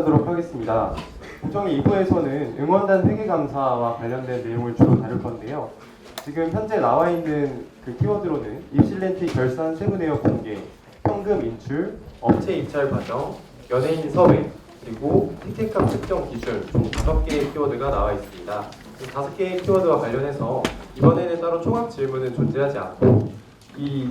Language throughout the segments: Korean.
시작하도록 하겠습니다. 공정위 2부에서는 응원단 회계감사와 관련된 내용을 주로 다룰 건데요. 지금 현재 나와 있는 그 키워드로는 입실렌트 결산 세부 내역 공개, 현금 인출, 업체 입찰 과정, 연예인 섭외, 그리고 혜택값 측정 기준 총 5개의 키워드가 나와 있습니다. 이 5개의 키워드와 관련해서 이번에는 따로 총합 질문은 존재하지 않고 이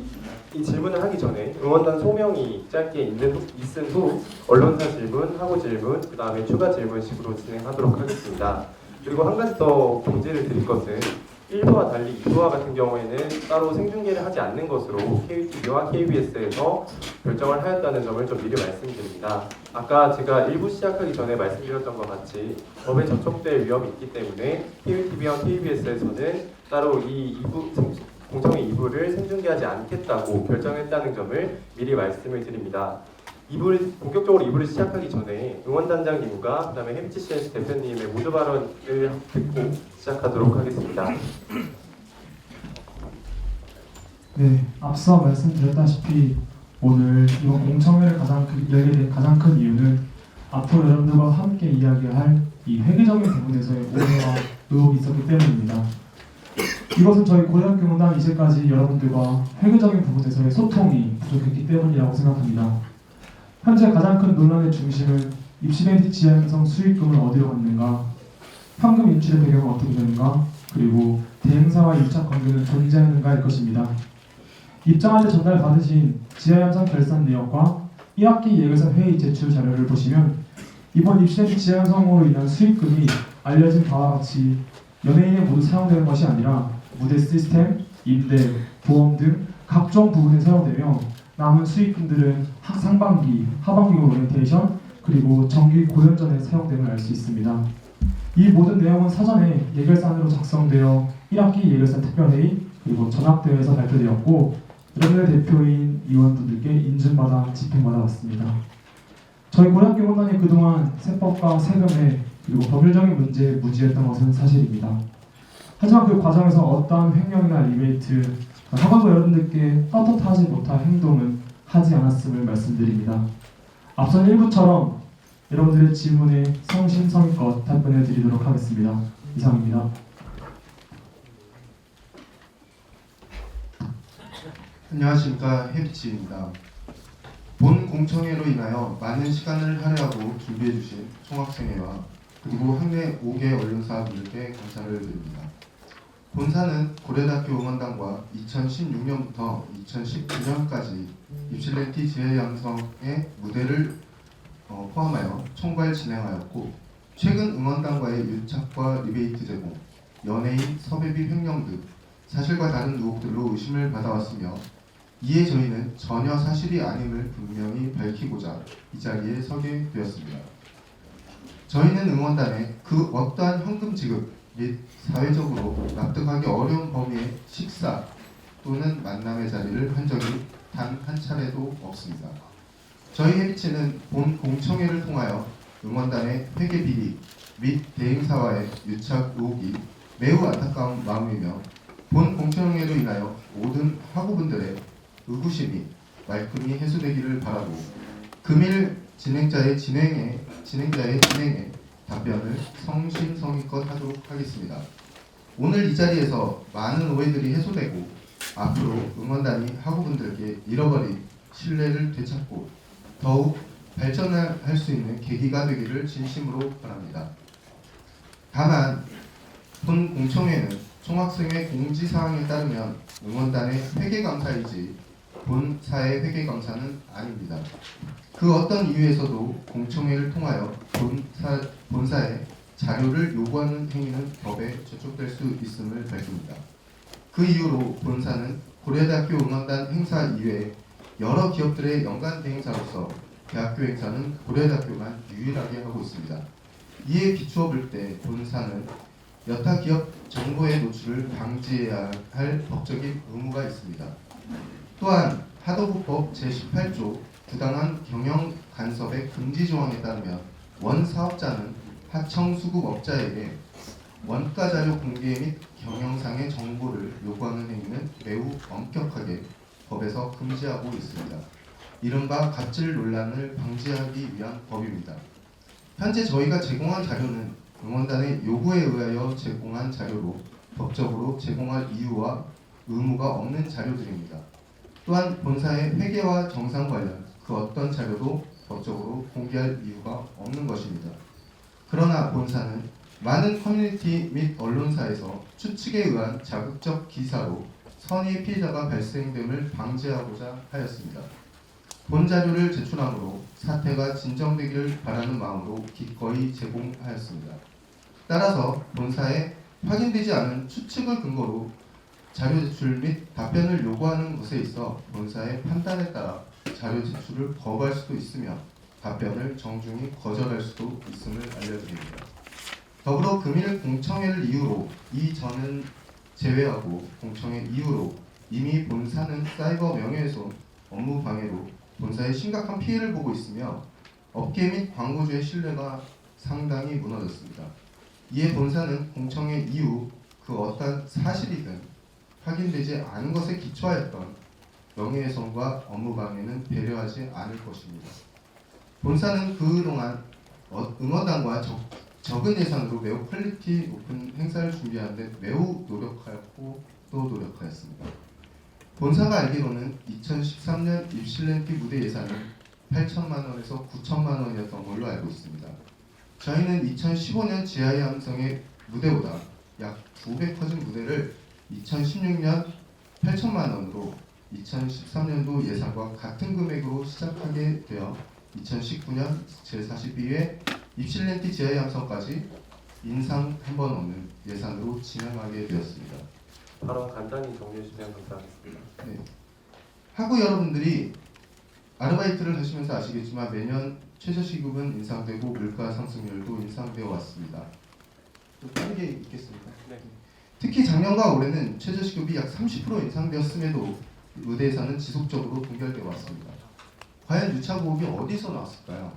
질문을 하기 전에 응원단 소명이 짧게 있은 후 언론사 질문, 하고 질문, 그 다음에 추가 질문식으로 진행하도록 하겠습니다. 그리고 한 가지 더 공지를 드릴 것은 1부와 달리 2부와 같은 경우에는 따로 생중계를 하지 않는 것으로 KTV와 KBS에서 결정을 하였다는 점을 좀 미리 말씀드립니다. 아까 제가 1부 시작하기 전에 말씀드렸던 것 같이 법에 저촉될 위험이 있기 때문에 KTV와 KBS에서는 따로 이 2부 공정위 2부를 생중계하지 않겠다고 결정했다는 점을 미리 말씀을 드립니다. 본격적으로 2부를 시작하기 전에 응원단장님과 그 다음에 햄치CNC 대표님의 모두 발언을 듣고 시작하도록 하겠습니다. 네, 앞서 말씀드렸다시피 오늘 이번 공청회를 열게 된 가장 큰 이유는 앞으로 여러분들과 함께 이야기할 이 회계적인 부분에서의 오해와 의혹이 있었기 때문입니다. 이것은 저희 고등학교 응원단 이제까지 여러분들과 회계적인 부분에서의 소통이 부족했기 때문이라고 생각합니다. 현재 가장 큰 논란의 중심은 입시벤트 지하 형성 수익금을 어디로 갖는가, 현금 인출의 배경은 어떻게 되는가, 그리고 대행사와 유착 관계는 존재하는가일 것입니다. 입장할 때 전달받으신 지하 형성 결산 내역과 1학기 예결산 회의 제출 자료를 보시면 이번 입시벤트 지하 형성으로 인한 수익금이 알려진 바와 같이 연예인에 모두 사용되는 것이 아니라 무대 시스템, 임대, 보험 등 각종 부분에 사용되며 남은 수익금들은 상반기, 하반기 오리엔테이션, 그리고 정기 고연전에 사용됨을 알 수 있습니다. 이 모든 내용은 사전에 예결산으로 작성되어 1학기 예결산 특별회의 그리고 전학대회에서 발표되었고 여러분의 대표인 의원분들께 인증받아 집행받아 왔습니다. 저희 고등학교 응원단이 그동안 세법과 세금에 그리고 법률적인 문제에 무지했던 것은 사실입니다. 하지만 그 과정에서 어떠한 횡령이나 리베이트, 학원부 여러분들께 떳떳하지 못한 행동은 하지 않았음을 말씀드립니다. 앞선 1부처럼 여러분들의 질문에 성심성의껏 답변해 드리도록 하겠습니다. 이상입니다. 안녕하십니까, 햄치입니다. 본 공청회로 인하여 많은 시간을 할애하고 준비해 주신 총학생회와 그리고 학내 5개 언론사분들께 감사를 드립니다. 본사는 고려대학교 응원단과 2016년부터 2019년까지 입실렌티 지혜양성의 무대를 포함하여 총괄 진행하였고 최근 응원단과의 유착과 리베이트 제공, 연예인 섭외비 횡령 등 사실과 다른 의혹들로 의심을 받아왔으며 이에 저희는 전혀 사실이 아님을 분명히 밝히고자 이 자리에 서게 되었습니다. 저희는 응원단에 그 어떠한 현금 지급 및 사회적으로 납득하기 어려운 범위의 식사 또는 만남의 자리를 한 적이 단 한 차례도 없습니다. 저희 해비치는 본 공청회를 통하여 응원단의 회계 비리 및 대행사와의 유착 의혹이 매우 안타까운 마음이며 본 공청회로 인하여 모든 학우분들의 의구심이 말끔히 해소되기를 바라고 금일 진행자의 진행에 답변을 성심성의껏 하도록 하겠습니다. 오늘 이 자리에서 많은 오해들이 해소되고 앞으로 응원단이 학우분들께 잃어버린 신뢰를 되찾고 더욱 발전할 수 있는 계기가 되기를 진심으로 바랍니다. 다만 본 공청회는 총학생회 공지사항에 따르면 응원단의 회계감사이지 본사의 회계감사는 아닙니다. 그 어떤 이유에서도 공청회를 통하여 본사의 자료를 요구하는 행위는 법에 저촉될 수 있음을 밝힙니다. 그 이유로 본사는 고려대학교 응원단 행사 이외에 여러 기업들의 연간 대행사로서 대학교 행사는 고려대학교만 유일하게 하고 있습니다. 이에 비추어 볼 때 본사는 여타 기업 정보의 노출을 방지해야 할 법적인 의무가 있습니다. 또한 하도급법 제18조 부당한 경영 간섭의 금지 조항에 따르면 원 사업자는 하청 수급업자에게 원가 자료 공개 및 경영상의 정보를 요구하는 행위는 매우 엄격하게 법에서 금지하고 있습니다. 이른바 갑질 논란을 방지하기 위한 법입니다. 현재 저희가 제공한 자료는 응원단의 요구에 의하여 제공한 자료로 법적으로 제공할 이유와 의무가 없는 자료들입니다. 또한 본사의 회계와 정상 관련 그 어떤 자료도 법적으로 공개할 이유가 없는 것입니다. 그러나 본사는 많은 커뮤니티 및 언론사에서 추측에 의한 자극적 기사로 선의의 피해자가 발생됨을 방지하고자 하였습니다. 본 자료를 제출함으로 사태가 진정되기를 바라는 마음으로 기꺼이 제공하였습니다. 따라서 본사에 확인되지 않은 추측을 근거로 자료 제출 및 답변을 요구하는 것에 있어 본사의 판단에 따라 자료 제출을 거부할 수도 있으며 답변을 정중히 거절할 수도 있음을 알려드립니다. 더불어 금일 공청회를 이유로 이전은 제외하고 공청회 이후로 이미 본사는 사이버 명예훼손, 업무 방해로 본사에 심각한 피해를 보고 있으며 업계 및 광고주의 신뢰가 상당히 무너졌습니다. 이에 본사는 공청회 이후 그 어떤 사실이든 확인되지 않은 것에 기초하였던 명예훼손과 업무 방해는 배려하지 않을 것입니다. 본사는 그동안 응원단과 적은 예산으로 매우 퀄리티 높은 행사를 준비하는 데 매우 노력하였고 또 노력하였습니다. 본사가 알기로는 2013년 입실렌티 무대 예산은 8천만 원에서 9천만 원이었던 걸로 알고 있습니다. 저희는 2015년 지하의 함성의 무대보다 약 2배 커진 무대를 2016년 8천만 원으로 2013년도 예산과 같은 금액으로 시작하게 되어 2019년 제42회 입실렌티 지하의 함성까지 인상 한 번 없는 예산으로 진행하게 되었습니다. 발언 간단히 정리해 주시면 감사하겠습니다. 네. 하구 여러분들이 아르바이트를 하시면서 아시겠지만 매년 최저시급은 인상되고 물가 상승률도 인상되어 왔습니다. 좀 빠르게 읽겠습니다. 네. 특히 작년과 올해는 최저시급이 약 30% 인상되었음에도 의대 예산은 지속적으로 동결되어 왔습니다. 과연 유차보험이 어디서 나왔을까요?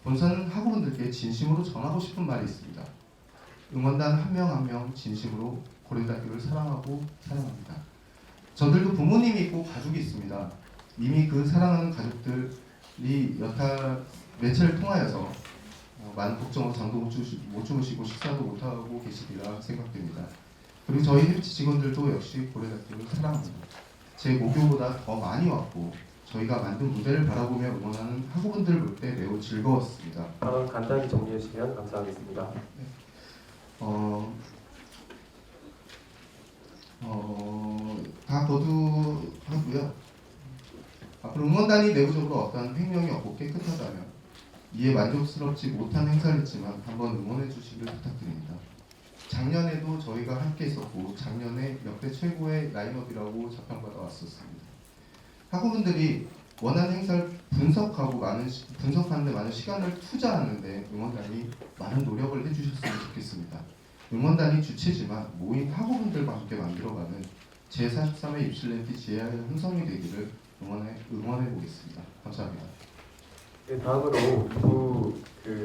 본사는 학우분들께 진심으로 전하고 싶은 말이 있습니다. 응원단 한 명 한 명 진심으로 고려대학교를 사랑하고 사랑합니다. 저들도 부모님이 있고 가족이 있습니다. 이미 그 사랑하는 가족들이 여타 매체를 통하여서 많은 걱정으로 잠도 못 주무시고 식사도 못하고 계시리라 생각됩니다. 그리고 저희 햄치 직원들도 역시 고려대학교를 사랑합니다. 제 목요보다 더 많이 왔고 저희가 만든 무대를 바라보며 응원하는 학우분들 볼 때 매우 즐거웠습니다. 발언 간단히 정리해 주시면 감사하겠습니다. 다 거두하고요. 앞으로 응원단이 내부적으로 어떠한 횡령이 없고 깨끗하다면 이에 만족스럽지 못한 행사를 했지만 한번 응원해 주시길 부탁드립니다. 작년에도 저희가 함께 있었고 작년에 역대 최고의 라인업이라고 자평받아 왔었습니다. 학우분들이 원하는 행사를 분석하는데 많은 시간을 투자하는데 응원단이 많은 노력을 해주셨으면 좋겠습니다. 응원단이 주체지만 모인 학우분들과 함께 만들어가는 제43회 입실렌티 지하의 함성이 되기를 응원해 보겠습니다. 감사합니다. 네, 다음으로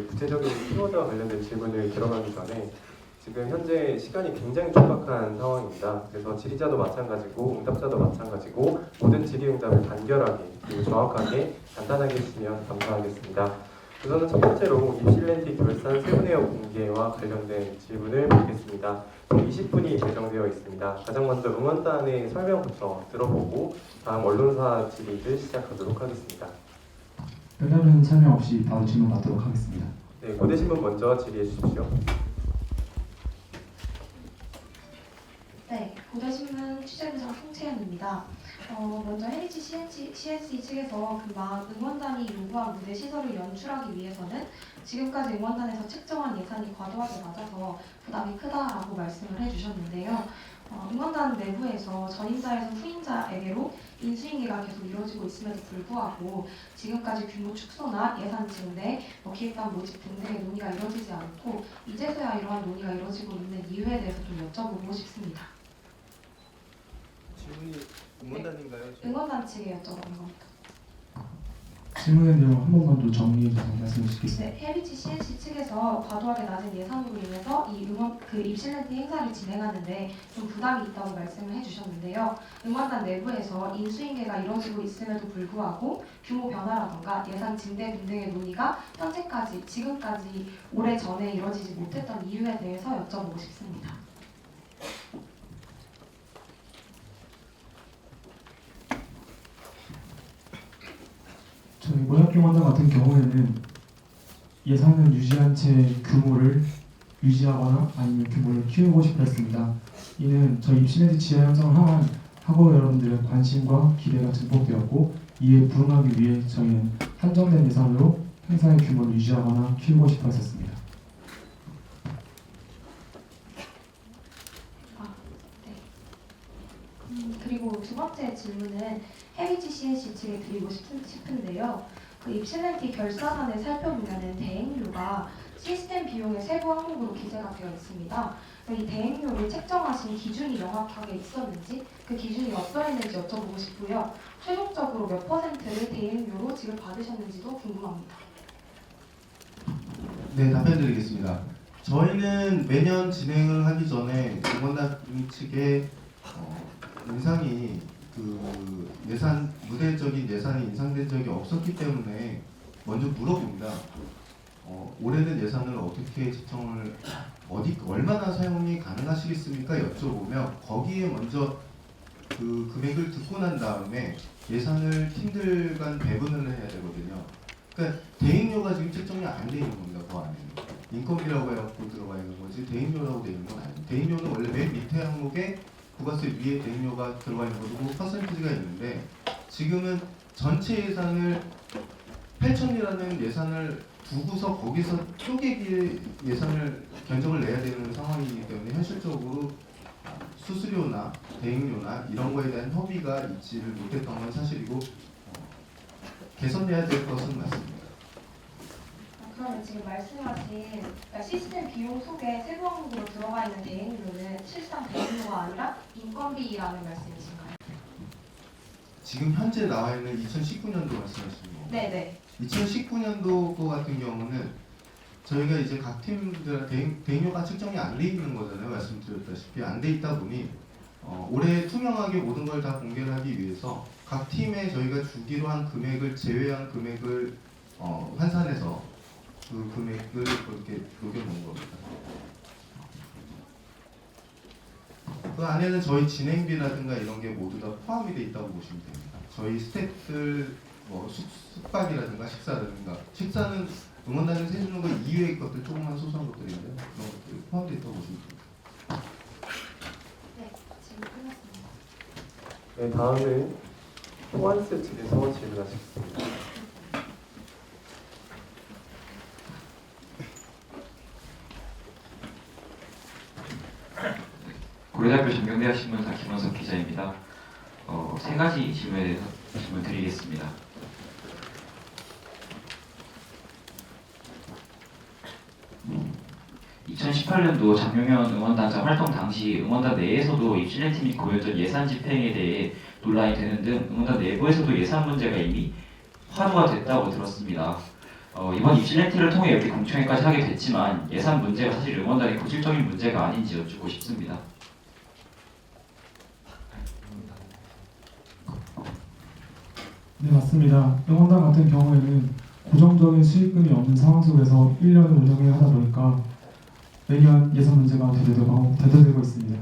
구체적인 키워드와 관련된 질문을 들어가기 전에 지금 현재 시간이 굉장히 촉박한 상황입니다. 그래서 질의자도 마찬가지고 응답자도 마찬가지고 모든 질의응답을 간결하게 그리고 정확하게 간단하게 해주시면 감사하겠습니다. 우선은 첫 번째로 입실렌티 결산 세분회어 공개와 관련된 질문을 받겠습니다. 20분이 예정되어 있습니다. 가장 먼저 응원단의 설명부터 들어보고 다음 언론사 질의를 시작하도록 하겠습니다. 별다른 설명 없이 바로 질문 받도록 하겠습니다. 네, 고대신문 먼저 질의해 주십시오. 네, 고대신문 취재부장 송채연입니다. 먼저 헤리지 CNC 측에서 금방 응원단이 요구한 무대 시설을 연출하기 위해서는 지금까지 응원단에서 책정한 예산이 과도하게 낮아서 부담이 크다라고 말씀을 해주셨는데요. 응원단 내부에서 전임자에서 후임자에게로 인수인계가 계속 이루어지고 있음에도 불구하고 지금까지 규모 축소나 예산 증대, 기획단 모집 등등의 논의가 이루어지지 않고 이제서야 이러한 논의가 이루어지고 있는 이유에 대해서 좀 여쭤보고 싶습니다. 질문이 응원단인가요? 응원단 측에 여쭤보는 겁니다. 질문의 내용 한 번만 더 정리해서 말씀해 주시겠습니다. 네, 헤리지 CNC 측에서 과도하게 낮은 예산으로 인해서 그 입실렌트 행사를 진행하는데 좀 부담이 있다고 말씀을 해주셨는데요. 응원단 내부에서 인수인계가 이루어지고 있음에도 불구하고 규모 변화라던가 예산 증대 등등의 논의가 현재까지 지금까지 오래 전에 이루어지지 못했던 이유에 대해서 여쭤보고 싶습니다. 저희 모약경원단 같은 경우에는 예산을 유지한 채 규모를 유지하거나 아니면 규모를 키우고 싶어 했습니다. 이는 저희 입시내지 지하 형성을 향한 학우 여러분들의 관심과 기대가 증폭되었고 이에 부응하기 위해 저희는 한정된 예산으로 행사의 규모를 유지하거나 키우고 싶어 했었습니다. 그리고 두 번째 질문은 헤리지 CNC 측에 드리고 싶은데요. 그 입실렌티 결산안을 살펴보면은 대행료가 시스템 비용의 세부 항목으로 기재가 되어 있습니다. 이 대행료를 책정하신 기준이 명확하게 있었는지 그 기준이 어떠했는지 여쭤보고 싶고요. 최종적으로 몇 퍼센트를 대행료로 지급받으셨는지도 궁금합니다. 네, 답변 드리겠습니다. 저희는 매년 진행을 하기 전에 응원단 측에 인상이 예산 무대적인 예산이 인상된 적이 없었기 때문에 먼저 물어봅니다. 올해는 예산을 어떻게 책정을 얼마나 사용이 가능하시겠습니까? 여쭤보면 거기에 먼저 그 금액을 듣고 난 다음에 예산을 팀들 간 배분을 해야 되거든요. 그러니까 대행료가 지금 책정이 안 돼 있는 겁니다. 그 안에는 인건비라고 해갖고 들어가 있는 거지 대행료라고 돼 있는 건 아니에요. 대행료는 원래 맨 밑에 항목에 부가세 위에 대행료가 들어가 있는 거고 퍼센티지가 있는데 지금은 전체 예산을 8천이라는 예산을 두고서 거기서 쪼개기 예산을 견적을 내야 되는 상황이기 때문에 현실적으로 수수료나 대행료나 이런 거에 대한 협의가 있지를 못했던 건 사실이고 개선돼야 될 것은 맞습니다. 그러면 지금 말씀하신 그러니까 시스템 비용 속에 세부 항목으로 들어가 있는 대행료는 실상 대행료가 아니라 인건비라는 말씀이신가요? 지금 현재 나와 있는 2019년도 말씀하시는 거고 네네. 2019년도 거 같은 경우는 저희가 이제 각 팀들 대행료가 측정이 안 돼 있는 거잖아요. 말씀드렸다시피 안 돼 있다 보니 올해 투명하게 모든 걸 다 공개를 하기 위해서 각 팀에 저희가 주기로 한 금액을 제외한 금액을 환산해서 그 금액을 그렇게 녹여놓은 겁니다. 그 안에는 저희 진행비라든가 이런 게 모두 다 포함이 돼 있다고 보시면 됩니다. 저희 스태프들 숙박이라든가 식사는 응원단에서 해주는 거 이외의 것들 조그만 소소한 것들인데 그런 것들이 포함되어 있다고 보시면 됩니다. 네, 지금 끝났습니다. 네, 다음은 호환스 측에서 질문하시겠습니다. 고려대학교 전경대학 신문사 김원석 기자입니다. 세 가지 질문에 대해서 질문 드리겠습니다. 음, 2018년도 장용현 응원단장 활동 당시 응원단 내에서도 입실렌트 및 고연전 예산 집행에 대해 논란이 되는 등 응원단 내부에서도 예산 문제가 이미 화두가 됐다고 들었습니다. 이번 입실렌트를 통해 이렇게 공청회까지 하게 됐지만 예산 문제가 사실 응원단의 고질적인 문제가 아닌지 여쭙고 싶습니다. 네, 맞습니다. 응원단 같은 경우에는 고정적인 수익금이 없는 상황 속에서 1년을 운영해야 하다 보니까 매년 예산 문제가 대두되고 있습니다.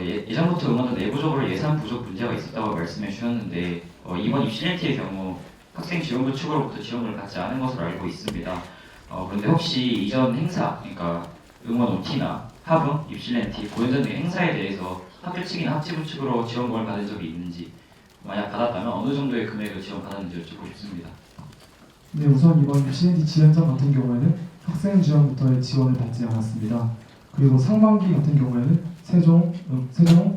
예전부터 응원단 내부적으로 예산 부족 문제가 있었다고 말씀해 주셨는데 이번 입실렌트의 경우 학생 지원부 측으로부터 지원을 받지 않은 것으로 알고 있습니다. 그런데 혹시 이전 행사, 그러니까 응원 OT나 합응, 입실렌트, 고연전 등 행사에 대해서 학교 측이나 학지부 측으로 지원금을 받은 적이 있는지, 만약 받았다면 어느 정도의 금액을 지원받았는지 여쭙고 싶습니다. 네, 우선 이번 CND 지원장 같은 경우에는 학생 지원부터의 지원을 받지 않았습니다. 그리고 상반기 같은 경우에는 세종,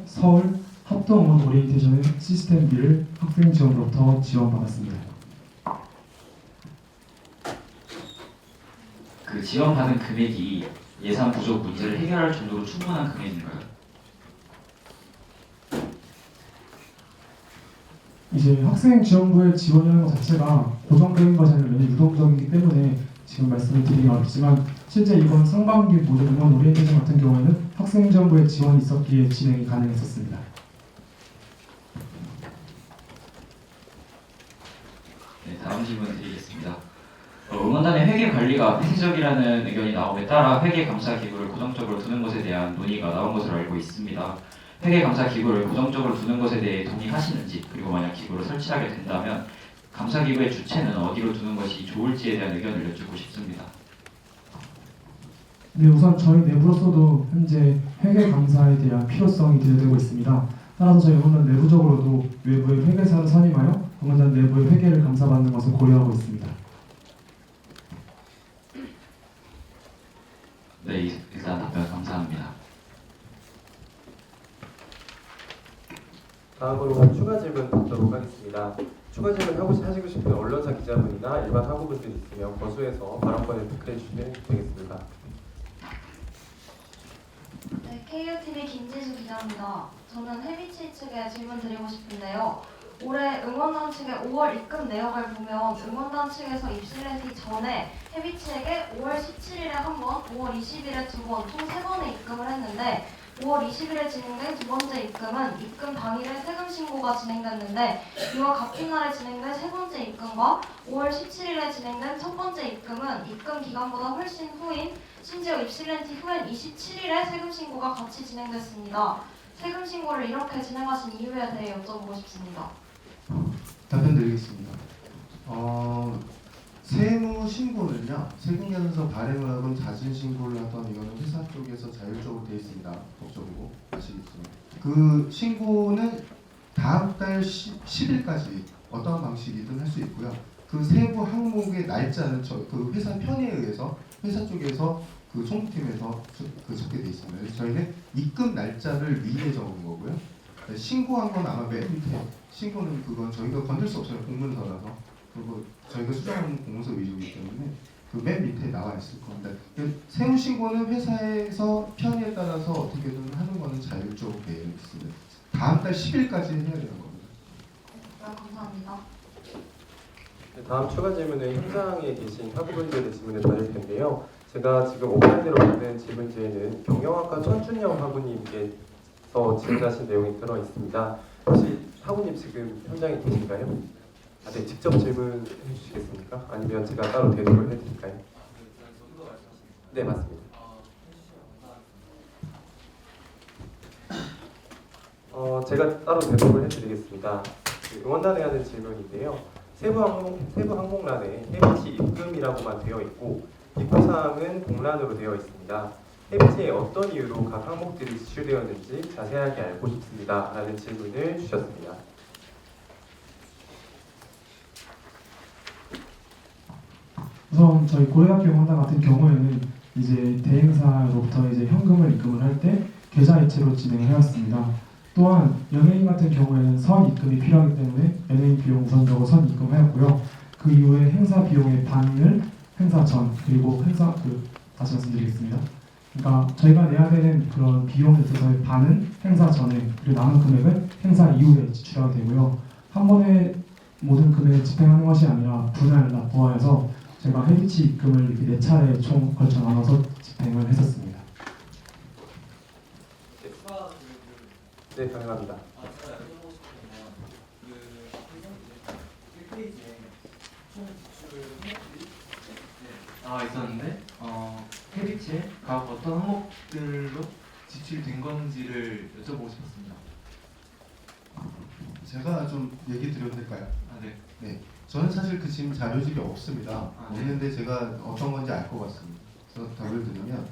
서울 합동응원 오리엔테이션 시스템비를 학생 지원으로부터 지원받았습니다. 그 지원받은 금액이 예산 부족 문제를 해결할 정도로 충분한 금액인가요? 이제 학생 지원부의 지원이라는 것 자체가 고정적인 것이 아니라 매우 유동적이기 때문에 지금 말씀을 드리기 어렵지만 실제 이번 상반기 모든 응원 오리엔테이션 같은 경우에는 학생 지원부의 지원이 있었기에 진행이 가능했었습니다. 네, 다음 질문 드리겠습니다. 응원단의 회계 관리가 폐쇄적이라는 의견이 나옴에 따라 회계 감사 기구를 고정적으로 두는 것에 대한 논의가 나온 것으로 알고 있습니다. 회계 감사 기구를 고정적으로 두는 것에 대해 동의하시는지, 그리고 만약 기구를 설치하게 된다면 감사 기구의 주체는 어디로 두는 것이 좋을지에 대한 의견을 여쭙고 싶습니다. 네, 우선 저희 내부로서도 현재 회계 감사에 대한 필요성이 기대되고 있습니다. 따라서 저희 응원단 내부적으로도 외부의 회계사를 선임하여 응원단 내부의 회계를 감사받는 것을 고려하고 있습니다. 네, 일단 답변 감사합니다. 다음으로 추가 질문 받도록 하겠습니다. 추가 질문 하시고 싶은 언론사 기자분이나 일반 학우분들 있으면 거수해서 발언권을 득해 주시면 되겠습니다. 네, KUTV 김지수 기자입니다. 저는 해비치 측에 질문 드리고 싶은데요. 올해 응원단 측의 5월 입금 내역을 보면 응원단 측에서 입실내기 전에 해비치에게 5월 17일에 한 번, 5월 20일에 두 번, 총 3번의 입금을 했는데 5월 20일에 진행된 두 번째 입금은 입금 당일에 세금 신고가 진행됐는데 이와 같은 날에 진행된 세 번째 입금과 5월 17일에 진행된 첫 번째 입금은 입금 기간보다 훨씬 후인 심지어 입실렌티 후엔 27일에 세금 신고가 같이 진행됐습니다. 세금 신고를 이렇게 진행하신 이유에 대해 여쭤보고 싶습니다. 답변 드리겠습니다. 세무 신고는요, 세금계산서 발행을 하건 자진 신고를 하던 이거는 회사 쪽에서 자율적으로 되어 있습니다. 법적으로 아시겠지만 그 신고는 다음 달 10일까지 어떠한 방식이든 할 수 있고요. 그 세부 항목의 날짜는 그 회사 편의에 의해서 회사 쪽에서 그 총무팀에서 적게 되어 있습니다. 그래서 저희는 입금 날짜를 위에 적은 거고요. 신고한 건 아마 맨 밑에, 신고는 그건 저희가 건들 수 없어요. 공문서라서. 그리고 저희가 수정하는 공문서 위주이기 때문에 그 맨 밑에 나와 있을 겁니다. 세무 신고는 회사에서 편의에 따라서 어떻게든 하는 거는 자율적으로 되어 있습니다. 다음 달 10일까지 해야 되는 겁니다. 감사합니다. 네, 다음 추가 질문은 현장에 계신 학우분들의 질문을 받을 텐데요. 제가 지금 오프라인으로 받은 질문지에는 경영학과 천준영 학우님께서 질문하신 내용이 들어 있습니다. 혹시 학우님 지금 현장에 계신가요? 네, 직접 질문해 주시겠습니까? 아니면 제가 따로 대답을 해드릴까요? 네, 맞습니다. 제가 따로 대답을 해드리겠습니다. 응원단에 하는 질문인데요. 세부 항목란에 해비치 입금이라고만 되어 있고 입금사항은 공란으로 되어 있습니다. 해비치에 어떤 이유로 각 항목들이 지출되었는지 자세하게 알고 싶습니다. 라는 질문을 주셨습니다. 우선 저희 고려대학교 응원단 같은 경우에는 이제 대행사로부터 이제 현금을 입금을 할 때 계좌 이체로 진행을 해왔습니다. 또한 연예인 같은 경우에는 선 입금이 필요하기 때문에 연예인 비용 우선적으로 선 입금하였고요. 그 이후에 행사 비용의 반을 행사 전 그리고 다시 말씀드리겠습니다. 그러니까 저희가 내야 되는 그런 비용에 있어서의 반은 행사 전에 그리고 남은 금액은 행사 이후에 지출하게 되고요. 한 번에 모든 금액을 집행하는 것이 아니라 분할 납부하여서 제가 해비치 입금을 이렇게 4차례 총 걸쳐 나눠서 집행을 했었습니다. 네, 가능합니다. 나와 있었는데 해비치에 각 어떤 항목들로 지출된 건지를 여쭤보고 싶었습니다. 제가 좀 얘기 드려도 될까요? 아, 네. 네, 저는 사실 그 지금 자료집이 없습니다. 아, 네. 없는데 제가 어떤 건지 알 것 같습니다. 그래서 답을 드리면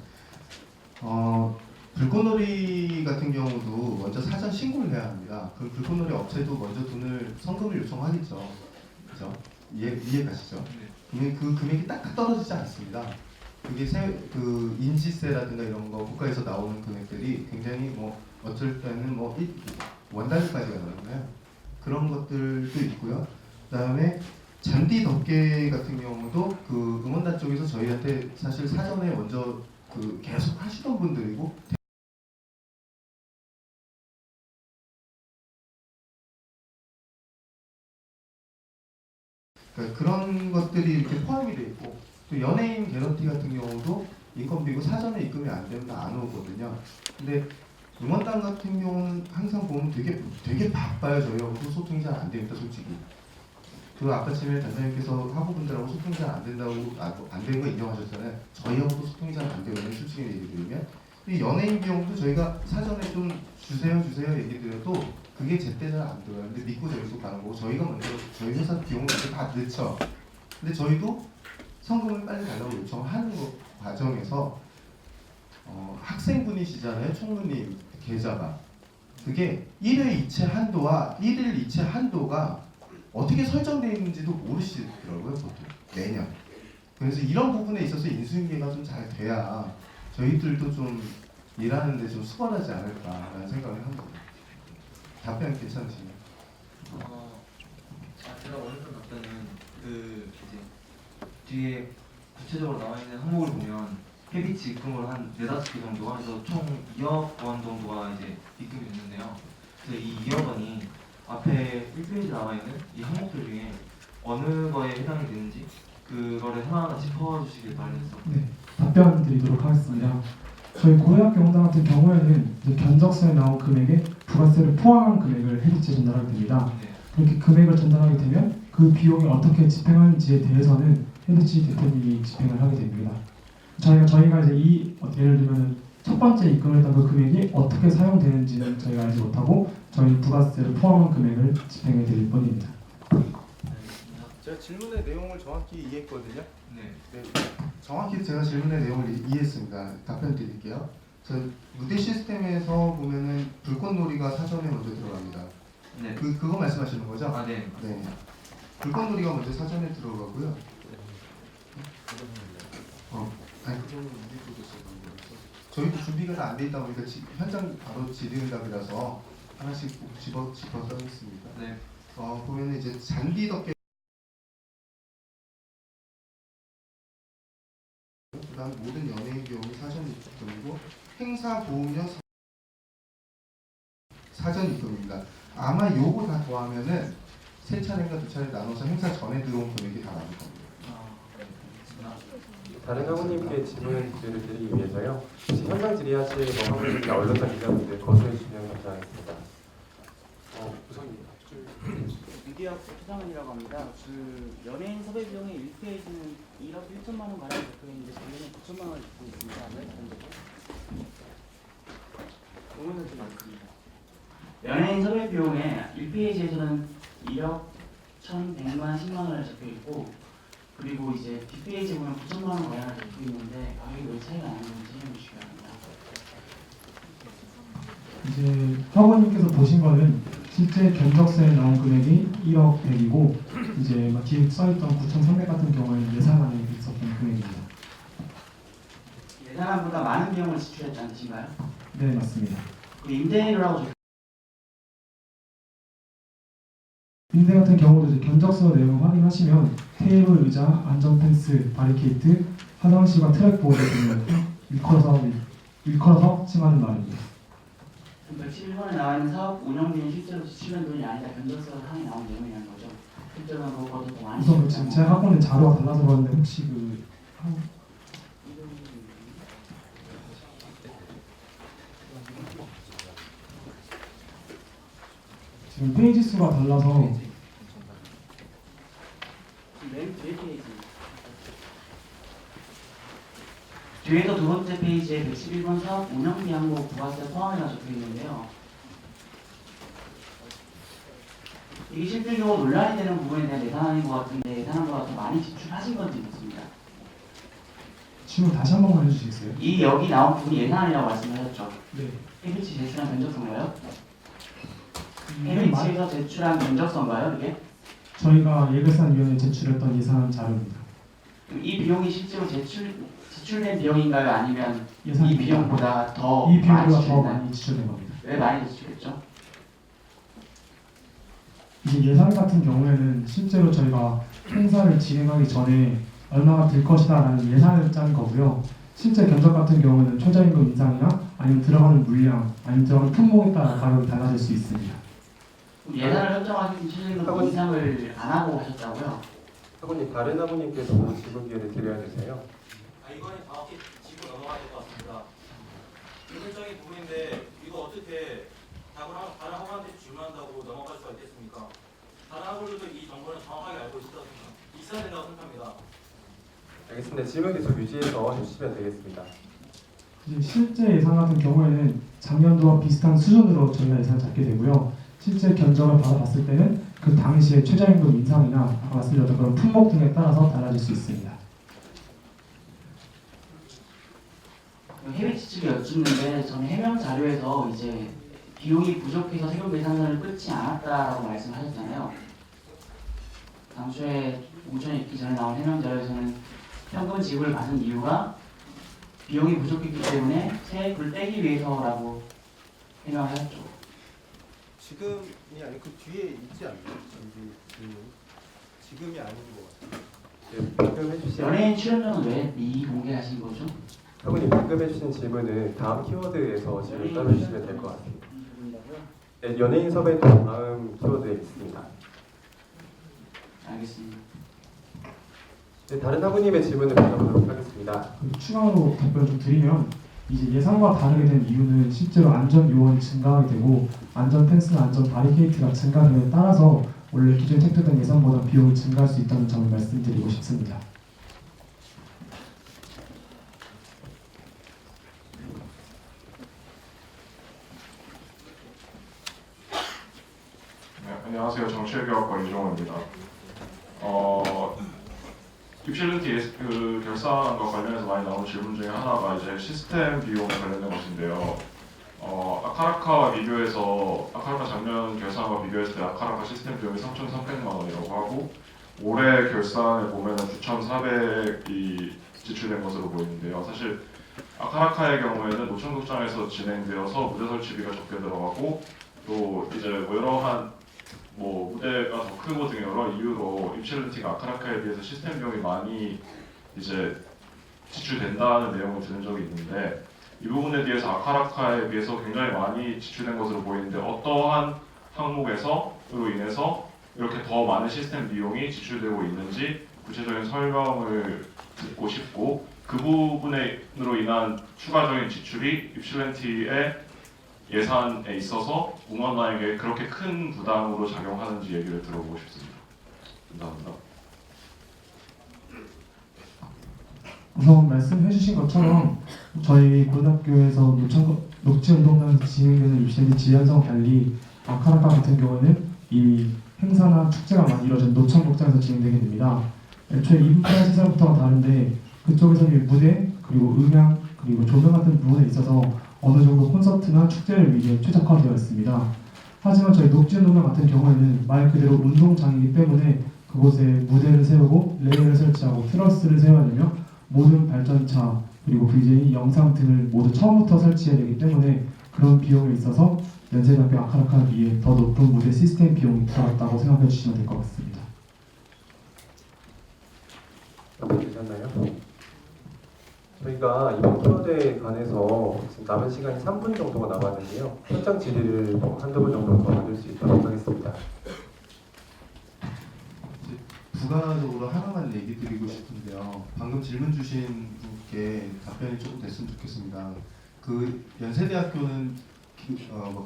불꽃놀이 같은 경우도 먼저 사전 신고를 해야 합니다. 그 불꽃놀이 업체도 먼저 성금을 요청하겠죠. 그죠? 이해 가시죠? 네. 그 금액이 딱 떨어지지 않습니다. 그게 그 인지세라든가 이런 거 국가에서 나오는 금액들이 굉장히 뭐 어쩔 때는 뭐 원단위까지 가잖아요. 그런 것들도 있고요. 그다음에 잔디 덮개 같은 경우도 그 응원단 쪽에서 저희한테 사실 사전에 먼저 계속 하시던 분들이고 그러니까 그런 것들이 이렇게 포함이 돼 있고 또 연예인 개런티 같은 경우도 인건비고 사전에 입금이 안 되면 안 오거든요. 근데 응원단 같은 경우는 항상 보면 되게 바빠요. 저희하고도 소통이 잘 안 됩니다, 솔직히. 그 아까쯤에 단장님께서 학우분들하고 소통이 잘 안 된다고 안 되는 거 인정하셨잖아요. 저희하고도 소통이 잘 안 되거든요, 솔직히 얘기 드리면. 이 연예인 비용도 저희가 사전에 좀 주세요 얘기 드려도 그게 제때 잘 안 들어요. 근데 믿고 저희 또 가는 거고 저희가 먼저 저희 회사 비용을 먼저 다 넣죠. 근데 저희도 성금을 빨리 달라고 요청하는 과정에서 학생분이시잖아요, 총무님 계좌가. 그게 1회 이체 한도와 1일 이체 한도가 어떻게 설정되어 있는지도 모르시더라고요, 보통 매년. 그래서 이런 부분에 있어서 인수인계가 좀 잘 돼야 저희들도 좀 일하는데 좀 수월하지 않을까라는 생각을 합니다. 답변 괜찮으신가요? 제가 원했던 답변은 그 이제 뒤에 구체적으로 나와 있는 항목을 보면 KB치 입금으로 한 4-5개 정도가 해서 총 2억 원 정도가 이제 입금이 됐는데요. 그래서 이 2억 원이 앞에 1페이지 나와 있는 이 항목들 중에 어느 거에 해당이 되는지 그거를 하나하나 짚어주시길 바라겠습니다. 네, 답변 드리도록 하겠습니다. 저희 고등학교 응원단 같은 경우에는 이제 견적서에 나온 금액에 부가세를 포함한 금액을 해리치에 전달하게 됩니다. 네. 그렇게 금액을 전달하게 되면 그 비용이 어떻게 집행하는지에 대해서는 해리치 대표님이 집행을 하게 됩니다. 저희가 이제 예를 들면 첫 번째 입금을 했던 그 금액이 어떻게 사용되는지는 저희가 알지 못하고 저희 부가세를 포함한 금액을 집행해 드릴 뿐입니다. 제가 질문의 내용을 정확히 이해했거든요. 네. 정확히 제가 질문의 내용을 이해했습니다. 답변 드릴게요. 저 무대 시스템에서 보면은 불꽃놀이가 사전에 먼저 들어갑니다. 네. 그거 말씀하시는 거죠? 아, 네. 네. 불꽃놀이가 먼저 사전에 들어가고요. 아니 그거는 우리 쪽에서 그런 거라서 저희도 준비가 다 안 돼 있다 보니까 현장 바로 지르답이라서 하나씩 꼭 집어서 하겠습니다. 네. 보면은 이제 잔디 덮개 그다음 모든 연예인 비용이 사전 입금이고 행사 보험료 사전 입금입니다. 아마 요거 다 더하면은 3차례인가 2차례 나눠서 행사 전에 들어온 금액이 다 나올 겁니다. 다른 학우님께 질문을 드리기 위해서요. 혹시 현장 질의하실 학우님이나 언론사 기자분들 거소해 주시면 감사하겠습니다. 우선 유기학 최상은이라고 합니다. 그 연예인 섭외 비용의 1페이지는 1억 1천만 원 가량 적혀 있는데 작년에 9천만 원을 듣고 있습니다. 왜 다른 거죠? 의문은 좀 많습니다. 연예인 섭외 비용에 1페이지에서는 1억 1,100만 10만 원을 적혀 있고 그리고 이제 뒷페이지 보면 9천만 원 가량을 적혀 있는데 가격이 왜 차이가 나는 건지 설명해 주시기 바랍니다. 이제 학원님께서 보신 거는 실제 견적서에 나온 금액이 1억 100이고 이제 막 뒤에 써있던 9,300 같은 경우에는 예산안에 있었던 금액입니다. 예산안보다 많은 비용을 지출했다는 뜻인가요? 네, 맞습니다. 그 임대료라고 적혀 임대 같은 경우도 이제 견적서 내용을 확인하시면 테이블, 의자, 안전 펜스, 바리케이트, 화장실과 트랙 보드 등을 일컬어서 칭하는 말입니다. 111번에 나와 있는 사업 운영비는 실제로 지출된 돈이 아니다. 견적서 상에 나온 내용이라는 거죠. 실제로는 그것보다 더 많이 우선 지금 제가 갖고 있는 자료가 달라서 그런데 혹시 지금 페이지 수가 달라서 맨 뒤에 페이지. 뒤에서 두 번째 페이지에 111번 사업 운영비 항목 부가세 포함이라 적혀 있는데요. 이게 실질적으로 논란이 되는 부분에 대한 예산안인 것 같은데 예산안보다 더 많이 지출하신 건지 묻습니다. 질문 다시 한 번만 해주시겠어요? 이 여기 나온 부분이 예산안이라고 말씀하셨죠. 네. KBC 제출한 견적서인가요? KBC에서 제출한 견적서인가요, 이게? 저희가 예결산위원회에 제출했던 예산 자료입니다. 그럼 이 비용이 실제로 지출된 비용인가요? 아니면 예산 이 비용보다 더 이 많이 비용보다 더 지출됐나요? 많이 지출된 겁니다. 왜 많이 지출했죠? 이제 예산 같은 경우에는 실제로 저희가 행사를 진행하기 전에 얼마가 들 것이다라는 예산을 짠 거고요. 실제 견적 같은 경우는 최저임금 인상이나 아니면 들어가는 물량, 아니면 들어가는 품목에 따라 가격이 달라질 수 있습니다. 그럼 예산을 설정하실 때 최저임금 인상을 안 하고 하셨다고요? 학우님, 다른 학우님께서 질문 기회를 드려야 되세요. 이거는 정확히 짚고 넘어가야 될 것 같습니다. 기술적인 부분인데 이거 어떻게 다른 학원한테 질문한다고 넘어갈 수가 있겠습니까? 다른 학원들도 이 정보는 정확하게 알고 있어야 된다고 생각합니다. 알겠습니다. 질문 계속 유지해서 주시면 되겠습니다. 이제 실제 예산 같은 경우에는 작년도와 비슷한 수준으로 저희가 예산을 잡게 되고요. 실제 견적을 받아봤을 때는 그 당시의 최저임금 인상이나 아까 말씀드렸던 그런 품목 등에 따라서 달라질 수 있습니다. 해외 지출을 여쭙는데 저는 해명 자료에서 이제 비용이 부족해서 세금 예산을 끊지 않았다라고 말씀하셨잖아요. 당초에 공천에 있기 전에 나온 해명 자료에서는 현금 지급을 받은 이유가 비용이 부족했기 때문에 세액을 떼기 위해서라고 해명하셨죠. 지금이 아니고 그 뒤에 있지 않나요? 지금이 아닌 것 같아요. 네, 방금 해주신 연예인 출연료는 왜 미공개하신 거죠? 학우님, 방금 해주신 질문은 다음 키워드에서 질문 따로 주시면 될 것 같습니다. 네, 연예인 섭외도 다음 키워드에 있습니다. 알겠습니다. 네, 다른 학우님의 질문을 받아보도록 하겠습니다. 그리고 추가로 답변을 좀 드리면 이제 예상과 다르게 된 이유는 실제로 안전 요원이 증가하게 되고 안전 펜스나 안전 바리케이트가 증가됨에 따라서 원래 기존 책정된 예산보다 비용이 증가할 수 있다는 점을 말씀드리고 싶습니다. 네, 안녕하세요. 정치외교학과 이종호입니다. 입실렌티 그 결산과 관련해서 많이 나오는 질문 중에 하나가 이제 시스템 비용에 관련된 것인데요. 아카라카와 비교해서 아카라카 작년 결산과 비교했을 때 아카라카 시스템 비용이 3,300만 원이라고 하고 올해 결산에 보면은 9,400이 지출된 것으로 보이는데요. 사실 아카라카의 경우에는 노천극장에서 진행되어서 무대 설치비가 적게 들어가고 또 이제 뭐 여러한 무대가 더 크고 등 여러 이유로 입실렌티가 아카라카에 비해서 시스템 비용이 많이 이제 지출된다는 내용을 들은 적이 있는데 이 부분에 대해서 아카라카에 비해서 굉장히 많이 지출된 것으로 보이는데 어떠한 항목에서로 인해서 이렇게 더 많은 시스템 비용이 지출되고 있는지 구체적인 설명을 듣고 싶고 그 부분으로 인한 추가적인 지출이 입실렌티의 예산에 있어서 응원단에게 그렇게 큰 부담으로 작용하는지 얘기를 들어보고 싶습니다. 감사합니다. 우선 말씀해주신 것처럼 저희 고등학교에서 녹지운동장에서 진행되는 입시len티 지연성 달리 아카라카 같은 경우는 이미 행사나 축제가 많이 이루어진 노천극장에서 진행되게 됩니다. 애초에 인프라 시설부터가 다른데 그쪽에서는 무대 그리고 음향 그리고 조명 같은 부분에 있어서 어느 정도 콘서트나 축제를 위해 최적화되어 있습니다. 하지만 저희 녹지운동장 같은 경우에는 말 그대로 운동장이기 때문에 그곳에 무대를 세우고 레일을 설치하고 트러스를 세워야 되며 모든 발전차 그리고 VJ, 영상 등을 모두 처음부터 설치해야 되기 때문에 그런 비용에 있어서 연세대학교 아카라카를 위해 더 높은 무대 시스템 비용이 들어갔다고 생각해 주시면 될 것 같습니다. 되셨나요? 저희가 이번 키워드에 관해서 지금 남은 시간이 3분 정도가 남았는데요. 현장 질의를 한두 분 정도 더 만들 수 있도록 하겠습니다. 부가적으로 하나만 얘기 드리고 싶은데요. 방금 질문 주신 분께 답변이 조금 됐으면 좋겠습니다. 그 연세대학교는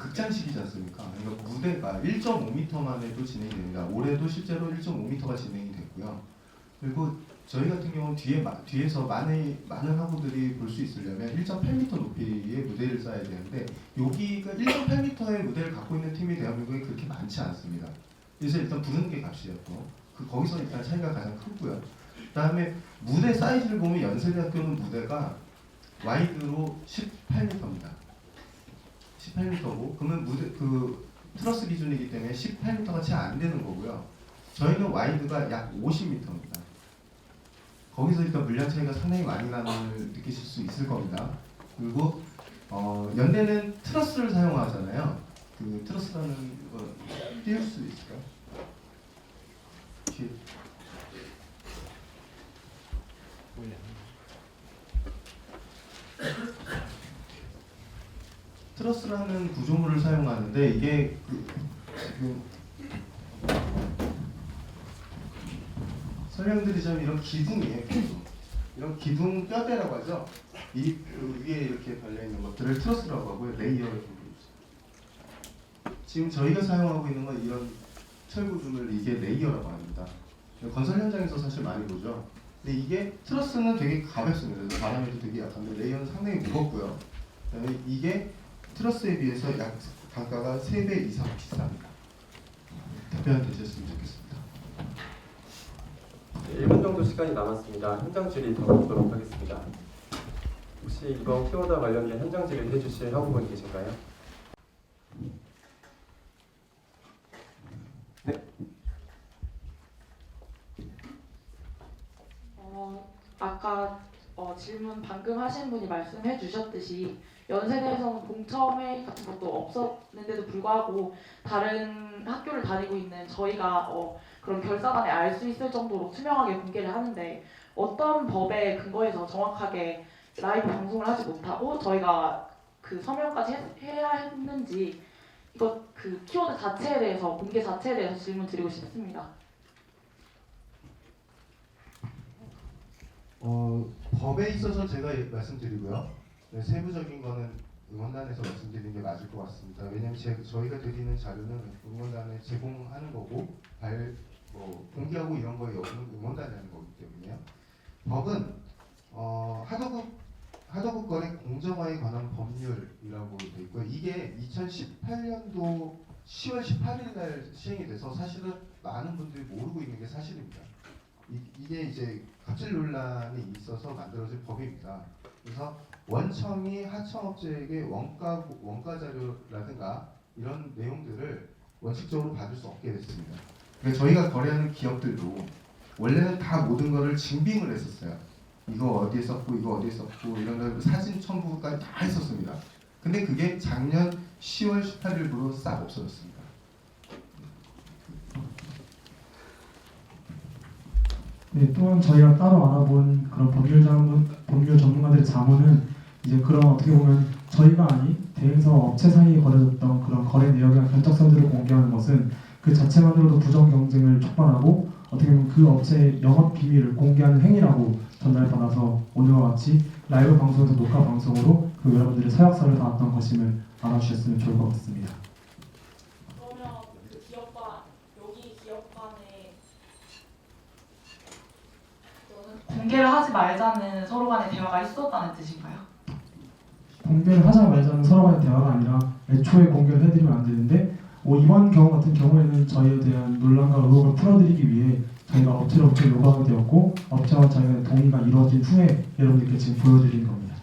극장식이지 않습니까? 그러니까 무대가 1.5m만 해도 진행이 됩니다. 올해도 실제로 1.5m가 진행이 됐고요. 그리고 저희 같은 경우는 뒤에서 많은 학우들이 볼 수 있으려면 1.8m 높이의 무대를 쌓아야 되는데 여기가 1.8m의 무대를 갖고 있는 팀이 대한민국에 그렇게 많지 않습니다. 그래서 일단 부르는 게 값이었고 거기서 일단 차이가 가장 크고요. 그다음에 무대 사이즈를 보면 연세대학교는 무대가 와이드로 18m입니다. 18m고 그러면 무대 트러스 기준이기 때문에 18m가 채 안 되는 거고요. 저희는 와이드가 약 50m입니다. 거기서 일단 물량 차이가 상당히 많이 나는 걸 느끼실 수 있을 겁니다. 그리고 연대는 트러스를 사용하잖아요. 그 트러스라는 거 띄울 수 있을까요? 트러스라는 구조물을 사용하는데 이게 지금 설명드리자면 이런 기둥이에요. 기둥. 이런 기둥 뼈대라고 하죠. 그 위에 이렇게 달려 있는 것들을 트러스라고 하고요. 레이어를 부릅니다. 지금 저희가 사용하고 있는 건 이런 철구조물 이게 레이어라고 합니다. 건설 현장에서 사실 많이 보죠. 근데 이게 트러스는 되게 가볍습니다. 그래서 바람에도 되게 약한데 레이어는 상당히 무겁고요. 그다음에 이게 트러스에 비해서 약 단가가 3배 이상 비쌉니다. 답변 되셨으면 좋겠습니다. 1분 정도 시간이 남았습니다. 현장 질의 더 보도록 하겠습니다. 혹시 이번 키워드와 관련된 현장 질의를 해주실 학우분 계신가요? 네. 아까 질문 방금 하신 분이 말씀해 주셨듯이 연세대에서는 공청회 같은 것도 없었는데도 불구하고 다른 학교를 다니고 있는 저희가 그런 결사단에 알 수 있을 정도로 투명하게 공개를 하는데 어떤 법에 근거해서 정확하게 라이브 방송을 하지 못하고 저희가 그 서명까지 해야 했는지 이거 그 키워드 자체에 대해서 공개 자체에 대해서 질문 드리고 싶습니다. 법에 있어서 제가 말씀드리고요. 네, 세부적인 거는 응원단에서 말씀드리는 게 맞을 것 같습니다. 왜냐하면 저희가 드리는 자료는 응원단에 제공하는 거고 공개하고 이런 거에 여부는 응원단이 하는 거기 때문에요. 법은 하도급 거래 공정화에 관한 법률이라고 되어 있고요. 이게 2018년도 10월 18일 날 시행이 돼서 사실은 많은 분들이 모르고 있는 게 사실입니다. 이게 이제 갑질 논란이 있어서 만들어진 법입니다. 그래서 원청이 하청업체에게 원가 자료라든가 이런 내용들을 원칙적으로 받을 수 없게 됐습니다. 그러니까 저희가 거래하는 기업들도 원래는 다 모든 거를 증빙을 했었어요. 이거 어디에 썼고 이거 어디에 썼고 이런 걸 사진 첨부까지 다 했었습니다. 근데 그게 작년 10월 18일부로 싹 없어졌습니다. 네, 또한 저희가 따로 알아본 그런 법률 전문가들의 자문은 이제 그런 어떻게 보면 저희가 아닌 대행사 업체 사이에 벌어졌던 그런 거래 내역이나 견적서들을 공개하는 것은 그 자체만으로도 부정 경쟁을 촉발하고 어떻게 보면 그 업체의 영업 비밀을 공개하는 행위라고 전달받아서 오늘과 같이 라이브 방송에서 녹화 방송으로 그 여러분들의 서약서를 담았던 것임을 알아주셨으면 좋을 것 같습니다. 그러면 그 기업과 여기 기업 간에 공개를 하지 말자는 서로 간의 대화가 있었다는 뜻인가요? 공개를 하자 말자는 서로 간의 대화가 아니라 애초에 공개를 해드리면 안 되는데 이번 경우 같은 경우에는 저희에 대한 논란과 의혹을 풀어드리기 위해 저희가 업체로부터 요구하게 되었고 업체와 저희의 동의가 이루어진 후에 여러분들께 지금 보여드리는 겁니다.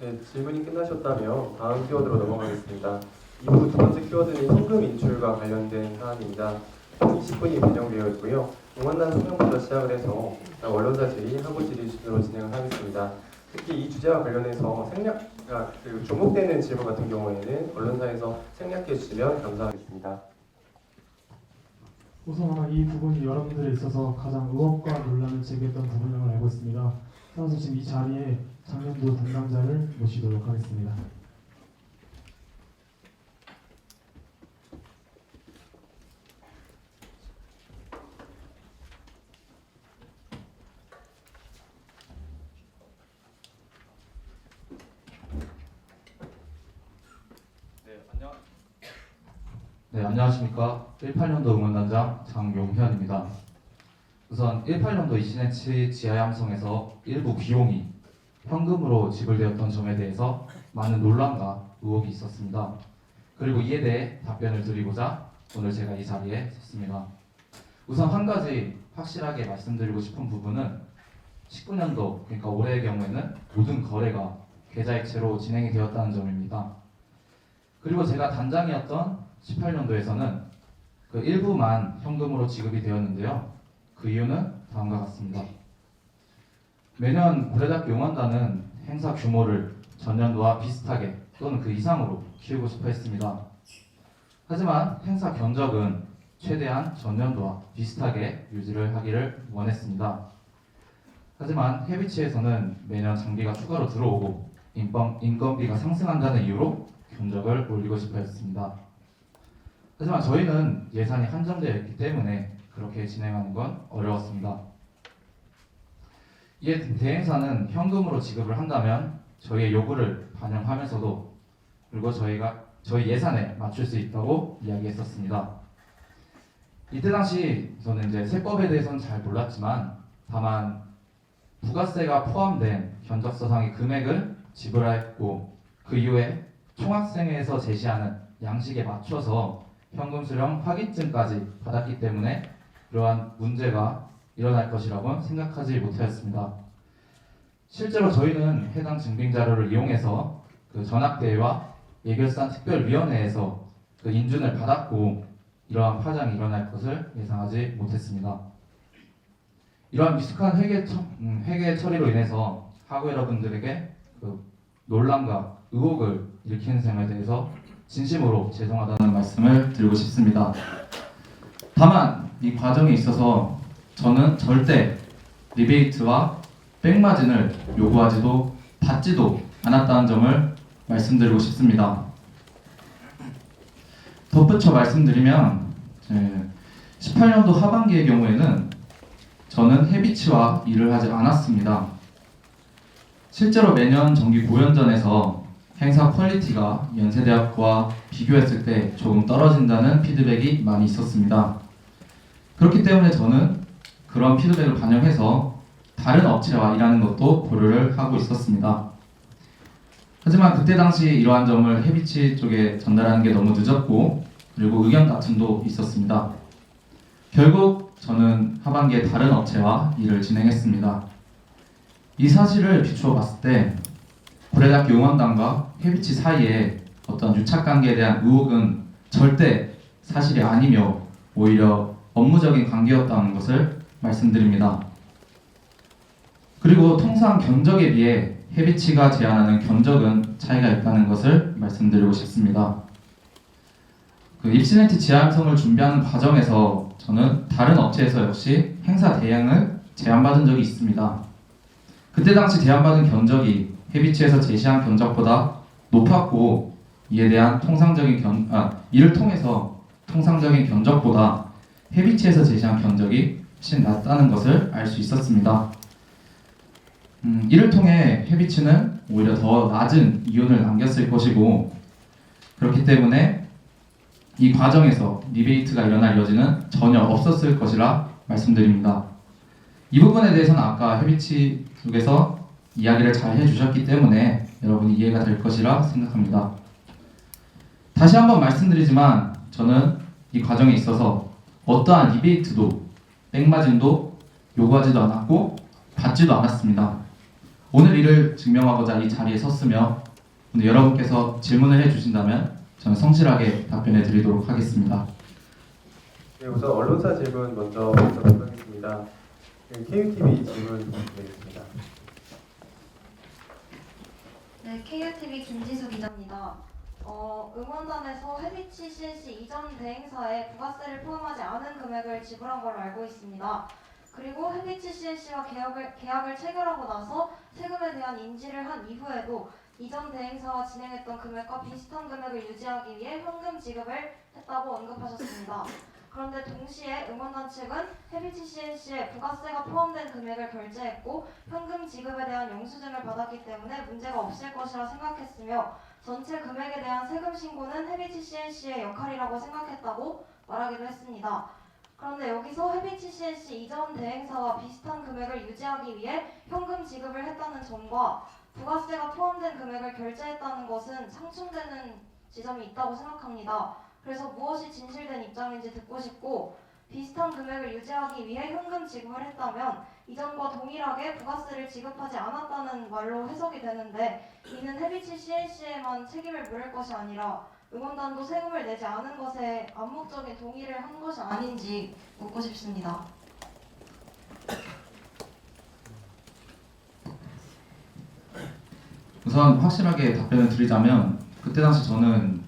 네, 질문이 끝나셨다면 다음 키워드로 넘어가겠습니다. 이후 두 번째 키워드는 현금 인출과 관련된 사안입니다. 총 20분이 배정되어 있고요. 응원단 소명부터 시작을 해서 언론사 질의, 학우 질의 순으로 진행을 하겠습니다. 특히 이 주제와 관련해서 주목되는 질문 같은 경우에는 언론사에서 생략해 주시면 감사하겠습니다. 우선 이 부분이 여러분들에 있어서 가장 의혹과 논란을 제기했던 부분이라고 알고 있습니다. 따라서 지금 이 자리에 작년도 담당자를 모시도록 하겠습니다. 네, 안녕하십니까. 18년도 응원단장 장용현입니다. 우선 18년도 이시네치 지하양성에서 일부 비용이 현금으로 지불되었던 점에 대해서 많은 논란과 의혹이 있었습니다. 그리고 이에 대해 답변을 드리고자 오늘 제가 이 자리에 섰습니다. 우선 한 가지 확실하게 말씀드리고 싶은 부분은 19년도, 그러니까 올해의 경우에는 모든 거래가 계좌이체로 진행이 되었다는 점입니다. 그리고 제가 단장이었던 18년도에서는 그 일부만 현금으로 지급이 되었는데요. 그 이유는 다음과 같습니다. 매년 고려대학교 응원단은 행사 규모를 전년도와 비슷하게 또는 그 이상으로 키우고 싶어 했습니다. 하지만 행사 견적은 최대한 전년도와 비슷하게 유지를 하기를 원했습니다. 하지만 해비치에서는 매년 장비가 추가로 들어오고 인건비가 상승한다는 이유로 견적을 올리고 싶어 했습니다. 하지만 저희는 예산이 한정되어 있기 때문에 그렇게 진행하는 건 어려웠습니다. 이에 대행사는 현금으로 지급을 한다면 저희의 요구를 반영하면서도 그리고 저희 예산에 맞출 수 있다고 이야기했었습니다. 이때 당시 저는 이제 세법에 대해서는 잘 몰랐지만 다만 부가세가 포함된 견적서상의 금액을 지불하였고 그 이후에 총학생회에서 제시하는 양식에 맞춰서 현금 수령 확인증까지 받았기 때문에 이러한 문제가 일어날 것이라고는 생각하지 못하였습니다. 실제로 저희는 해당 증빙 자료를 이용해서 그 전학대회와 예결산 특별위원회에서 그 인준을 받았고 이러한 파장이 일어날 것을 예상하지 못했습니다. 이러한 미숙한 회계 처리로 인해서 학우 여러분들에게 그 논란과 의혹을 일으키는 점에 대해서 진심으로 죄송하다는 말씀을 드리고 싶습니다. 다만 이 과정에 있어서 저는 절대 리베이트와 백마진을 요구하지도 받지도 않았다는 점을 말씀드리고 싶습니다. 덧붙여 말씀드리면 18년도 하반기의 경우에는 저는 해비치와 일을 하지 않았습니다. 실제로 매년 정기 고연전에서 행사 퀄리티가 연세대학과 비교했을 때 조금 떨어진다는 피드백이 많이 있었습니다. 그렇기 때문에 저는 그런 피드백을 반영해서 다른 업체와 일하는 것도 고려를 하고 있었습니다. 하지만 그때 당시 이러한 점을 해비치 쪽에 전달하는 게 너무 늦었고 그리고 의견 다툼도 있었습니다. 결국 저는 하반기에 다른 업체와 일을 진행했습니다. 이 사실을 비추어 봤을 때 고려대학교 응원단과 해비치 사이에 어떤 유착관계에 대한 의혹은 절대 사실이 아니며 오히려 업무적인 관계였다는 것을 말씀드립니다. 그리고 통상 견적에 비해 해비치가 제안하는 견적은 차이가 있다는 것을 말씀드리고 싶습니다. 그 입시네티 지하함성을 준비하는 과정에서 저는 다른 업체에서 역시 행사 대행을 제안받은 적이 있습니다. 그때 당시 제안받은 견적이 해비치에서 제시한 견적보다 높았고 이에 대한 이를 통해서 통상적인 견적보다 해비치에서 제시한 견적이 훨씬 낮다는 것을 알 수 있었습니다. 이를 통해 해비치는 오히려 더 낮은 이윤을 남겼을 것이고 그렇기 때문에 이 과정에서 리베이트가 일어날 여지는 전혀 없었을 것이라 말씀드립니다. 이 부분에 대해서는 아까 해비치 쪽에서 이야기를 잘 해주셨기 때문에 여러분이 이해가 될 것이라 생각합니다. 다시 한번 말씀드리지만 저는 이 과정에 있어서 어떠한 리베이트도 백마진도 요구하지도 않았고 받지도 않았습니다. 오늘 이를 증명하고자 이 자리에 섰으며 오늘 여러분께서 질문을 해주신다면 저는 성실하게 답변해 드리도록 하겠습니다. 네, 우선 언론사 질문 먼저 받도록 하겠습니다. KUTV 질문 부탁드리겠습니다. 네, KUTV 김지수 기자입니다. 응원단에서 해비치 CNC 이전 대행사에 부가세를 포함하지 않은 금액을 지불한 걸로 알고 있습니다. 그리고 해비치 CNC와 계약을 체결하고 나서 세금에 대한 인지를 한 이후에도 이전 대행사와 진행했던 금액과 비슷한 금액을 유지하기 위해 현금 지급을 했다고 언급하셨습니다. 그런데 동시에 응원단 측은 해비치 CNC에 부가세가 포함된 금액을 결제했고 현금 지급에 대한 영수증을 받았기 때문에 문제가 없을 것이라 생각했으며 전체 금액에 대한 세금 신고는 해비치 CNC의 역할이라고 생각했다고 말하기도 했습니다. 그런데 여기서 해비치 CNC 이전 대행사와 비슷한 금액을 유지하기 위해 현금 지급을 했다는 점과 부가세가 포함된 금액을 결제했다는 것은 상충되는 지점이 있다고 생각합니다. 그래서 무엇이 진실된 입장인지 듣고 싶고 비슷한 금액을 유지하기 위해 현금 지급을 했다면 이전과 동일하게 부가세를 지급하지 않았다는 말로 해석이 되는데 이는 해비치 CNC에만 책임을 물을 것이 아니라 응원단도 세금을 내지 않은 것에 암묵적인 동의를 한 것이 아닌지 묻고 싶습니다. 우선 확실하게 답변을 드리자면 그때 당시 저는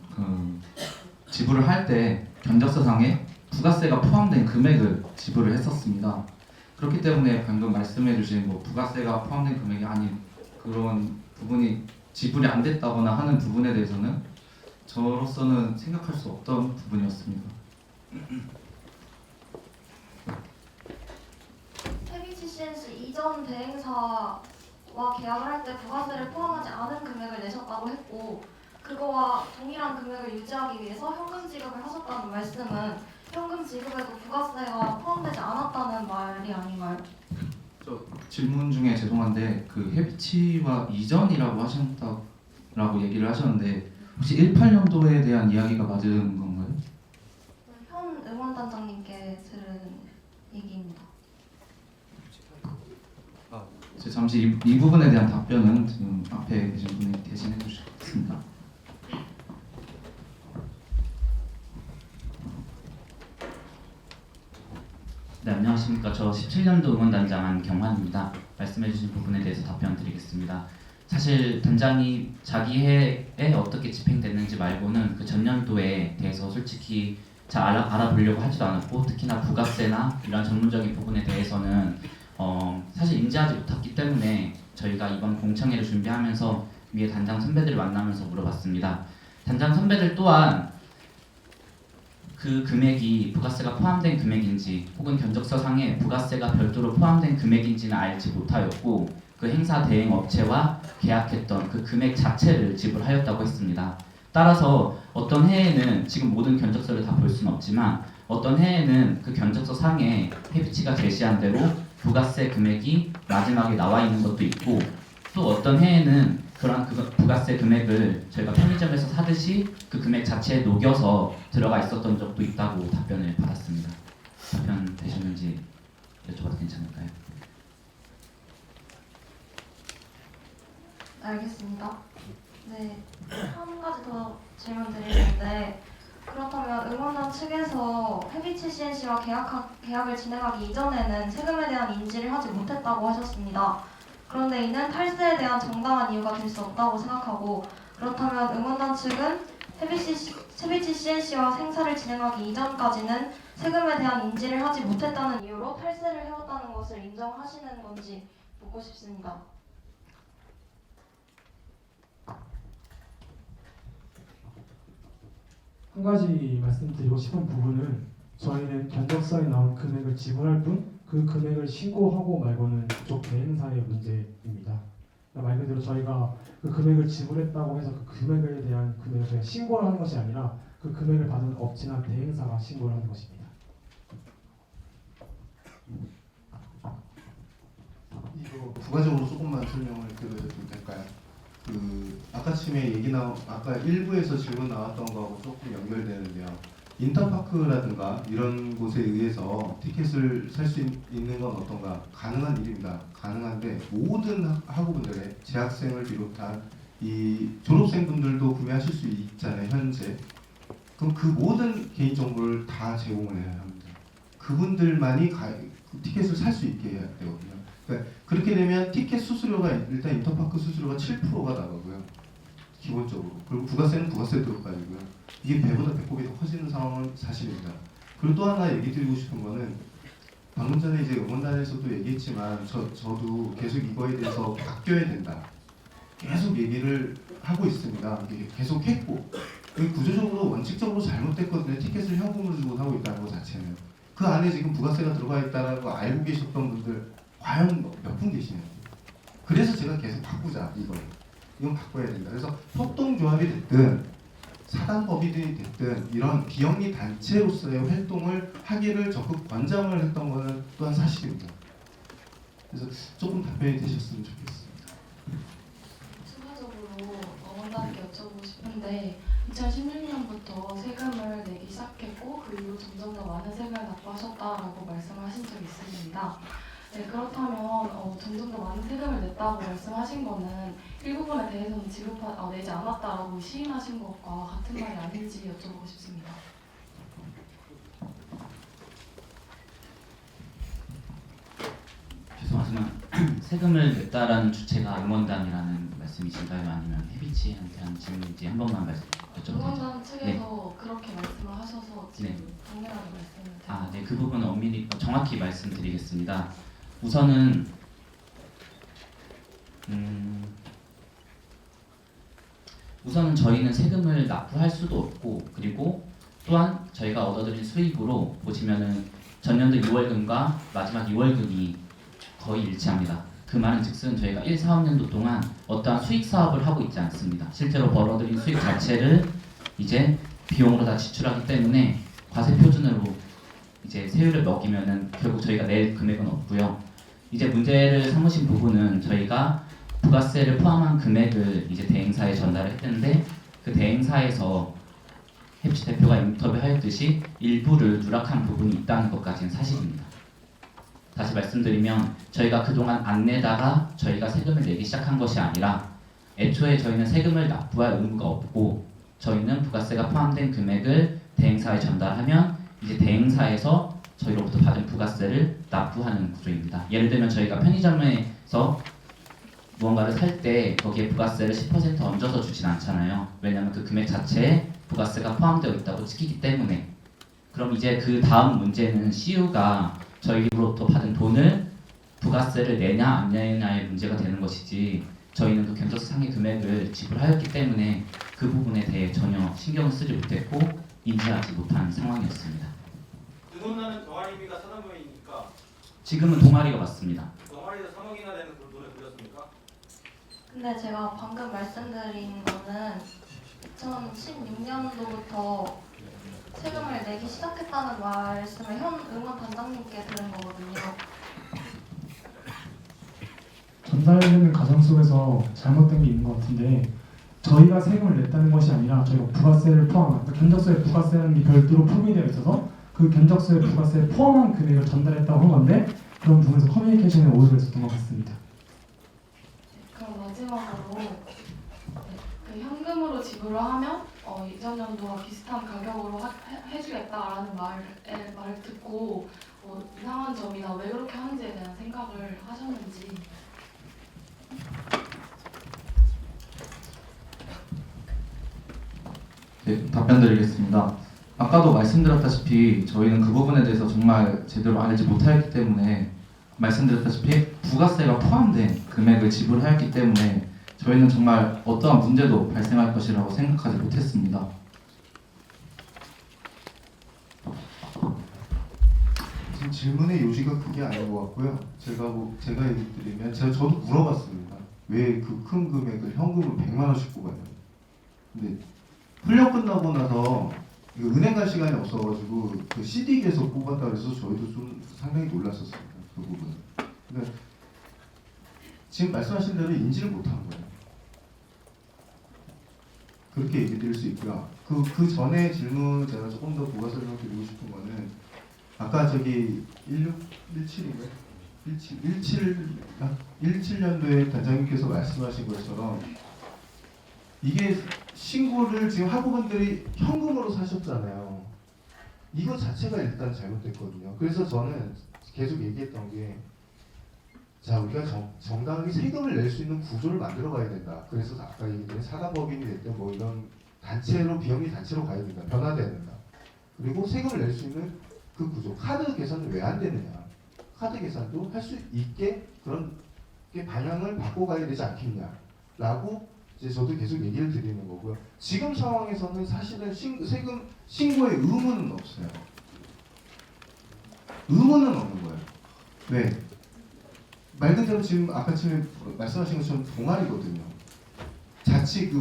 지불을 할 때 견적서상에 부가세가 포함된 금액을 지불을 했었습니다. 그렇기 때문에 방금 말씀해주신 부가세가 포함된 금액이 아닌 그런 부분이 지불이 안 됐다거나 하는 부분에 대해서는 저로서는 생각할 수 없던 부분이었습니다. 헤비치 CNC 이전 대행사와 계약을 할 때 부가세를 포함하지 않은 금액을 내셨다고 했고 그거와 동일한 금액을 유지하기 위해서 현금 지급을 하셨다는 말씀은 현금 지급에도 부가세가 포함되지 않았다는 말이 아닌가요? 저 질문 중에 죄송한데 그 헤비치와 이전이라고 하셨다라고 얘기를 하셨는데 혹시 18년도에 대한 이야기가 맞은 건가요? 현 응원단장님께 들은 얘기입니다. 제가 잠시 이 부분에 대한 답변은 지금 앞에 계신 분이 대신해 주시겠습니다. 네, 안녕하십니까. 저 17년도 응원단장 안경환입니다. 말씀해주신 부분에 대해서 답변 드리겠습니다. 사실 단장이 자기 해에 어떻게 집행됐는지 말고는 그 전년도에 대해서 솔직히 잘 알아보려고 하지도 않았고 특히나 부가세나 이런 전문적인 부분에 대해서는 사실 인지하지 못했기 때문에 저희가 이번 공청회를 준비하면서 위에 단장 선배들을 만나면서 물어봤습니다. 단장 선배들 또한 그 금액이 부가세가 포함된 금액인지 혹은 견적서상에 부가세가 별도로 포함된 금액인지는 알지 못하였고 그 행사 대행 업체와 계약했던 그 금액 자체를 지불하였다고 했습니다. 따라서 어떤 해에는 지금 모든 견적서를 다 볼 수는 없지만 어떤 해에는 그 견적서 상에 헤비치가 제시한 대로 부가세 금액이 마지막에 나와 있는 것도 있고 또 어떤 해에는 그런 부가세 금액을 저희가 편의점에서 사듯이 그 금액 자체에 녹여서 들어가 있었던 적도 있다고 답변을 받았습니다. 답변 되셨는지 여쭤봐도 괜찮을까요? 알겠습니다. 네, 한 가지 더 질문 드리는데 그렇다면 응원단 측에서 헤비치 CNC와 계약을 진행하기 이전에는 세금에 대한 인지를 하지 못했다고 하셨습니다. 그런데 이는 탈세에 대한 정당한 이유가 될 수 없다고 생각하고 그렇다면 응원단 측은 헤비치 CNC와 행사를 진행하기 이전까지는 세금에 대한 인지를 하지 못했다는 이유로 탈세를 해왔다는 것을 인정하시는 건지 묻고 싶습니다. 한 가지 말씀드리고 싶은 부분은 저희는 견적서에 나온 금액을 지불할 뿐 그 금액을 신고하고 말고는 그쪽 대행사의 문제입니다. 말 그대로 저희가 그 금액을 지불했다고 해서 그 금액에 대한 금액을 저희가 신고를 하는 것이 아니라 그 금액을 받은 업체나 대행사가 신고를 하는 것입니다. 이거 부가적으로 조금만 설명을 드려도 될까요? 아까 일부에서 질문 나왔던 거하고 조금 연결되는데요. 인터파크라든가 이런 곳에 의해서 티켓을 살 수 있는 건 어떤가? 가능한 일입니다. 가능한데 모든 학우분들의 재학생을 비롯한 이 졸업생분들도 구매하실 수 있잖아요, 현재. 그럼 그 모든 개인정보를 다 제공을 해야 합니다. 그분들만이 티켓을 살 수 있게 해야 되거든요. 그러니까 그렇게 되면 티켓 수수료가 일단 인터파크 수수료가 7%가 나가고요. 기본적으로. 그리고 부가세는 부가세대로 빠지고요. 이게 배보다 배꼽이 더 커지는 상황은 사실입니다. 그리고 또 하나 얘기 드리고 싶은 거는 방금 전에 이제 응원단에서도 얘기했지만 저도 계속 이거에 대해서 바뀌어야 된다. 계속 얘기를 하고 있습니다. 이게 계속 했고 구조적으로 원칙적으로 잘못됐거든요. 티켓을 현금으로 주고 사고 있다는 것 자체는. 그 안에 지금 부가세가 들어가 있다는 거 알고 계셨던 분들 과연 몇 분 계시냐고. 그래서 제가 계속 바꾸자 이건 바꿔야 된다. 그래서 협동조합이 됐든 사단법이 됐든 이런 비영리 단체로서의 활동을 하기를 적극 권장을 했던 것은 또한 사실입니다. 그래서 조금 답변이 되셨으면 좋겠습니다. 추가적으로 응원단에게 여쭤보고 싶은데 2016년부터 세금을 내기 시작했고 그 이후 점점 더 많은 세금을 납부하셨다라고 말씀하신 적이 있습니다. 네, 그렇다면 점점 더 많은 세금을 냈다고 말씀하신 거는 일부분에 대해서는 내지 않았다라고 시인하신 것과 같은 말이 아닌지 여쭤보고 싶습니다. 죄송하지만 세금을 냈다라는 주체가 응원단이라는 말씀이신가요? 아니면 헤비치한테 한 질문인지 한 번만 여쭤보세요. 응원단 측에서 그렇게 말씀을 하셔서 지금 동일하게 말씀을 드립니다. 네, 그 부분은 엄밀히 정확히 말씀드리겠습니다. 우선은 우선은 저희는 세금을 납부할 수도 없고, 그리고 또한 저희가 얻어들인 수익으로 보시면은 전년도 6월금과 마지막 6월금이 거의 일치합니다. 그 말은 즉슨 저희가 1, 4학년도 동안 어떠한 수익 사업을 하고 있지 않습니다. 실제로 벌어들인 수익 자체를 이제 비용으로 다 지출하기 때문에 과세 표준으로 이제 세율을 먹이면은 결국 저희가 낼 금액은 없고요. 이제 문제를 삼으신 부분은 저희가 부가세를 포함한 금액을 이제 대행사에 전달을 했는데, 그 대행사에서 햅시 대표가 인터뷰하였듯이 일부를 누락한 부분이 있다는 것까지는 사실입니다. 다시 말씀드리면 저희가 그동안 안 내다가 저희가 세금을 내기 시작한 것이 아니라, 애초에 저희는 세금을 납부할 의무가 없고 저희는 부가세가 포함된 금액을 대행사에 전달하면 이제 대행사에서 저희로부터 받은 부가세를 납부하는 구조입니다. 예를 들면 저희가 편의점에서 무언가를 살 때 거기에 부가세를 10% 얹어서 주진 않잖아요. 왜냐하면 그 금액 자체에 부가세가 포함되어 있다고 찍히기 때문에. 그럼 이제 그 다음 문제는 CU가 저희로부터 받은 돈을 부가세를 내냐 안 내냐의 문제가 되는 것이지, 저희는 그 견적서 상의 금액을 지불하였기 때문에 그 부분에 대해 전혀 신경을 쓰지 못했고 인지하지 못한 상황이었습니다. 응원단은 동아리비가 4,000명이니까 지금은 동아리가 맞습니다. 동아리에서 3억이나 되는 그 돈을 들였습니까? 근데 제가 방금 말씀드린 거는 2016년도부터 세금을 내기 시작했다는 말씀을 현 응원단장님께 들은 거거든요. 전달되는 과정 속에서 잘못된 게 있는 것 같은데, 저희가 세금을 냈다는 것이 아니라 저희가 부가세를 포함한, 그러니까 견적서에 부가세라는 게 별도로 포함되어 있어서 그 견적서에 부가세를 포함한 금액을 전달했다고 한 건데, 그런 부분에서 커뮤니케이션에 오류가 있었던 것 같습니다. 그럼 마지막으로 그 현금으로 지불을 하면 이전 연도와 비슷한 가격으로 해주겠다라는 말을 듣고 이상한 점이나 왜 그렇게 하는지에 대한 생각을 하셨는지. 네, 답변 드리겠습니다. 아까도 말씀드렸다시피 저희는 그 부분에 대해서 정말 제대로 알지 못하였기 때문에, 말씀드렸다시피 부가세가 포함된 금액을 지불하였기 때문에 저희는 정말 어떠한 문제도 발생할 것이라고 생각하지 못했습니다. 지금 질문의 요지가 그게 아닌 것 같고요. 제가 얘기 드리면 저도 물어봤습니다. 왜 그 큰 금액을 현금으로 100만 원씩 뽑아요? 근데 훈련 끝나고 나서 이거 은행 갈 시간이 없어가지고 그 CD기에서 뽑았다 그래서 저희도 좀 상당히 놀랐었습니다. 그 부분은. 근데 지금 말씀하신 대로 인지를 못한 거예요. 그렇게 얘기 드릴 수 있고요. 그 전에 질문 제가 조금 더 부가 설명 드리고 싶은 거는, 아까 저기 1617인가요? 17년도에 단장님께서 말씀하신 것처럼 이게 신고를 지금 학우분들이 현금으로 사셨잖아요. 이거 자체가 일단 잘못됐거든요. 그래서 저는 계속 얘기했던 게, 자, 우리가 정당하게 세금을 낼 수 있는 구조를 만들어 가야 된다. 그래서 아까 얘기했던 사단법인이 됐든 뭐 이런 단체로, 비영리 단체로 가야 된다. 변화돼야 된다. 그리고 세금을 낼 수 있는 그 구조. 카드 계산은 왜 안 되느냐. 카드 계산도 할 수 있게 그런 게 방향을 바꿔가야 되지 않겠냐라고 이제 저도 계속 얘기를 드리는 거고요. 지금 상황에서는 사실은 세금 신고의 의무는 없어요. 의무는 없는 거예요. 네. 말 그대로 지금 아까 전에 말씀하신 것처럼 동아리거든요. 자칫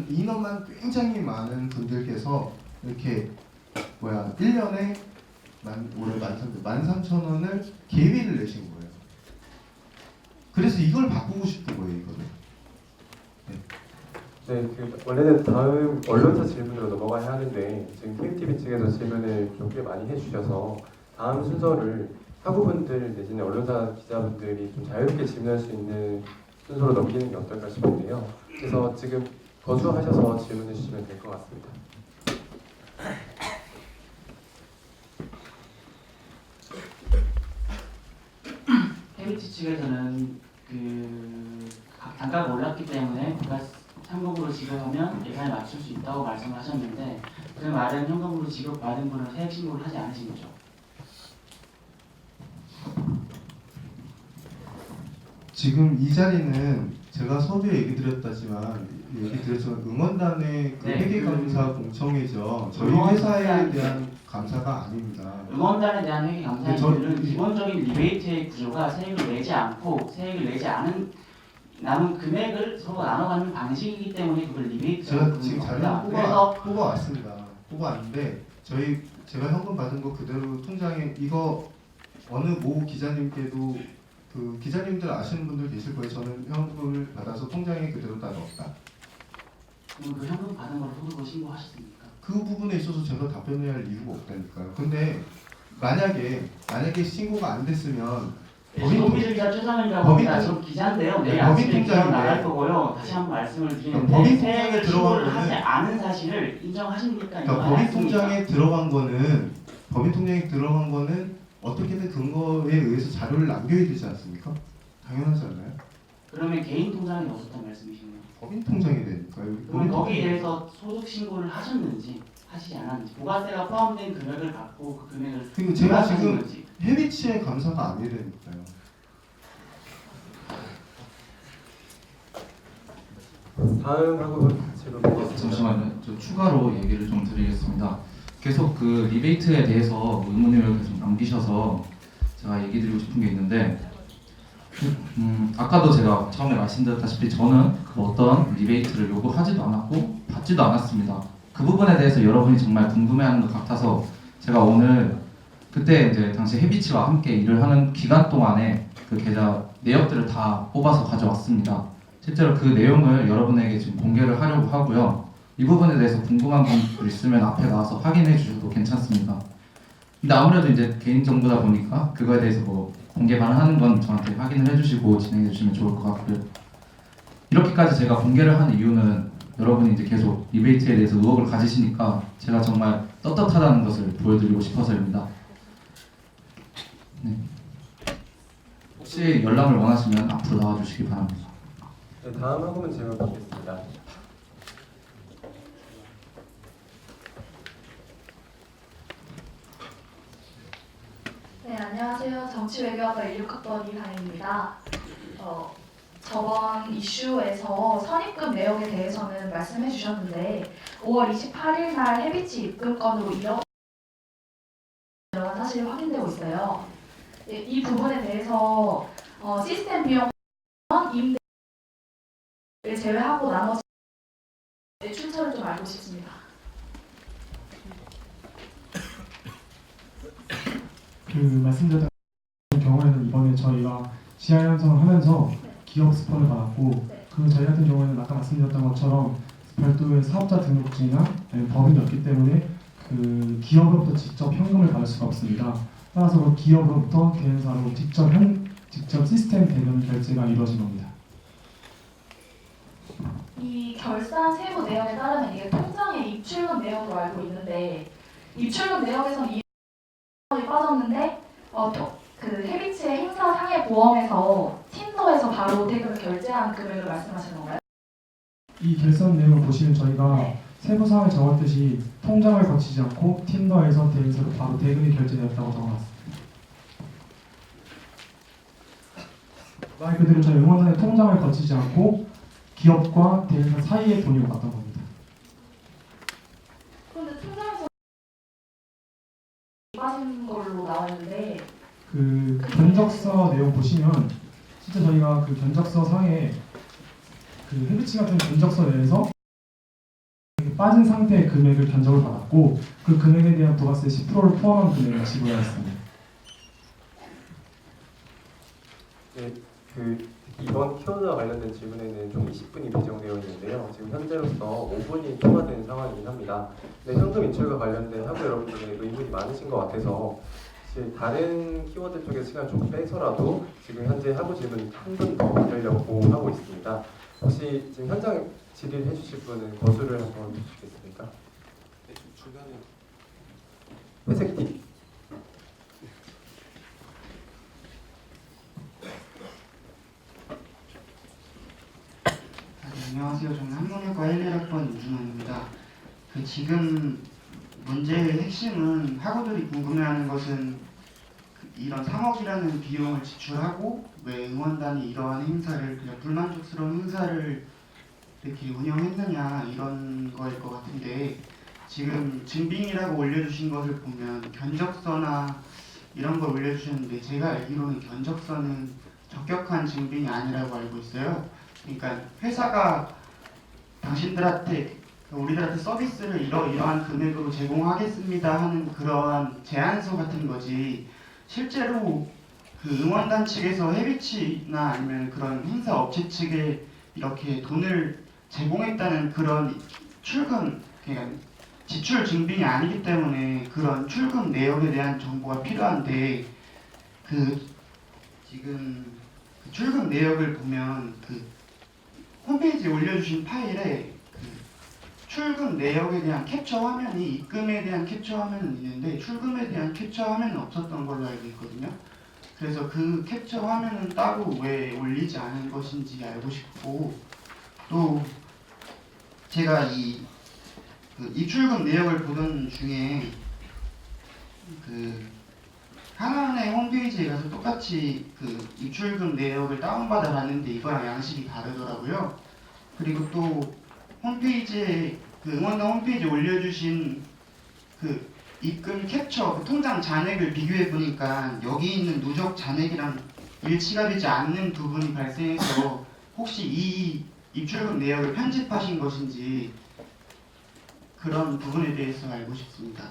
인원만 굉장히 많은 분들께서 이렇게 1년에 올해 13,000원을 계획을 내신 거예요. 그래서 이걸 바꾸고 싶은 거예요, 이거를. 네, 원래는 다음 언론사 질문으로 넘어가야 하는데 지금 KTV 측에서 질문을 좀 꽤 많이 해주셔서 다음 순서를 학우분들 내지는 언론사 기자분들이 좀 자유롭게 질문할 수 있는 순서로 넘기는 게 어떨까 싶은데요. 그래서 지금 거주하셔서 질문해 주시면 될 것 같습니다. KBT 측에서는 단가가 올랐기 때문에 현금으로 지급하면 예산에 맞출 수 있다고 말씀을 하셨는데, 그 말은 현금으로 지급받은 분은 세액 신고를 하지 않으신 거죠? 지금 이 자리는 제가 서두에 얘기 드렸지만 응원단의 그 네, 회계감사 공청회죠. 저희 응원단- 회사에 대한 감사가 아닙니다. 응원단에 대한 회계 네, 감사인들은 기본적인 리베이트의 구조가 세액을 내지 않고 세액을 내지 않은 남은 금액을 서로 나눠가는 방식이기 때문에 그걸 리베이트라고 제가 부르는 지금 겁니다. 자료 그래서 뽑아왔습니다. 뽑아왔는데 제가 현금 받은 거 그대로 통장에 이거 어느 모 기자님께도 그 기자님들 아시는 분들 계실 거예요. 저는 현금을 받아서 통장에 그대로 따라왔다. 그럼 그 현금 받은 걸 소득으로 신고하셨습니까? 그 부분에 있어서 제가 답변해야 할 이유가 없다니까요. 근데 만약에 신고가 안 됐으면 법인통지 기자 최상현이라고 합니다. 저 기자인데요. 내일 네, 아침에 법인 기자 통장인데. 나갈 거고요. 다시 한번 말씀을 드리는데 법인 세액을 통장에 신고를 들어간 하지 거는- 않은 사실을 인정하십니까? 그러니까 인정 안 법인 하십니까? 통장에 들어간 거는 어떻게든 근거에 의해서 자료를 남겨야 되지 않습니까? 당연하지 않나요? 그러면 개인 통장에 넣었다는 말씀이시네요. 법인 통장이 되니까요. 그럼 거기에 대해서 소득 신고를 하셨는지 하시지 않았는지 부가세가 포함된 금액을 갖고 그 금액을 그리고 제가 부과하신 지금 건지. 해비치의 감사가 아니라니까요. 다음 학우분 질문 보겠습니다. 잠시만요. 저 추가로 얘기를 좀 드리겠습니다. 계속 그 리베이트에 대해서 의문을 계속 남기셔서 제가 얘기 드리고 싶은 게 있는데 아까도 제가 처음에 말씀드렸다시피 저는 그 어떤 리베이트를 요구하지도 않았고 받지도 않았습니다. 그 부분에 대해서 여러분이 정말 궁금해하는 것 같아서 제가 오늘 그때 이제 당시 해비치와 함께 일을 하는 기간 동안에 그 계좌 내역들을 다 뽑아서 가져왔습니다. 실제로 그 내용을 여러분에게 지금 공개를 하려고 하고요. 이 부분에 대해서 궁금한 분들 있으면 앞에 나와서 확인해 주셔도 괜찮습니다. 근데 아무래도 이제 개인정보다 보니까 그거에 대해서 뭐 공개 반응하는 건 저한테 확인을 해주시고 진행해 주시면 좋을 것 같고요. 이렇게까지 제가 공개를 한 이유는 여러분이 이제 계속 리베이트에 대해서 의혹을 가지시니까 제가 정말 떳떳하다는 것을 보여드리고 싶어서입니다. 네. 혹시 연락을 원하시면 앞으로 나와주시기 바랍니다. 네, 다음 학우분 질문 받겠습니다. 네, 안녕하세요. 정치외교학과 16학번 이다혜입니다. 저번 이슈에서 선입금 내역에 대해서는 말씀해 주셨는데 5월 28일 날 해비치 입금건으로 들어간 사실이 확인되고 있어요. 네, 이 부분에 대해서 시스템 비용 임대를 제외하고 나머지 출처를 좀 알고 싶습니다. 그 말씀드렸던 경우에는 이번에 저희가 지하 현상을 하면서 기업 스폰을 받았고 그 저희 같은 경우에는 아까 말씀드렸던 것처럼 별도의 사업자 등록증이나 법인이 없기 때문에 그 기업으로부터 직접 현금을 받을 수가 없습니다. 따라서 그 기업으로부터 개인사로 직접 시스템 대금 결제가 이루어진 겁니다. 이 결산 세부 내역에 따르면 이게 통장의 입출금 내역으로 알고 있는데 입출금 내역에서는 이 빠졌는데 그 해비치의 행사 상해 보험에서 틴더에서 바로 대금을 결제하는 금액을 말씀하시는 건가요? 이 결산 내용을 보시면 저희가 세부사항에 적었듯이 통장을 거치지 않고 틴더에서 대행사로 바로 대금이 결제되었다고 적어놨습니다. 말 그대로 저희 응원단의 통장을 거치지 않고 기업과 대행사 사이에 돈이 왔던 겁니다. 그런데 통장에서 빠진 걸로 나와 있는데 그 견적서 내용 보시면 실제 저희가 그 견적서 상에 그 해비치 같은 견적서 내에서 빠진 상태의 금액을 견적을 받았고 그 금액에 대한 부가세 10%를 포함한 금액을 지불하였습니다. 네, 그 이번 키워드와 관련된 질문에는 총 20분이 배정되어 있는데요. 지금 현재로서 5분이 초과된 상황이긴 합니다. 네, 현금 인출과 관련된 학우 여러분들의 의문이 많으신 것 같아서 혹시 다른 키워드 쪽에 시간 좀 빼서라도 지금 현재 학우 질문 한 분 더 받으려고 하고 있습니다. 혹시 지금 현장 질의해 주실 분은 거수를 한번 해주시겠습니까? 네, 중간에 회색 띠. 안녕하세요. 저는 한문학과 11학번 유준환입니다. 그 지금 문제의 핵심은 학우들이 궁금해하는 것은 이런 3억이라는 비용을 지출하고 왜 응원단이 이러한 행사를 그냥 불만족스러운 행사를 이렇게 운영했느냐 이런 거일 것 같은데 지금 증빙이라고 올려주신 것을 보면 견적서나 이런 걸 올려주셨는데 제가 알기로는 견적서는 적격한 증빙이 아니라고 알고 있어요. 그러니까 회사가 당신들한테 우리들한테 서비스를 이러한 금액으로 제공하겠습니다 하는 그러한 제안서 같은 거지 실제로 그 응원단 측에서 헤비치나 아니면 그런 행사 업체 측에 이렇게 돈을 제공했다는 그런 출금 그러니까 지출 증빙이 아니기 때문에 그런 출금 내역에 대한 정보가 필요한데 그 지금 그 출금 내역을 보면 그 홈페이지에 올려주신 파일에 그 출금 내역에 대한 캡처 화면이 입금에 대한 캡처 화면은 있는데 출금에 대한 캡처 화면은 없었던 걸로 알고 있거든요. 그래서 그 캡처 화면은 따로 왜 올리지 않은 것인지 알고 싶고 또 제가 이 입출금 내역을 보던 중에 그 하나은행 홈페이지에 가서 똑같이 그 입출금 내역을 다운받아 봤는데 이거랑 양식이 다르더라고요. 그리고 또 홈페이지에 그 응원단 홈페이지에 올려주신 그 입금 캡처 그 통장 잔액을 비교해 보니까 여기 있는 누적 잔액이랑 일치가 되지 않는 부분이 발생해서 혹시 이 입출금 내역을 편집하신 것인지 그런 부분에 대해서 알고 싶습니다.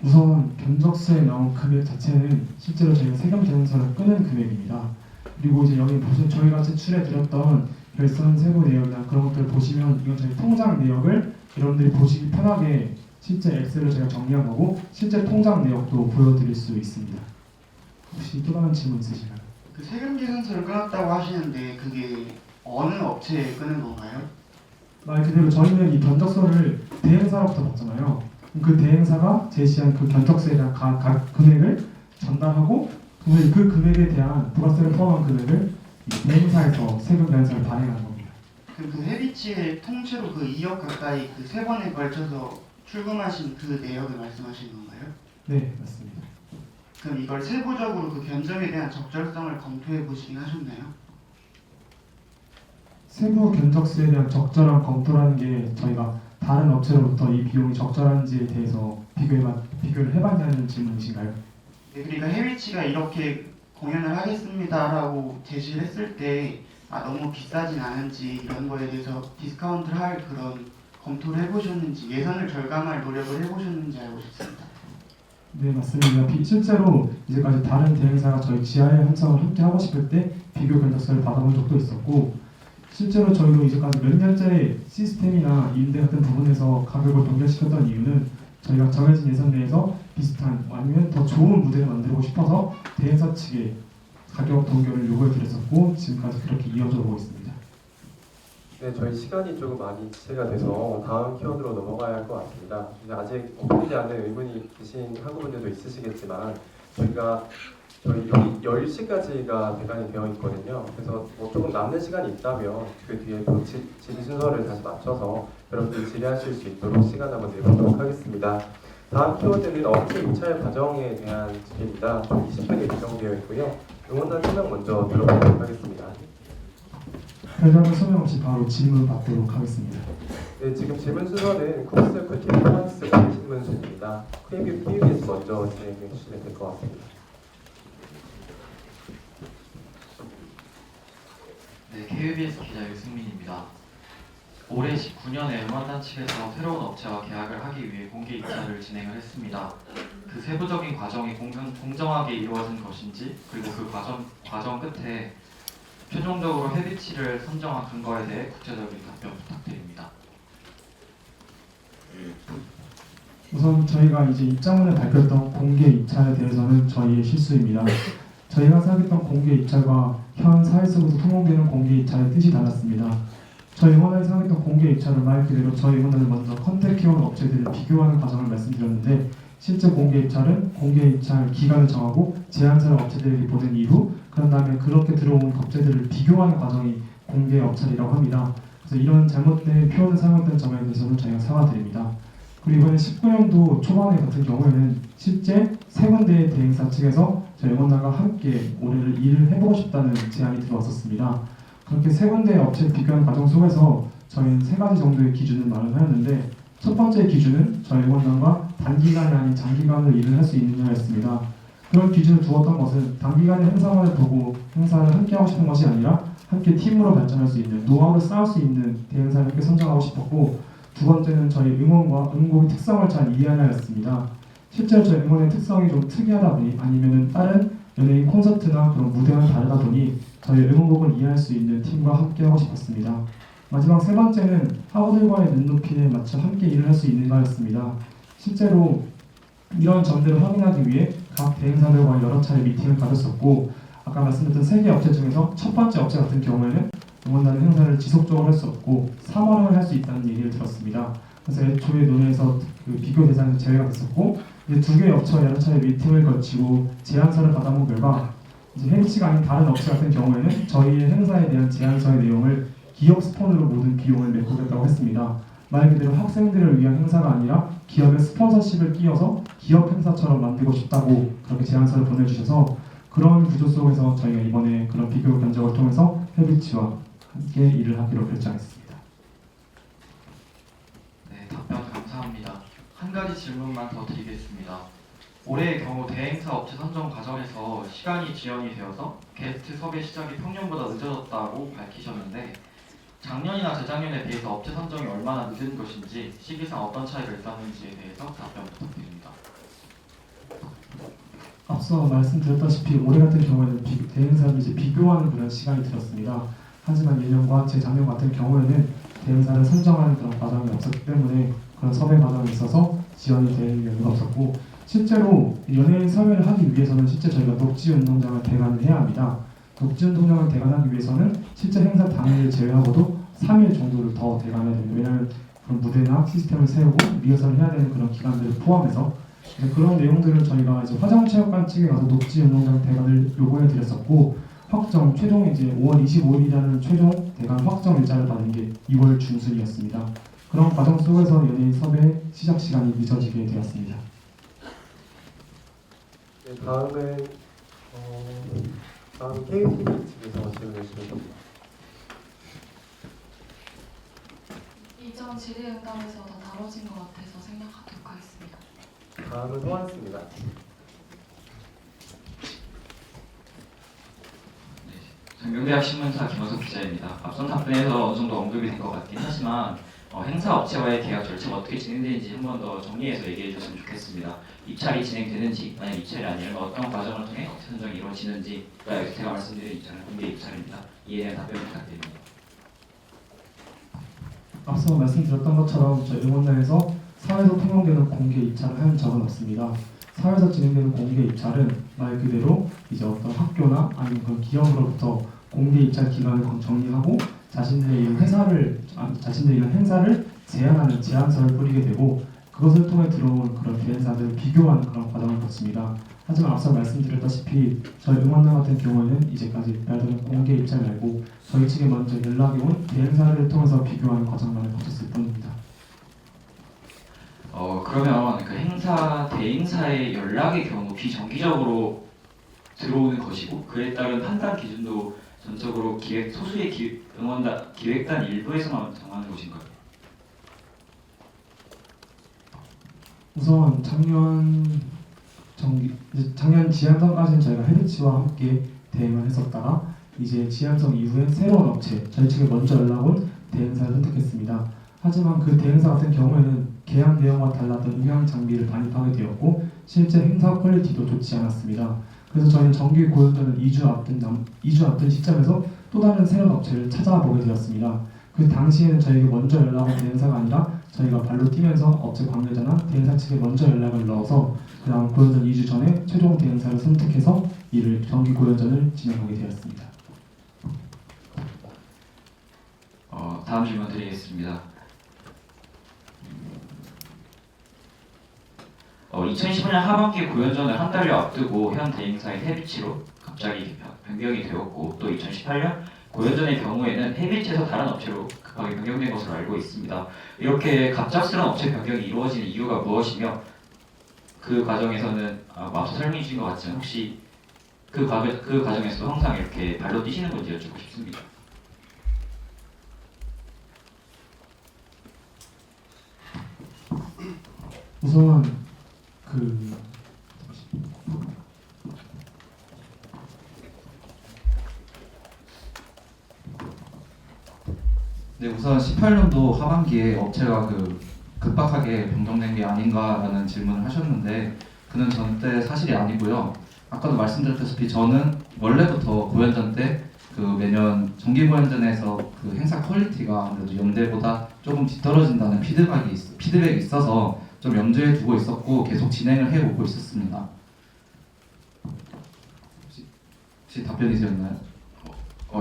우선 견적서에 나온 금액 자체는 실제로 저희가 세금 대행사를 끄는 금액입니다. 그리고 이제 여기 보시면 저희가 제출해 드렸던 결산 세부 내역이나 그런 것들을 보시면 이건 저희 통장 내역을 여러분들이 보시기 편하게 실제 엑셀로 제가 정리한 거고 실제 통장 내역도 보여드릴 수 있습니다. 혹시 또 다른 질문 있으신가요? 그 세금 계산서를 끊었다고 하시는데 그게 어느 업체에 끊은 건가요? 말 그대로 저희는 이 견적서를 대행사로부터 받잖아요. 그 대행사가 제시한 그 견적서에 대한 각 금액을 전달하고 그 금액에 대한 부가세를 포함한 금액을 이 대행사에서 세금 계산서를 발행하는 겁니다. 그럼 그 헤비치의 통째로 그 2억 가까이 그 3번에 걸쳐서 출금하신 그 내역을 말씀하시는 건가요? 네, 맞습니다. 그럼 이걸 세부적으로 그 견적에 대한 적절성을 검토해 보시긴 하셨나요? 세부 견적서에 대한 적절한 검토라는 게 저희가 다른 업체로부터 이 비용이 적절한지에 대해서 비교를 해봤냐는 질문이신가요? 네, 그러니까 헤비치가 이렇게 공연을 하겠습니다라고 제시를 했을 때 너무 비싸진 않은지 이런 거에 대해서 디스카운트를 할 그런 검토를 해보셨는지 예산을 절감할 노력을 해보셨는지 알고 싶습니다. 네, 맞습니다. 실제로 이제까지 다른 대행사가 저희 지하의 함성을 함께 하고 싶을 때 비교 견적서를 받아본 적도 있었고 실제로 저희도 이제까지 몇 년째 시스템이나 임대 같은 부분에서 가격을 동결시켰던 이유는 저희가 정해진 예산 내에서 비슷한 아니면 더 좋은 무대를 만들고 싶어서 대행사 측에 가격 동결을 요구해 드렸었고 지금까지 그렇게 이어져 오고 있습니다. 네, 저희 시간이 조금 많이 지체가 돼서 다음 키워드로 넘어가야 할 것 같습니다. 아직 풀리지 않는 의문이 계신 학우분들도 있으시겠지만 저희가 저희 여기 10시까지가 대관이 되어 있거든요. 그래서 뭐 조금 남는 시간이 있다면 그 뒤에 또 질의 순서를 다시 맞춰서 여러분들이 질의하실 수 있도록 시간 한번 내보도록 하겠습니다. 다음 키워드는 업체 입찰 과정에 대한 질의입니다. 총 20분이 예정되어 있고요. 응원단 설명 먼저 들어보도록 하겠습니다. 별다른 설명 없이 바로 질문 받도록 하겠습니다. 네, 지금 질문 순서는 쿱스, 쿨팁, 프랑스 질문 순입니다. KBS 먼저 진행해 주시면 될 것 같습니다. 네, KBS 기자 유승민입니다. 올해 19년에 응원단 측에서 새로운 업체와 계약을 하기 위해 공개 입찰을 진행을 했습니다. 그 세부적인 과정이 공정하게 이루어진 것인지 그리고 그 과정 끝에 최종적으로 헤비치를 선정한 근거에 대해 구체적인 답변 부탁드립니다. 우선 저희가 이제 입장문에 밝혔던 공개 입찰에 대해서는 저희의 실수입니다. 저희가 생각했던 공개 입찰과 현 사회 속에서 통용되는 공개 입찰의 뜻이 달랐습니다. 저희 응원단이 생각했던 공개 입찰은 말 그대로 저희 응원단을 먼저 컨택해온 업체들을 비교하는 과정을 말씀드렸는데 실제 공개 입찰은 공개 입찰 기간을 정하고 제안서를 업체들에게 보낸 이후 그런 다음에 그렇게 들어온 업체들을 비교하는 과정이 공개 입찰이라고 합니다. 그래서 이런 잘못된 표현을 사용했던 점에 대해서는 저희가 사과드립니다. 그리고 이번에 19년도 초반에 같은 경우에는 실제 세 군데의 대행사 측에서 저희 응원단과 함께 올해를 일을 해보고 싶다는 제안이 들어왔었습니다. 그렇게 세 군데의 업체 비교한 과정 속에서 저희는 세 가지 정도의 기준을 마련하였는데, 첫 번째 기준은 저희 응원단과 단기간이 아닌 장기간으로 일을 할 수 있느냐였습니다. 그런 기준을 두었던 것은 단기간에 행사만을 보고 행사를 함께 하고 싶은 것이 아니라 함께 팀으로 발전할 수 있는, 노하우를 쌓을 수 있는 대행사를 함께 선정하고 싶었고, 두 번째는 저희 응원과 응곡의 특성을 잘 이해하였습니다. 실제로 저희 응원의 특성이 좀 특이하다 보니, 아니면은 다른 연예인 콘서트나 그런 무대와는 다르다 보니 저희 응원곡을 이해할 수 있는 팀과 함께 하고 싶었습니다. 마지막 세 번째는 학우들과의 눈높이에 맞춰 함께 일을 할 수 있는가였습니다. 실제로 이런 점들을 확인하기 위해 각 대행사들과 여러 차례 미팅을 가졌었고, 아까 말씀드렸던 세 개 업체 중에서 첫 번째 업체 같은 경우에는 응원단의 행사를 지속적으로 할 수 없고 3월을 할 수 있다는 얘기를 들었습니다. 그래서 애초에 논의에서 그 비교 대상에서 제외가 됐었고, 이제 두 개의 업체와 여러 차례 미팅을 거치고 제안서를 받아본 결과, 이제 헤리치가 아닌 다른 업체 같은 경우에는 저희의 행사에 대한 제안서의 내용을 기업 스폰으로 모든 비용을 메꾸겠다고 했습니다. 말 그대로 학생들을 위한 행사가 아니라 기업의 스폰서십을 끼워서 기업 행사처럼 만들고 싶다고 그렇게 제안서를 보내주셔서, 그런 구조 속에서 저희가 이번에 그런 비교 견적을 통해서 헤비치와 함께 일을 하기로 결정했습니다. 네, 답변 감사합니다. 한 가지 질문만 더 드리겠습니다. 올해의 경우 대행사 업체 선정 과정에서 시간이 지연이 되어서 게스트 섭외 시작이 평년보다 늦어졌다고 밝히셨는데, 작년이나 재작년에 비해서 업체 선정이 얼마나 늦은 것인지, 시기상 어떤 차이가 있었는지에 대해서 답변 부탁드립니다. 앞서 말씀드렸다시피 올해 같은 경우에는 대행사를 이제 비교하는 그런 시간이 들었습니다. 하지만 예년과 재작년 같은 경우에는 대행사를 선정하는 그런 과정이 없었기 때문에 그런 섭외 과정에 있어서 지연이 될 여유가 없었고, 실제로 연예인 섭외를 하기 위해서는 실제 저희가 녹지운동장을 대관을 해야 합니다. 녹지운동장을 대관하기 위해서는 실제 행사 당일을 제외하고도 3일 정도를 더 대관해야 됩니다. 왜냐하면 그런 무대나 시스템을 세우고 리허설을 해야 되는 그런 기간들을 포함해서, 그런 내용들을 저희가 이제 화정체육관 측에 가서 녹지운동장 대관을 요구해 드렸었고, 확정 최종 이제 5월 25일이라는 최종 대관 확정 일자를 받은 게 2월 중순이었습니다. 그런 과정 속에서 연예인 섭외 시작 시간이 늦어지게 되었습니다. 네, 다음은 KBTV 측에서 질문해 주시면 됩니다. 이전 질의응답에서 더 다뤄진 것 같아서 생략하도록 하겠습니다. 다음은 호환스입니다. 장명대학 신문사 김원석 기자입니다. 앞선 답변에서 어느 정도 언급이 된 것 같긴 하지만 행사 업체와의 계약 절차가 어떻게 진행되는지 한 번 더 정리해서 얘기해 주셨으면 좋겠습니다. 입찰이 진행되는지, 만약 입찰이 아니라면 어떤 과정을 통해 업체 선정이 이루어지는지가 제가 말씀드린 입찰은 공개 입찰입니다. 이에 대한 답변 부탁드립니다. 앞서 말씀드렸던 것처럼 저희 응원단에서 사회에서 통용되는 공개 입찰을 한 적은 없습니다. 사회에서 진행되는 공개 입찰은 말 그대로 이제 어떤 학교나 아니면 그런 기업으로부터 공개 입찰 기간을 정리하고 자신들의 이런 행사를 제안하는 제안서를 뿌리게 되고, 그것을 통해 들어온 그런 대행사들을 비교하는 그런 과정을 거칩니다. 하지만 앞서 말씀드렸다시피 저희 응원단 같은 경우에는 이제까지 말하자면 공개 입찰 말고 저희 측에 먼저 연락이 온 대행사를 통해서 비교하는 과정만을 거쳤을 뿐입니다. 그러면 그 대행사의 연락의 경우 비정기적으로 들어오는 것이고, 그에 따른 판단 기준도 전적으로 소수의 응원단 기획단 일부에서만 정하는 것인가요? 우선 작년 지향성까지는 저희가 헤비치와 함께 대행을 했었다가, 이제 지향성 이후에 새로운 업체, 저희 측에 먼저 연락 온 대행사를 선택했습니다. 하지만 그 대행사 같은 경우에는 계약 내용과 달랐던 음향 장비를 반입하게 되었고, 실제 행사 퀄리티도 좋지 않았습니다. 그래서 저희는 정기 고연전을 2주 앞둔 시점에서 또 다른 새로운 업체를 찾아보게 되었습니다. 그 당시에는 저에게 먼저 연락 온 대행사가 아니라 저희가 발로 뛰면서 업체 관계자나 대행사 측에 먼저 연락을 넣어서 그 다음 고연전 2주 전에 최종 대행사를 선택해서 이를 정기 고연전을 진행하게 되었습니다. 다음 질문 드리겠습니다. 2015년 하반기 고연전을 한 달여 앞두고 현 대행사의 헤비치로 갑자기 변경이 되었고, 또 2018년 고연전의 경우에는 헤비치에서 다른 업체로 급하게 변경된 것으로 알고 있습니다. 이렇게 갑작스러운 업체 변경이 이루어지는 이유가 무엇이며 그 과정에서는 앞서 설명해 주신 것 같지만 혹시 그 과정에서도 항상 이렇게 발로 뛰시는 건지 여쭙고 싶습니다. 우선 네, 우선 18년도 하반기에 업체가 급박하게 변경된 게 아닌가라는 질문을 하셨는데 그는 절대 사실이 아니고요. 아까도 말씀드렸다시피 저는 원래부터 고연전 때 매년 정기 고연전에서 행사 퀄리티가 아무래도 연대보다 조금 뒤떨어진다는 피드백이 있어서 좀 염두에 두고 있었고 계속 진행을 해오고 있었습니다. 혹시 답변이 되었나요?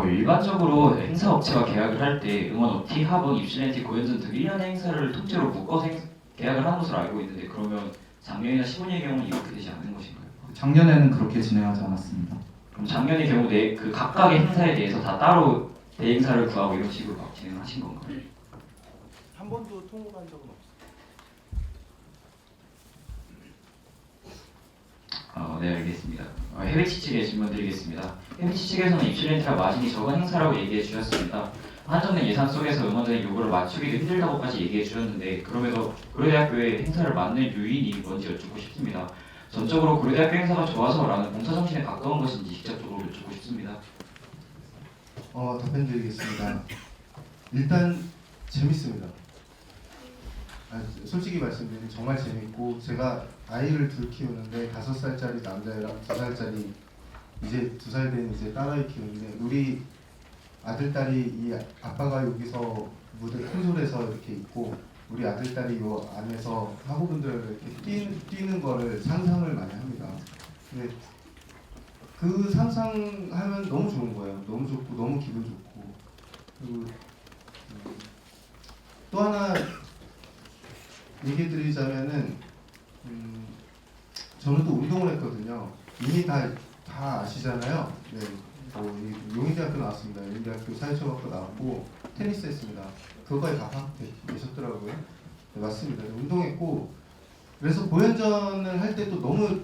일반적으로 행사 업체가 계약을 할 때 응원업티, 합은, 입실렌티, 고연전 등 1년의 행사를 통째로 묶어서 계약을 하는 것으로 알고 있는데 그러면 작년이나 15년의 경우는 이렇게 되지 않는 것인가요? 작년에는 그렇게 진행하지 않았습니다. 그럼 작년의 경우 그 각각의 행사에 대해서 다 따로 대행사를 구하고 이런 식으로 막 진행을 하신 건가요? 한 번도 통보한 적은 없어요. 네, 알겠습니다. 헤비치 측에 질문 드리겠습니다. 헤비치 측에서는 입실렌트와 마진이 적은 행사라고 얘기해 주셨습니다. 한정된 예산 속에서 응원자의 요구를 맞추기도 힘들다고까지 얘기해 주셨는데 그럼에도 고려대학교의 행사를 맡는 요인이 뭔지 여쭙고 싶습니다. 전적으로 고려대학교 행사가 좋아서라는 봉사정신에 가까운 것인지 직접적으로 여쭙고 싶습니다. 답변 드리겠습니다. 일단 재밌습니다. 솔직히 말씀드리면 정말 재밌고 제가 아이를 둘 키우는데 5살짜리 남자애랑 2살짜리 이제 2살 된 이제 딸아이 키우는데 우리 아들 딸이 이 아빠가 여기서 무대 콘솔에서 이렇게 있고 우리 아들 딸이 요 안에서 학우분들 이렇게 뛰는 거를 상상을 많이 합니다. 근데 그 상상하면 너무 좋은 거예요. 너무 좋고 너무 기분 좋고 그리고 또 하나 얘기 드리자면은 저는 또 운동을 했거든요. 이미 다 아시잖아요. 네, 용인대학교 나왔습니다. 용인대학교 사회초등학교 나왔고 테니스 했습니다. 그거에 다 계셨더라고요. 네, 맞습니다. 운동했고 그래서 고연전을 할 때도 너무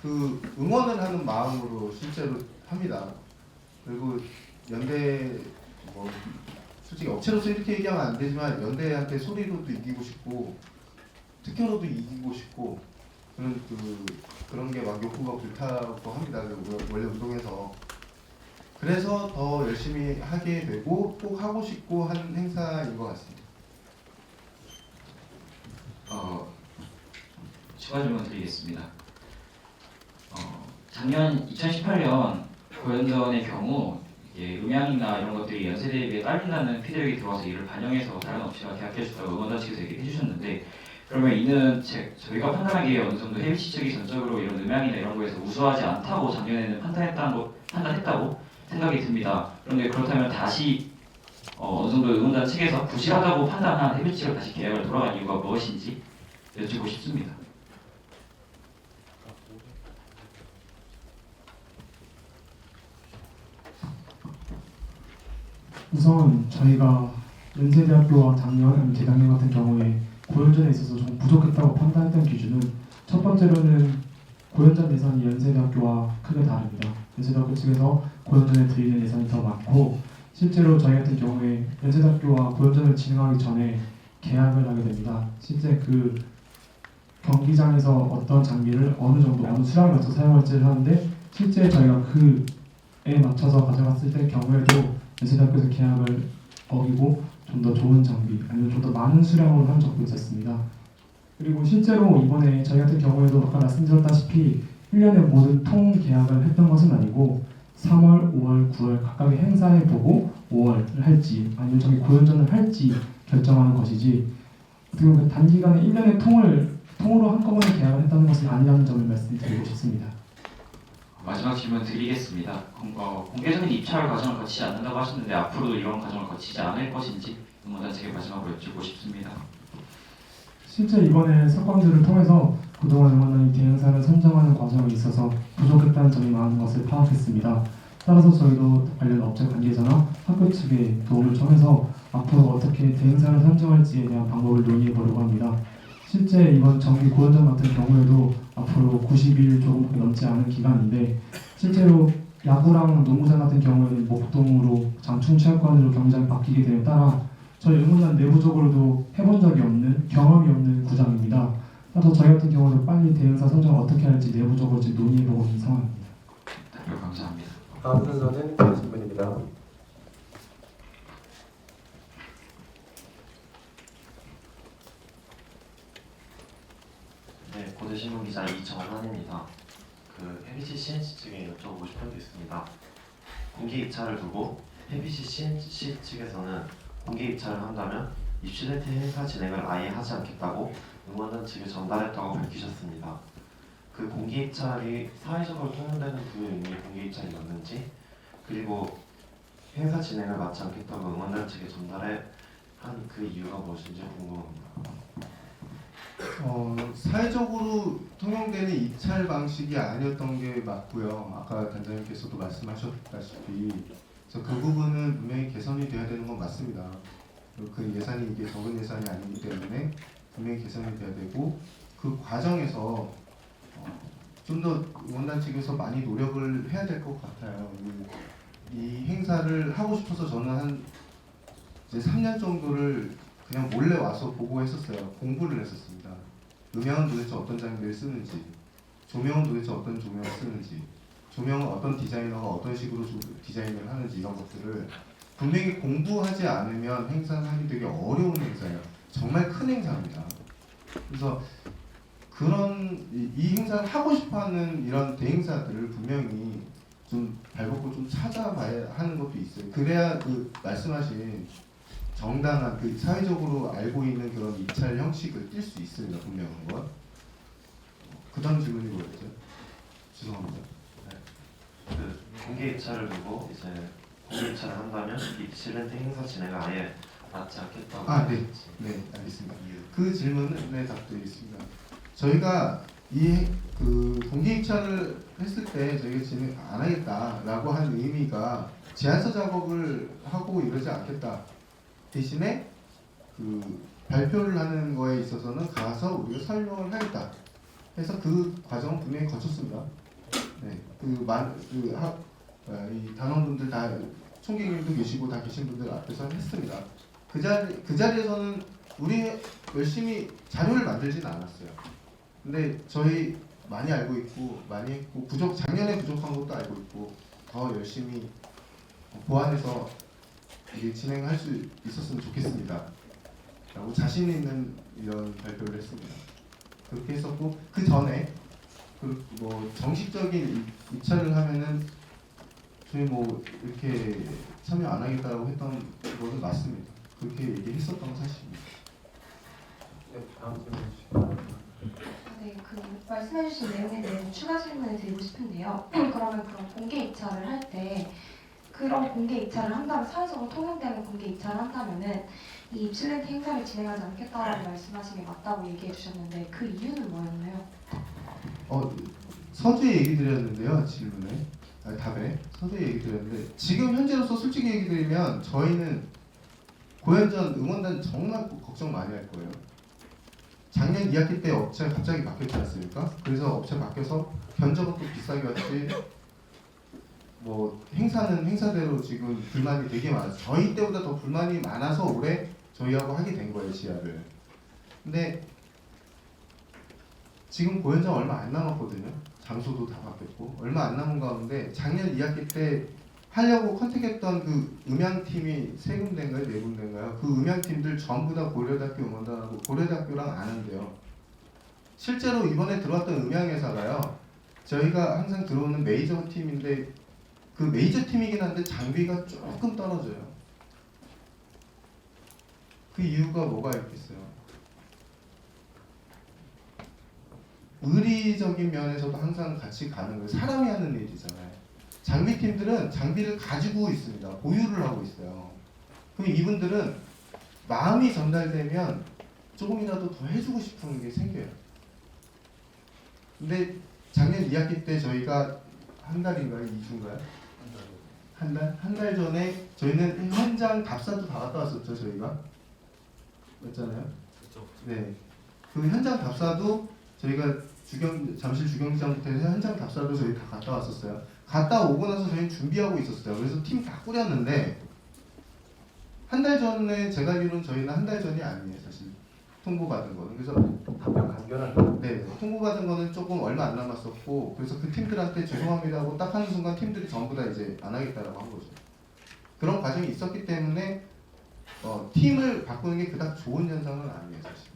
응원을 하는 마음으로 실제로 합니다. 그리고 연대 솔직히 업체로서 이렇게 얘기하면 안 되지만 연대한테 소리로도 이기고 싶고 특허로도 이기고 싶고 그런 게 막 욕구가 불타고 합니다. 원래 운동에서 그래서 더 열심히 하게 되고 꼭 하고 싶고 하는 행사인 것 같습니다. 추가 질문 드리겠습니다. 작년 2018년 고연전의 경우 음향이나 이런 것들이 연세 대비에 딸린다는 피드백이 들어와서 이를 반영해서 다른 업체가 계약해줬다고 응원단 측에서 얘기해 주셨는데 그러면 이는 저희가 판단하기에 어느 정도 헤비치 측이 전적으로 이런 음향이나 이런 거에서 우수하지 않다고 작년에는 판단했다고 생각이 듭니다. 그런데 그렇다면 다시 어느 정도 응원단 측에서 부실하다고 판단한 헤비치로 다시 계약을 돌아간 이유가 무엇인지 여쭙고 싶습니다. 우선 저희가 연세대학교와 작년, 재작년 같은 경우에 고연전에 있어서 좀 부족했다고 판단했던 기준은 첫 번째로는 고연전 예산이 연세대학교와 크게 다릅니다. 연세대학교 측에서 고연전에 드리는 예산이 더 많고 실제로 저희 같은 경우에 연세대학교와 고연전을 진행하기 전에 계약을 하게 됩니다. 실제 경기장에서 어떤 장비를 어느 정도 어느 수량을 맞춰서 사용할지를 하는데 실제 저희가 그에 맞춰서 가져갔을 때 경우에도 연세대학교에서 계약을 어기고 좀 더 좋은 장비 아니면 좀 더 많은 수량으로 한 적도 있었습니다. 그리고 실제로 이번에 저희 같은 경우에도 아까 말씀드렸다시피 1년에 모든 통 계약을 했던 것은 아니고 3월, 5월, 9월 각각의 행사해 보고 5월을 할지 아니면 저기 고연전을 할지 결정하는 것이지 어떻게 단기간에 1년에 통으로 한꺼번에 계약을 했다는 것은 아니라는 점을 말씀드리고 싶습니다. 마지막 질문 드리겠습니다. 공개적인 입찰 과정을 거치지 않는다고 하셨는데 앞으로도 이런 과정을 거치지 않을 것인지 응원단 측에 마지막으로 여쭙고 싶습니다. 실제 이번에 사건들을 통해서 그동안 응원단이 대행사를 선정하는 과정에 있어서 부족했다는 점이 많은 것을 파악했습니다. 따라서 저희도 관련 업체 관계자나 학교 측의 도움을 청해서 앞으로 어떻게 대행사를 선정할지에 대한 방법을 논의해 보려고 합니다. 실제 이번 정기 고연전 같은 경우에도 앞으로 90일 조금 넘지 않은 기간인데 실제로 야구랑 농구장 같은 경우에는 목동으로 장충체육관으로 경기장이 바뀌게 됨에 따라 저희 응원단 내부적으로도 해본 적이 없는 경험이 없는 구장입니다. 따라서 저희 같은 경우는 빨리 대행사 선정을 어떻게 할지 내부적으로 지금 논의해보고 있는 상황입니다. 답변 감사합니다. 다음 순서는 다른 질문입니다. 네, 고대신문 기자 이정환입니다. 헤비시 CNC 측에 여쭤보고 싶은 게 있습니다. 공개 입찰을 두고 헤비시 CNC 측에서는 공개 입찰을 한다면 입시렌트 행사 진행을 아예 하지 않겠다고 응원단 측에 전달했다고 밝히셨습니다. 그 공개 입찰이 사회적으로 통용되는 그 의미의 공개 입찰이 맞는지, 그리고 행사 진행을 막지 않겠다고 응원단 측에 전달해 한 그 이유가 무엇인지 궁금합니다. 사회적으로 통용되는 입찰 방식이 아니었던 게 맞고요. 아까 단장님께서도 말씀하셨다시피 그래서 그 부분은 분명히 개선이 돼야 되는 건 맞습니다. 그 예산이 이게 적은 예산이 아니기 때문에 분명히 개선이 돼야 되고, 그 과정에서 좀 더 응원단 측에서 많이 노력을 해야 될 것 같아요. 이 행사를 하고 싶어서 저는 한 이제 3년 정도를 그냥 몰래 와서 보고 했었어요. 공부를 했었습니다. 음향은 도대체 어떤 장비를 쓰는지, 조명은 도대체 어떤 조명을 쓰는지, 조명은 어떤 디자이너가 어떤 식으로 디자인을 하는지, 이런 것들을 분명히 공부하지 않으면 행사를 하기 되게 어려운 행사예요. 정말 큰 행사입니다. 그래서 그런 이 행사를 하고 싶어하는 이런 대행사들을 분명히 좀 발벗고 좀 찾아봐야 하는 것도 있어요. 그래야 그 말씀하신 정당한 그 사회적으로 알고 있는 그런 입찰 형식을 띌 수 있습니다. 분명한 건. 그 다음 질문이 뭐였죠? 죄송합니다. 네. 공개 입찰을 두고 이제 공개 입찰을 한다면 입시렌트 행사 진행을 아예 맞지 않겠다고. 네, 알겠습니다. 그 질문에 답드리겠습니다. 저희가 그 공개 입찰을 했을 때 저희가 진행 안 하겠다라고 한 의미가 제안서 작업을 하고 이러지 않겠다. 대신에 그 발표를 하는 거에 있어서는 가서 우리가 설명을 하겠다 해서 그 과정은 분명히 거쳤습니다. 네, 이 단원분들 다 총객님도 계시고 다 계신 분들 앞에서 했습니다. 그 자리에서는 우리 열심히 자료를 만들지는 않았어요. 근데 저희 많이 알고 있고 많이 했고 작년에 부족한 것도 알고 있고 더 열심히 보완해서 이게 진행할 수 있었으면 좋겠습니다 라고 자신 있는 이런 발표를 했습니다. 그렇게 했었고, 그 전에 뭐 정식적인 입찰을 하면은 저희 뭐 이렇게 참여 안 하겠다고 했던 거는 맞습니다. 그렇게 얘기했었던 건 사실입니다. 네, 다음 질문 주시죠. 네, 그 말씀해주신 내용에 대해서 추가 질문을 드리고 싶은데요. 그러면 그런 공개 입찰을 할 때 그런 공개 입찰을 한다면 사회적으로 통용되는 공개 입찰을 한다면은 이 입실렌트 행사를 진행하지 않겠다라고 말씀하신 게 맞다고 얘기해 주셨는데 그 이유는 뭐였나요? 서두에 얘기 드렸는데요. 답에 서두에 얘기 드렸는데, 지금 현재로서 솔직히 얘기 드리면 저희는 고연전 응원단 정말 걱정 많이 할 거예요. 작년 2학기 때 업체가 갑자기 바뀌었지 않습니까? 그래서 업체 바뀌어서 견적은 또 비싸게 왔지, 뭐 행사는 행사대로 지금 불만이 되게 많아서 저희 때보다 더 불만이 많아서 올해 저희하고 하게 된 거예요, 지하를. 근데 지금 고연장 얼마 안 남았거든요. 장소도 다 바뀌었고 얼마 안 남은 가운데 작년 2학기 때 하려고 컨택했던 그 음향팀이 3군데인가요? 4군데인가요? 그 음향팀들 전부 다 고려대학교 응원단하고 고려대학교랑 아는데요. 실제로 이번에 들어왔던 음향회사가요, 저희가 항상 들어오는 메이저 팀인데 그 메이저 팀이긴 한데 장비가 조금 떨어져요. 그 이유가 뭐가 있겠어요? 의리적인 면에서도 항상 같이 가는 거예요. 사람이 하는 일이잖아요. 장비팀들은 장비를 가지고 있습니다. 보유를 하고 있어요. 그럼 이분들은 마음이 전달되면 조금이라도 더 해주고 싶은 게 생겨요. 근데 작년 2학기 때 저희가 한 달인가요? 2주인가요? 한 달 전에 저희는 현장 답사도 다 갔다 왔었죠, 저희가. 맞잖아요. 네. 그 현장 답사도 저희가 잠실 주경기장부터 해서 현장 답사도 저희 다 갔다 왔었어요. 갔다 오고 나서 저희는 준비하고 있었어요. 그래서 팀 다 꾸렸는데 한 달 전에 제가 알기로는 저희는 한 달 전이 아니에요, 사실. 통보받은 거는. 그래서 답변 간결한. 네, 통보받은 거는 조금 얼마 안 남았었고, 그래서 그 팀들한테 죄송합니다 하고 딱 하는 순간 팀들이 전부 다 이제 안 하겠다라고 한 거죠. 그런 과정이 있었기 때문에 팀을 바꾸는 게 그닥 좋은 현상은 아니에요, 사실.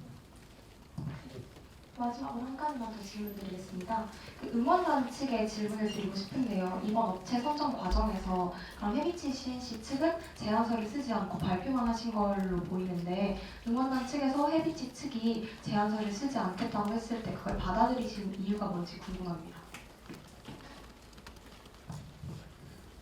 마지막으로 한 가지만 더 질문드리겠습니다. 그 응원단 측에 질문을 드리고 싶은데요. 이번 업체 선정 과정에서 그럼 헤비치 CNC 측은 제안서를 쓰지 않고 발표만 하신 걸로 보이는데 응원단 측에서 헤비치 측이 제안서를 쓰지 않겠다고 했을 때 그걸 받아들이신 이유가 뭔지 궁금합니다.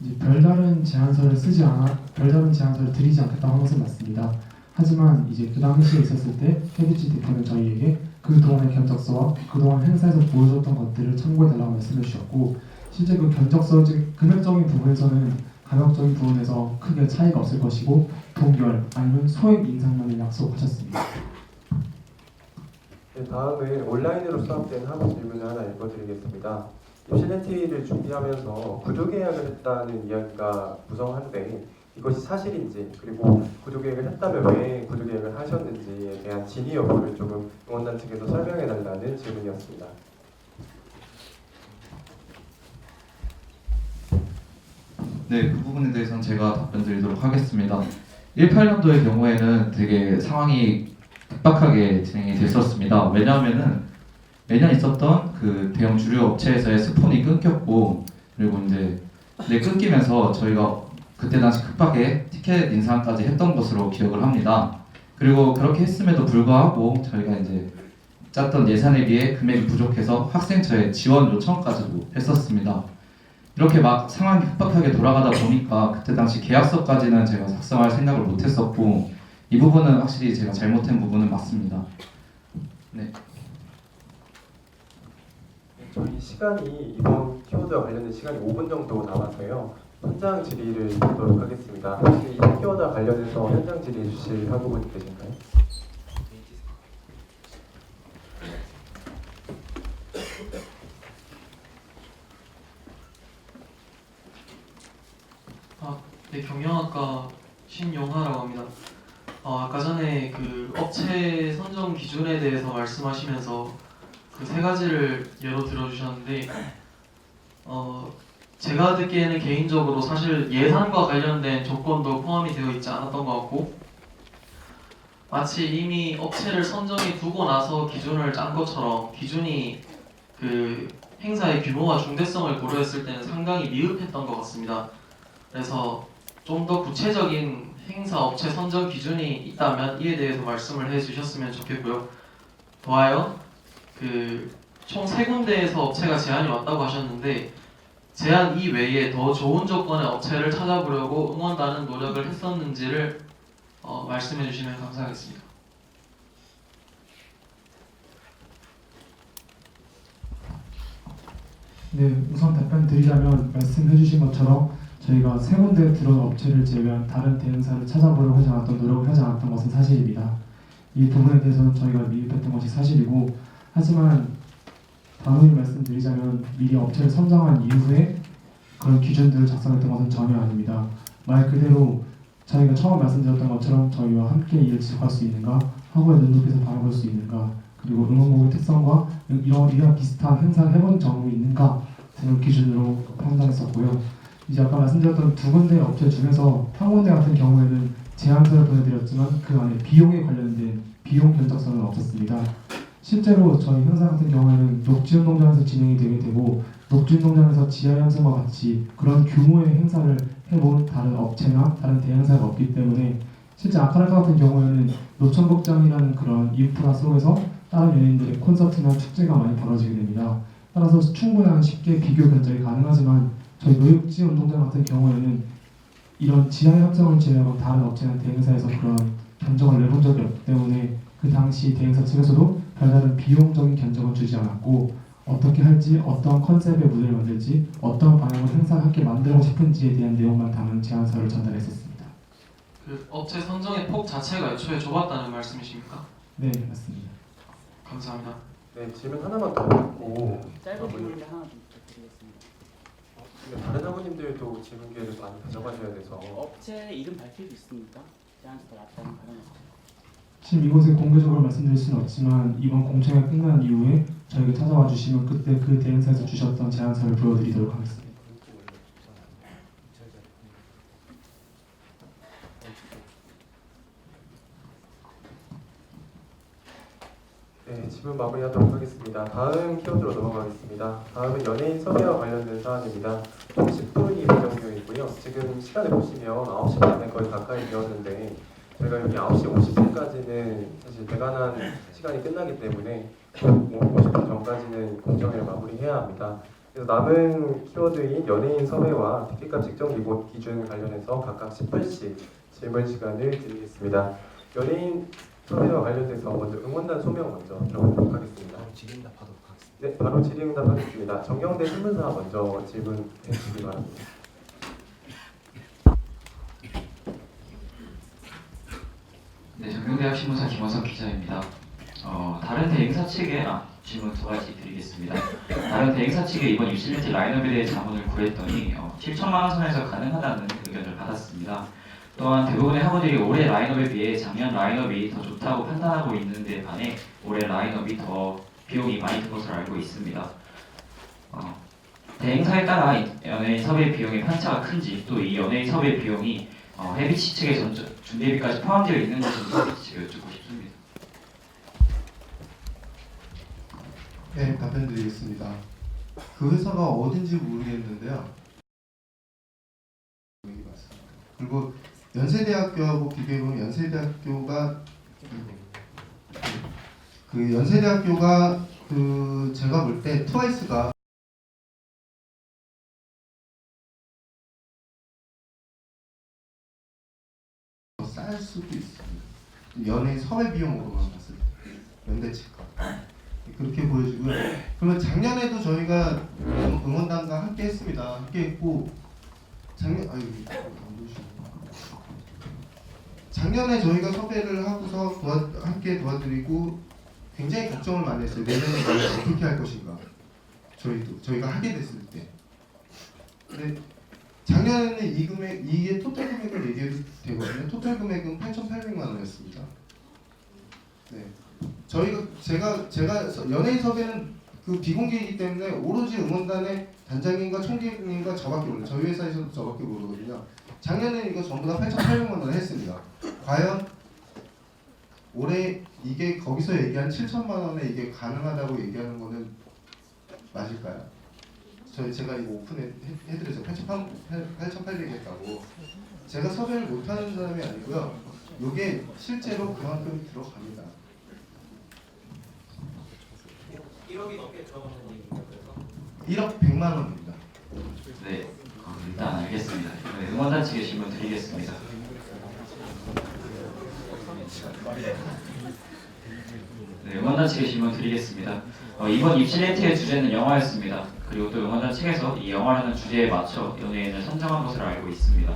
이제 별다른 제안서를 드리지 않겠다고 한 것은 맞습니다. 하지만 이제 그 당시에 있었을 때 헤비치 대표는 저희에게 그동안의 견적서와 그동안 행사에서 보여줬던 것들을 참고해달라고 말씀해 주셨고, 실제 그 견적서 즉 금액적인 부분에서는 가격적인 부분에서 크게 차이가 없을 것이고 동결 아니면 소액 인상만을 약속하셨습니다. 네, 다음은 온라인으로 수합된 하부 질문을 하나 읽어드리겠습니다. 입실렌티를 준비하면서 구조계약을 했다는 이야기가 무성한데 이것이 사실인지, 그리고 구조계획을 했다면 왜 구조계획을 하셨는지에 대한 진위 여부를 조금 응원단 측에서 설명해달라는 질문이었습니다. 네, 그 부분에 대해서는 제가 답변 드리도록 하겠습니다. 18년도의 경우에는 되게 상황이 급박하게 진행이 됐었습니다. 왜냐하면은 매년 있었던 그 대형 주류 업체에서의 스폰이 끊겼고, 그리고 이제 끊기면서 저희가 그때 당시 급하게 티켓 인상까지 했던 것으로 기억을 합니다. 그리고 그렇게 했음에도 불구하고 저희가 이제 짰던 예산에 비해 금액이 부족해서 학생처에 지원 요청까지도 했었습니다. 이렇게 막 상황이 급박하게 돌아가다 보니까 그때 당시 계약서까지는 제가 작성할 생각을 못했었고, 이 부분은 확실히 제가 잘못한 부분은 맞습니다. 네. 저희 시간이 이번 키워드와 관련된 시간이 5분 정도 남아서요. 현장 질의를 드리도록 하겠습니다. 혹시 이 키워드와 관련해서 현장 질의해 주실 학우분이 계신가요? 네, 경영학과 신용하라고 합니다. 아까 전에 그 업체 선정 기준에 대해서 말씀하시면서 그 세 가지를 예로 들어주셨는데, 제가 듣기에는 개인적으로 사실 예산과 관련된 조건도 포함이 되어 있지 않았던 것 같고, 마치 이미 업체를 선정해 두고 나서 기준을 짠 것처럼 기준이 그 행사의 규모와 중대성을 고려했을 때는 상당히 미흡했던 것 같습니다. 그래서 좀 더 구체적인 행사 업체 선정 기준이 있다면 이에 대해서 말씀을 해주셨으면 좋겠고요. 더하여 총 3군데에서 업체가 제안이 왔다고 하셨는데 제안 이외에 더 좋은 조건의 업체를 찾아보려고 응원단은 노력을 했었는지를 말씀해 주시면 감사하겠습니다. 네, 우선 답변 드리자면 말씀해 주신 것처럼 저희가 3군데 들어온 업체를 제외한 다른 대행사를 찾아보려고 하지 않았던 노력을 하지 않았던 것은 사실입니다. 이 부분에 대해서는 저희가 미흡했던 것이 사실이고, 하지만 단호히 말씀드리자면 미리 업체를 선정한 이후에 그런 기준들을 작성했던 것은 전혀 아닙니다. 말 그대로 저희가 처음 말씀드렸던 것처럼 저희와 함께 일을 지속할 수 있는가, 학우의 눈높이에서 바라볼 수 있는가, 그리고 응원곡의 특성과 이와 비슷한 행사를 해본 경험이 있는가 등을 기준으로 판단했었고요. 이제 아까 말씀드렸던 2군데 업체 중에서 탕원대 같은 경우에는 제안서를 보내드렸지만 그 안에 비용에 관련된 비용 견적서는 없었습니다. 실제로 저희 행사 같은 경우에는 녹지운동장에서 진행이 되게 되고, 녹지운동장에서 지하연승과 같이 그런 규모의 행사를 해본 다른 업체나 다른 대행사가 없기 때문에 실제 아카라카 같은 경우에는 노천극장이라는 그런 인프라 속에서 다른 연예인들의 콘서트나 축제가 많이 벌어지게 됩니다. 따라서 충분한 쉽게 비교 견적이 가능하지만 저희 노육지운동장 같은 경우에는 이런 지하연승을 제외하고 다른 업체나 대행사에서 그런 견적을 내본 적이 없기 때문에 그 당시 대행사 측에서도 별다른 비용적인 견적은 주지 않았고, 어떻게 할지, 어떤 컨셉의 무대를 만들지, 어떤 방향으로 행사를 함께 만들고 싶은지에 대한 내용만 담은 제안서를 전달했었습니다. 그 업체 선정의 폭 자체가 애초에 좁았다는 말씀이십니까? 네, 맞습니다. 감사합니다. 네, 질문 하나만 더 듣고 짧은 질문인데 하나 좀 부탁드리겠습니다. 다른 학우님들도 질문 기회를 많이 가져가셔야 돼서 업체 이름 밝힐 수 있습니까? 제안서 더 낫다는 발언에서. 지금 이곳에 공개적으로 말씀드릴 수는 없지만 이번 공청회 끝난 이후에 저에게 찾아와 주시면 그때 그 대행사에서 주셨던 제안서를 보여드리도록 하겠습니다. 네, 질문 마무리하도록 하겠습니다. 다음 키워드로 넘어가겠습니다. 다음은 연예인 섭외와 관련된 사안입니다. 총 10분이 예정되어 있고요. 지금 시간을 보시면 9시 반에 거의 가까이 되었는데 저희가 여기 9시 50분까지는 사실 대관한 시간이 끝나기 때문에 50분 전까지는 공정회를 마무리해야 합니다. 그래서 남은 키워드인 연예인 섭외와 티켓값 직정 기준 관련해서 각각 10분씩 질문 시간을 드리겠습니다. 연예인 섭외와 관련돼서 먼저 응원단 소명 먼저 들어보도록 하겠습니다. 질의응답하도록 하겠습니다. 네, 바로 질의응답하겠습니다. 정경대 신문사 먼저 질문해 주시기 바랍니다. 네, 정경대학 신문사 김원석 기자입니다. 다른 대행사 측에 질문 두 가지 드리겠습니다. 다른 대행사 측에 이번 입실렌트 라인업에 대해 자문을 구했더니 7천만 원 선에서 가능하다는 의견을 받았습니다. 또한 대부분의 학우들이 올해 라인업에 비해 작년 라인업이 더 좋다고 판단하고 있는 데 반해 올해 라인업이 더 비용이 많이 든 것으로 알고 있습니다. 대행사에 따라 연예인 섭외 비용의 편차가 큰지 또 이 연예인 섭외 비용이 헤비치 측의 준비비까지 포함되어 있는 것인지 헤비치 측에 여쭙고 싶습니다. 네, 답변 드리겠습니다. 그 회사가 어딘지 모르겠는데요. 그리고 연세대학교하고 비교해보면 연세대학교가 제가 볼 때 트와이스가 더 쌀 수도 있습니다. 연예인 섭외 비용으로만 봤을 때 연대 측과 그렇게 보여지고요. 그러면 작년에도 저희가 응원단과 함께 했습니다. 함께 했고 작년에 저희가 섭외를 하고서 함께 도와드리고 굉장히 걱정을 많이 했어요. 내년에 어떻게 할 것인가. 저희가 하게 됐을 때. 근데 작년에는 이게 토탈 금액을 얘기해도 되거든요. 토탈 금액은 8,800만 원이었습니다. 네. 제가 연예인 섭외는 그 비공개이기 때문에 오로지 응원단의 단장님과 총기님과 저밖에 몰라요. 저희 회사에서도 저밖에 모르거든요. 작년에 이거 전부 다 8,800만 원을 했습니다. 과연 올해 이게 거기서 얘기한 7천만 원에 이게 가능하다고 얘기하는 거는 맞을까요? 제가 이거 오픈해드려서 8,800 했다고. 제가 섭외를 못하는 사람이 아니고요. 이게 실제로 그만큼 들어갑니다. 1억이 넘게 들어가는 얘기입니다. 그래서 1억 100만 원입니다. 네, 일단 알겠습니다. 응원단 측에 질문 드리겠습니다. 네, 응원단 측에 질문 드리겠습니다. 이번 입실렌트의 주제는 영화였습니다. 그리고 또 응원단 측에서 이 영화라는 주제에 맞춰 연예인을 선정한 것으로 알고 있습니다.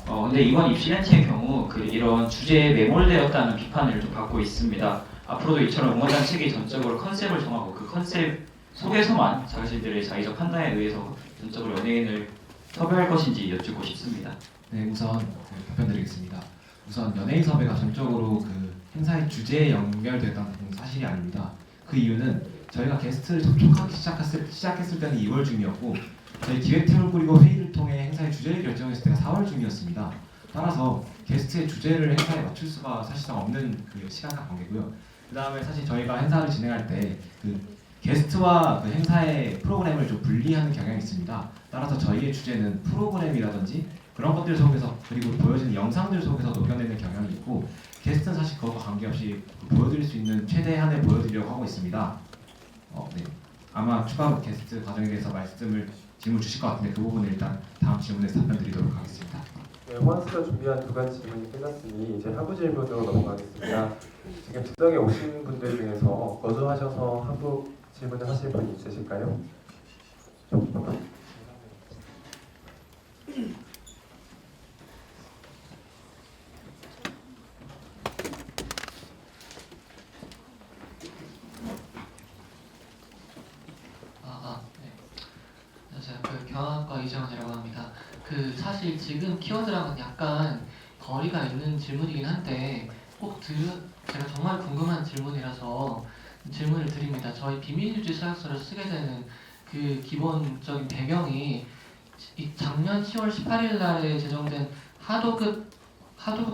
근데 이번 입실렌트의 경우 이런 주제에 매몰되었다는 비판을 좀 받고 있습니다. 앞으로도 이처럼 응원단 측이 전적으로 컨셉을 정하고 그 컨셉 속에서만 자신들의 자의적 판단에 의해서 전적으로 연예인을 섭외할 것인지 여쭙고 싶습니다. 네, 우선 답변드리겠습니다. 우선 연예인 섭외가 전적으로 그 행사의 주제에 연결됐다는 건 사실이 아닙니다. 그 이유는 저희가 게스트를 접촉하기 시작했을 때는 2월 중이었고 저희 기획팀을 꾸리고 회의를 통해 행사의 주제를 결정했을 때가 4월 중이었습니다. 따라서 게스트의 주제를 행사에 맞출 수가 사실상 없는 그 시간과 관계고요. 그 다음에 사실 저희가 행사를 진행할 때 그 게스트와 그 행사의 프로그램을 좀 분리하는 경향이 있습니다. 따라서 저희의 주제는 프로그램이라든지 그런 것들 속에서 그리고 보여지는 영상들 속에서 녹여내는 경향이 있고 게스트는 사실 그것과 관계없이 보여드릴 수 있는 최대한을 보여드리려고 하고 있습니다. 네. 아마 추가 게스트 과정에 대해서 질문 주실 것 같은데 그 부분을 일단 다음 질문에서 답변드리도록 하겠습니다. 네, 호환수가 준비한 두 가지 질문이 끝났으니 이제 하부 질문으로 넘어가겠습니다. 지금 즉석에 오신 분들 중에서 거주하셔서 질문을 하실 분 있으실까요? 네. 안녕하세요. 경영학과 이정원이라고 합니다. 사실 지금 키워드랑은 약간 거리가 있는 질문이긴 한데 제가 정말 궁금한 질문이라서 질문을 드립니다. 저희 비밀유지 서약서를 쓰게 되는 그 기본적인 배경이 작년 10월 18일 날에 제정된 하도급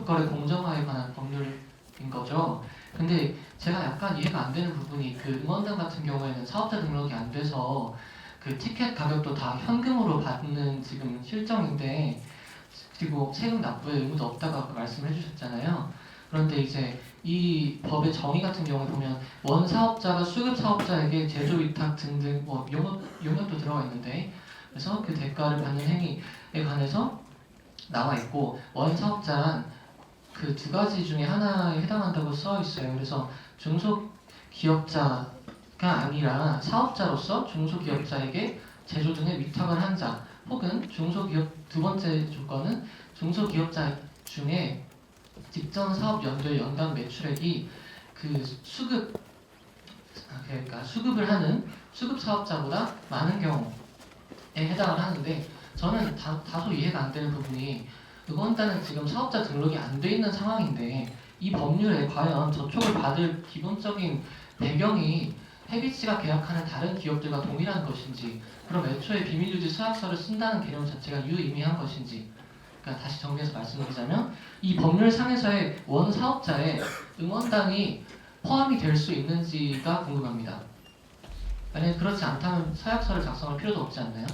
거래 공정화에 관한 법률인 거죠. 근데 제가 약간 이해가 안 되는 부분이 응원단 같은 경우에는 사업자 등록이 안 돼서 티켓 가격도 다 현금으로 받는 지금 실정인데, 그리고 세금 납부에 의무도 없다고 아까 말씀을 해주셨잖아요. 그런데 이제 이 법의 정의 같은 경우에 보면 원 사업자가 수급 사업자에게 제조 위탁 등등 용역도 들어가 있는데, 그래서 그 대가를 받는 행위에 관해서 나와 있고, 원 사업자란 그 두 가지 중에 하나에 해당한다고 써 있어요. 그래서 중소기업자가 아니라 사업자로서 중소기업자에게 제조 등의 위탁을 한 자, 혹은 중소기업 두 번째 조건은 중소기업자 중에 직전 사업 연도의 연간 매출액이 그러니까 수급을 하는 수급 사업자보다 많은 경우에 해당을 하는데, 저는 다소 이해가 안 되는 부분이 응원단은 지금 사업자 등록이 안 돼 있는 상황인데 이 법률에 과연 저촉을 받을 기본적인 배경이 해비치가 계약하는 다른 기업들과 동일한 것인지, 그럼 애초에 비밀유지 서약서를 쓴다는 개념 자체가 유의미한 것인지, 그러니까 다시 정리해서 말씀드리자면 이 법률상에서의 원 사업자에 응원단이 포함이 될 수 있는지가 궁금합니다. 만약에 그렇지 않다면 서약서를 작성할 필요도 없지 않나요?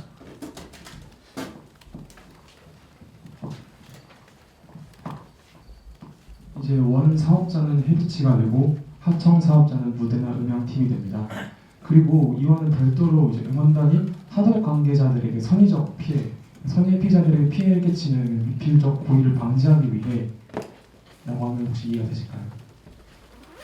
이제 원 사업자는 해비치가 되고 하청 사업자는 무대나 음향팀이 됩니다. 그리고 이와는 별도로 이제 응원단이 하도급 관계자들에게 선의적 피해, 선의 피자들에게 피해를 끼치는 미필적 고의를 방지하기 위해 라고 하면 혹시 이해가 되실까요?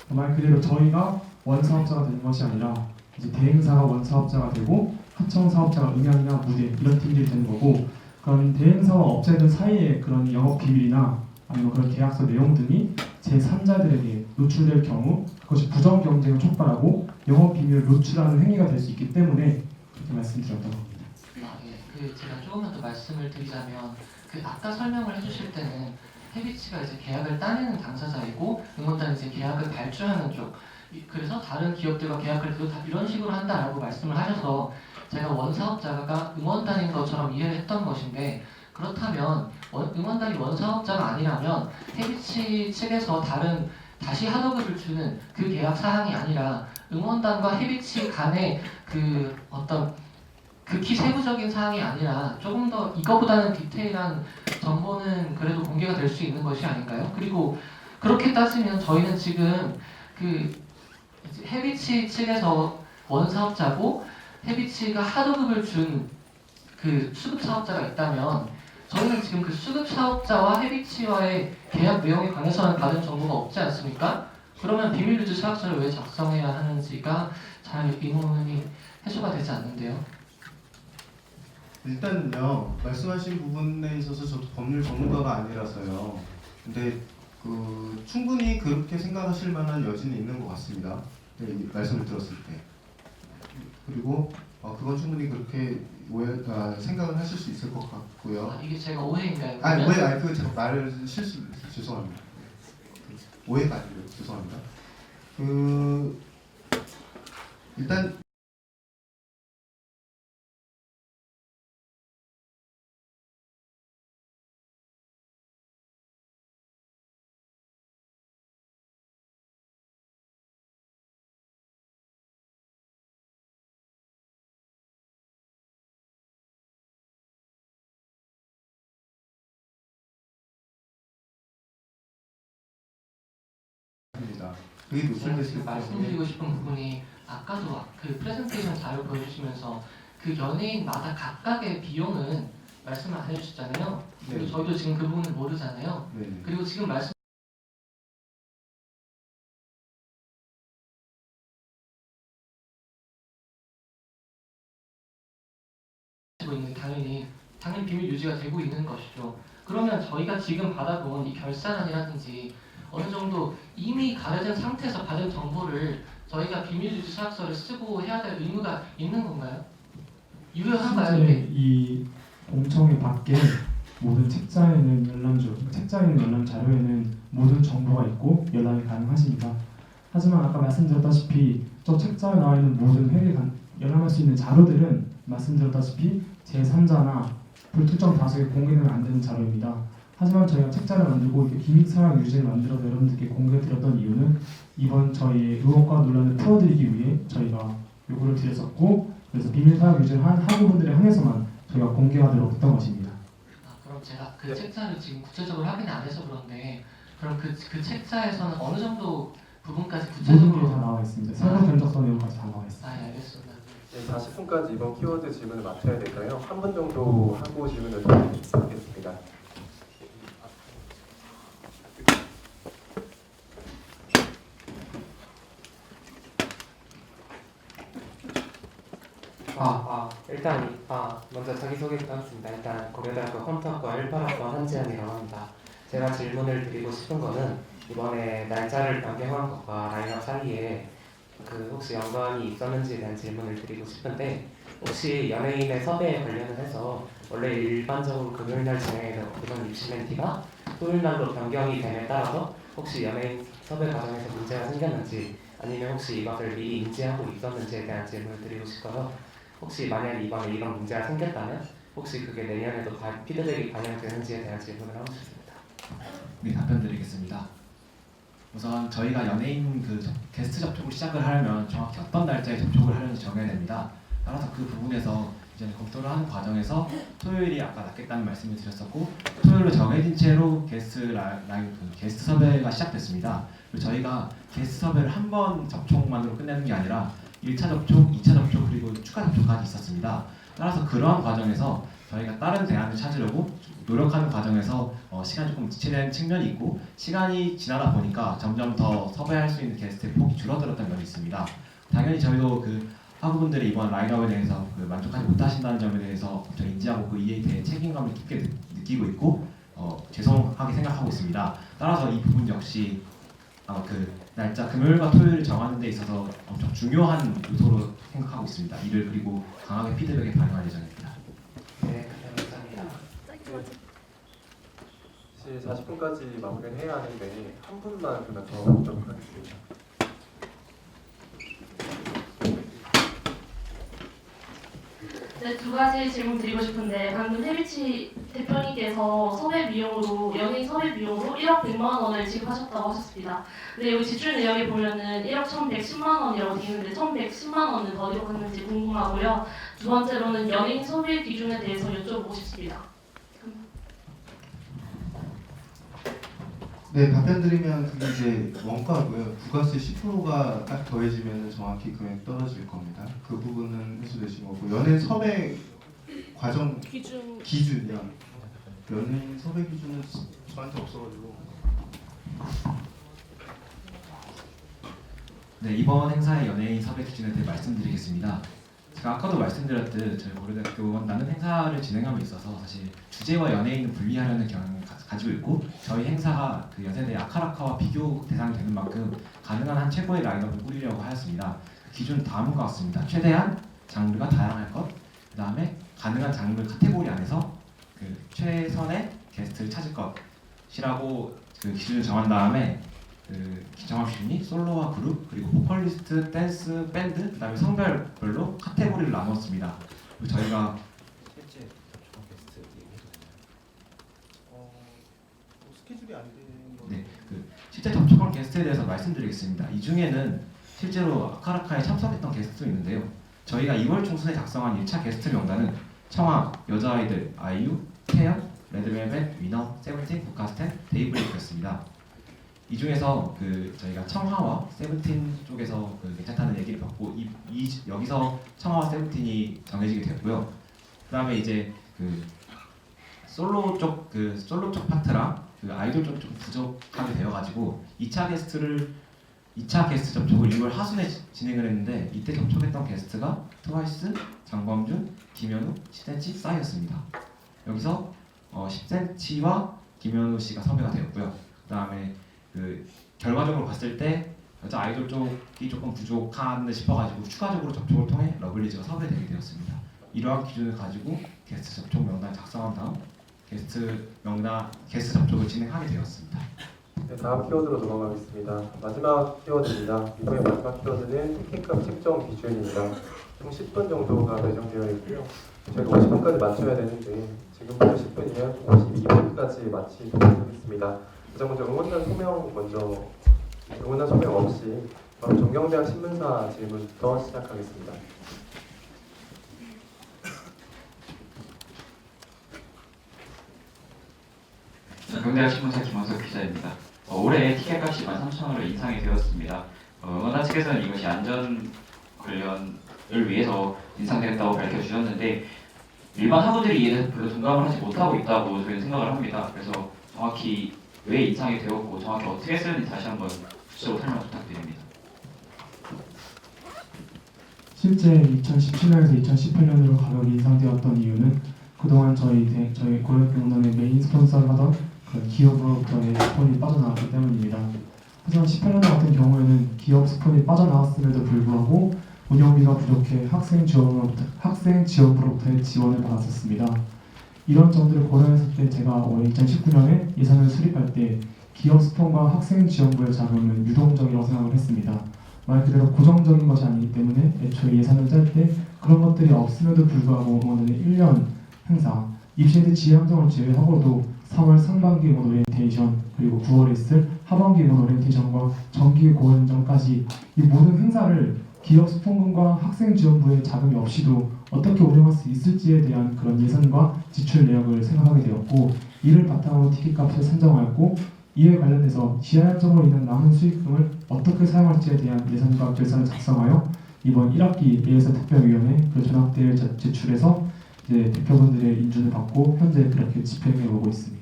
말 그대로 저희가 원 사업자가 되는 것이 아니라 이제 대행사가 원 사업자가 되고 하청 사업자가 음향이나 무대 이런 팀들이 되는 거고, 그런 대행사와 업체들 사이에 그런 영업 비밀이나 아니면 그런 계약서 내용 등이 제3자들에게 노출될 경우 그것이 부정 경쟁을 촉발하고 영업 비밀을 노출하는 행위가 될 수 있기 때문에 그렇게 말씀드렸던 겁니다. 제가 조금만 더 말씀을 드리자면 아까 설명을 해주실 때는 해비치가 이제 계약을 따내는 당사자이고 응원단이 이제 계약을 발주하는 쪽, 그래서 다른 기업들과 계약을 이런 식으로 한다라고 말씀을 하셔서 제가 원 사업자가 응원단인 것처럼 이해를 했던 것인데, 그렇다면 응원단이 원 사업자가 아니라면 해비치 측에서 다시 하도급을 주는 그 계약 사항이 아니라 응원단과 해비치 간의 어떤 극히 세부적인 사항이 아니라 조금 더 이거보다는 디테일한 정보는 그래도 공개가 될 수 있는 것이 아닌가요? 그리고 그렇게 따지면 저희는 지금 해비치 측에서 원 사업자고 해비치가 하도급을 준 수급 사업자가 있다면, 저희는 지금 수급 사업자와 해비치와의 계약 내용에 관해서는 받은 정보가 없지 않습니까? 그러면 비밀유지 서약서를 왜 작성해야 하는지가 잘 의문이 해소가 되지 않는데요. 일단요, 말씀하신 부분에 있어서 저도 법률 전문가가 아니라서요. 근데 충분히 그렇게 생각하실 만한 여지는 있는 것 같습니다. 네, 말씀을 들었을 때. 그리고 그건 충분히 그렇게 생각을 하실 수 있을 것 같고요. 이게 제가 오해인가요? 제가 말을 죄송합니다. 오해가 아니고요. 죄송합니다. 일단 그게 노출됐을 때 말씀드리고 싶은 부분이 아까도 프레젠테이션 자료 보여주시면서 연예인마다 각각의 비용은 말씀을 안 해주셨잖아요. 그리고 저희도 지금 그 부분을 모르잖아요. 그리고 지금 말씀 가지고 있는 당연히 비밀 유지가 되고 있는 것이죠. 그러면 저희가 지금 받아본 이 결산안이라든지 어느 정도 이미 가려진 상태에서 받은 정보를 저희가 비밀 유지 서약서를 쓰고 해야 될 의무가 있는 건가요? 유효한가요? 실제 이게? 이 공청회 밖에 모든 책자에는 열람 자료에는 모든 정보가 있고 열람이 가능하십니다. 하지만 아까 말씀드렸다시피 저 책자에 나와 있는 모든 열람할 수 있는 자료들은 말씀드렸다시피 제3자나 불특정 다수에 공개되면 안 되는 자료입니다. 하지만 저희가 책자를 만들고 이렇게 기밀 서약 유지를 만들어서 여러분들께 공개드렸던 이유는 이번 저희의 의혹과 논란을 풀어드리기 위해 저희가 요구를 드렸었고, 그래서 비밀 서약 유지를 한 학우분들에 한해서만 저희가 공개하도록 했던 것입니다. 그럼 제가 그 책자를 지금 구체적으로 확인 안 해서 그런데 그럼 그 책자에서는 어느 정도 부분까지 모든 구체적으로 게 다 나와 있습니다. 세부 견적서 내용까지 다 나와 있습니다. 알겠습니다. 네, 40분까지 이번 키워드 질문을 마쳐야 될까요? 한 분 정도 하고 질문을 드리겠습니다. 일단 먼저 자기소개부터 하겠습니다. 일단 고려대학교 컴퓨터과 18학번 한지현이라고 합니다. 제가 질문을 드리고 싶은 거는 이번에 날짜를 변경한 것과 라인업 사이에 혹시 연관이 있었는지에 대한 질문을 드리고 싶은데, 혹시 연예인의 섭외에 관련해서 원래 일반적으로 금요일날 진행되던 입시멘티가 토요일날로 변경이 됨에 따라서 혹시 연예인 섭외 과정에서 문제가 생겼는지, 아니면 혹시 이것을 미리 인지하고 있었는지에 대한 질문을 드리고 싶어요. 혹시 만약 이번에 이런 문제가 생겼다면 혹시 그게 내년에도 피드백이 반영되는지에 대한 질문을 하고 싶습니다. 네, 답변 드리겠습니다. 우선 저희가 연예인 게스트 접촉을 시작을 하려면 정확히 어떤 날짜에 접촉을 하려는지 정해야 됩니다. 따라서 그 부분에서 이제 검토를 하는 과정에서 토요일이 아까 낫겠다는 말씀을 드렸었고, 토요일로 정해진 채로 게스트 섭외가 시작됐습니다. 그리고 저희가 게스트 섭외를 한 번 접촉만으로 끝내는 게 아니라 1차 접촉, 2차 접촉, 그리고 추가 접촉까지 있었습니다. 따라서 그러한 과정에서 저희가 다른 대안을 찾으려고 노력하는 과정에서 시간이 조금 지체된 측면이 있고, 시간이 지나다 보니까 점점 더 섭외할 수 있는 게스트의 폭이 줄어들었던 면이 있습니다. 당연히 저희도 학우분들이 이번 라인업에 대해서 만족하지 못하신다는 점에 대해서 저희 인지하고 이에 대해 책임감을 깊게 느끼고 있고 죄송하게 생각하고 있습니다. 따라서 이 부분 역시 날짜 금요일과 토요일을 정하는 데 있어서 엄청 중요한 요소로 생각하고 있습니다. 이를 그리고 강하게 피드백에 반영할 예정입니다. 네, 감사합니다. 사실 40분까지 마무리를 해야 하는데 한 분만 그러면 더 하도록 하겠습니다. 네, 두 가지 질문 드리고 싶은데, 방금 해비치 대표님께서 섭외 비용으로, 연예인 섭외 비용으로 1억 100만 원을 지급하셨다고 하셨습니다. 근데 여기 지출 내역에 보면은 1억 1110만 원이라고 되어 있는데 1110만 원은 어디로 갔는지 궁금하고요. 두 번째로는 연예인 섭외 기준에 대해서 여쭤보고 싶습니다. 네, 답변 드리면 그게 이제 원가고요. 부가세 10%가 딱 더해지면 정확히 금액 떨어질 겁니다. 그 부분은 해소되신 거고, 연예인 섭외 과정 기준이요. 연예인 섭외 기준은 저한테 없어가지고. 네, 이번 행사의 연예인 섭외 기준에 대해 말씀드리겠습니다. 제가 아까도 말씀드렸듯 저희 고려대학교 나는 행사를 진행함에 있어서 사실 주제와 연예인을 분리하려는 경향을 가지고 있고, 저희 행사가 연세대 아카라카와 비교 대상이 되는 만큼 가능한 한 최고의 라인업을 꾸리려고 하였습니다. 기준은 다음과 같습니다. 최대한 장르가 다양할 것, 그 다음에 가능한 장르 카테고리 안에서 최선의 게스트를 찾을 것이라고 기준을 정한 다음에 정합 기준이 솔로와 그룹, 그리고 보컬리스트, 댄스, 밴드, 그 다음에 성별별로 카테고리를 나눴습니다. 그리고 저희가 실제 접촉한 게스트 얘기해도 되나요? 스케줄이 안 되는 거. 네, 실제 접촉한 게스트에 대해서 말씀드리겠습니다. 이 중에는 실제로 아카라카에 참석했던 게스트도 있는데요. 저희가 2월 중순에 작성한 1차 게스트 명단은 청아, 여자아이들, 아이유, 태연, 레드벨벳, 위너, 세븐틴, 국카스텐, 데이브레이크였습니다. 이 중에서 저희가 청하와 세븐틴 쪽에서 괜찮다는 얘기를 받고 여기서 청하와 세븐틴이 정해지게 되었고요. 그 다음에 이제 솔로 쪽 파트랑 아이돌 쪽이 좀 부족하게 되어가지고 2차 게스트 접촉을 2월 하순에 진행을 했는데, 이때 접촉했던 게스트가 트와이스, 장범준, 김현우, 10cm 싸이였습니다. 여기서 10cm와 김현우 씨가 섭외가 되었고요. 그다음에 그 결과적으로 봤을 때 여자 아이돌 쪽이 조금 부족한 싶어가지고 추가적으로 접촉을 통해 러블리즈가 섭외되게 되었습니다. 이러한 기준을 가지고 게스트 접촉 명단을 작성한 다음 게스트 접촉을 진행하게 되었습니다. 네, 다음 키워드로 넘어가겠습니다. 마지막 키워드입니다. 이번에 마지막 키워드는 티켓값 책정 기준입니다. 총 10분 정도가 배정되어 있고요. 저희가 50분까지 맞춰야 되는데 지금부터 10분이면 52분까지 마치도록 하겠습니다. 가장 먼저 응원단 소명 없이 바로 정경대학 신문사 질문부터 시작하겠습니다. 정경대학 신문사 김원석 기자입니다. 올해 티켓값이 13,000원으로 인상이 되었습니다. 응원단 측에서는 이것이 안전 관련을 위해서 인상됐다고 밝혀주셨는데 일반 학우들이 이에 대해서 별로 동감을 하지 못하고 있다고 저희는 생각을 합니다. 그래서 정확히 왜 인상이 되었고 정확히 어떻게 쓰는지 다시 한번 구체적으로 설명 부탁드립니다. 실제 2017년에서 2018년으로 가격이 인상되었던 이유는 그동안 저희 고려대학병원의 메인 스폰서를 하던 그 기업으로부터의 스폰이 빠져나왔기 때문입니다. 하지만 18년 같은 경우에는 기업 스폰이 빠져나왔음에도 불구하고 운영비가 부족해 학생 지원부로부터의 지원을 받았었습니다. 이런 점들을 고려했을 때 제가 올해 2019년에 예산을 수립할 때 기업 스폰과 학생 지원부의 자금은 유동적이라고 생각을 했습니다. 말 그대로 고정적인 것이 아니기 때문에 애초에 예산을 짤 때 그런 것들이 없음에도 불구하고 응원단의 1년 행사, 입시에대 지향정을 제외하고도 3월 상반기 응원 오리엔테이션 그리고 9월에 있을 하반기 응원 오리엔테이션과 정기 공연전까지 이 모든 행사를 기업 스폰금과 학생 지원부의 자금이 없이도 어떻게 운영할 수 있을지에 대한 그런 예산과 지출 내역을 생각하게 되었고 이를 바탕으로 티켓값을 산정하였고 이에 관련해서 지하연정으로 인한 남은 수익금을 어떻게 사용할지에 대한 예산과 결산을 작성하여 이번 1학기 예산 특별위원회 그 전학대에 제출해서 이제 대표분들의 인준을 받고 현재 그렇게 집행해 오고 있습니다.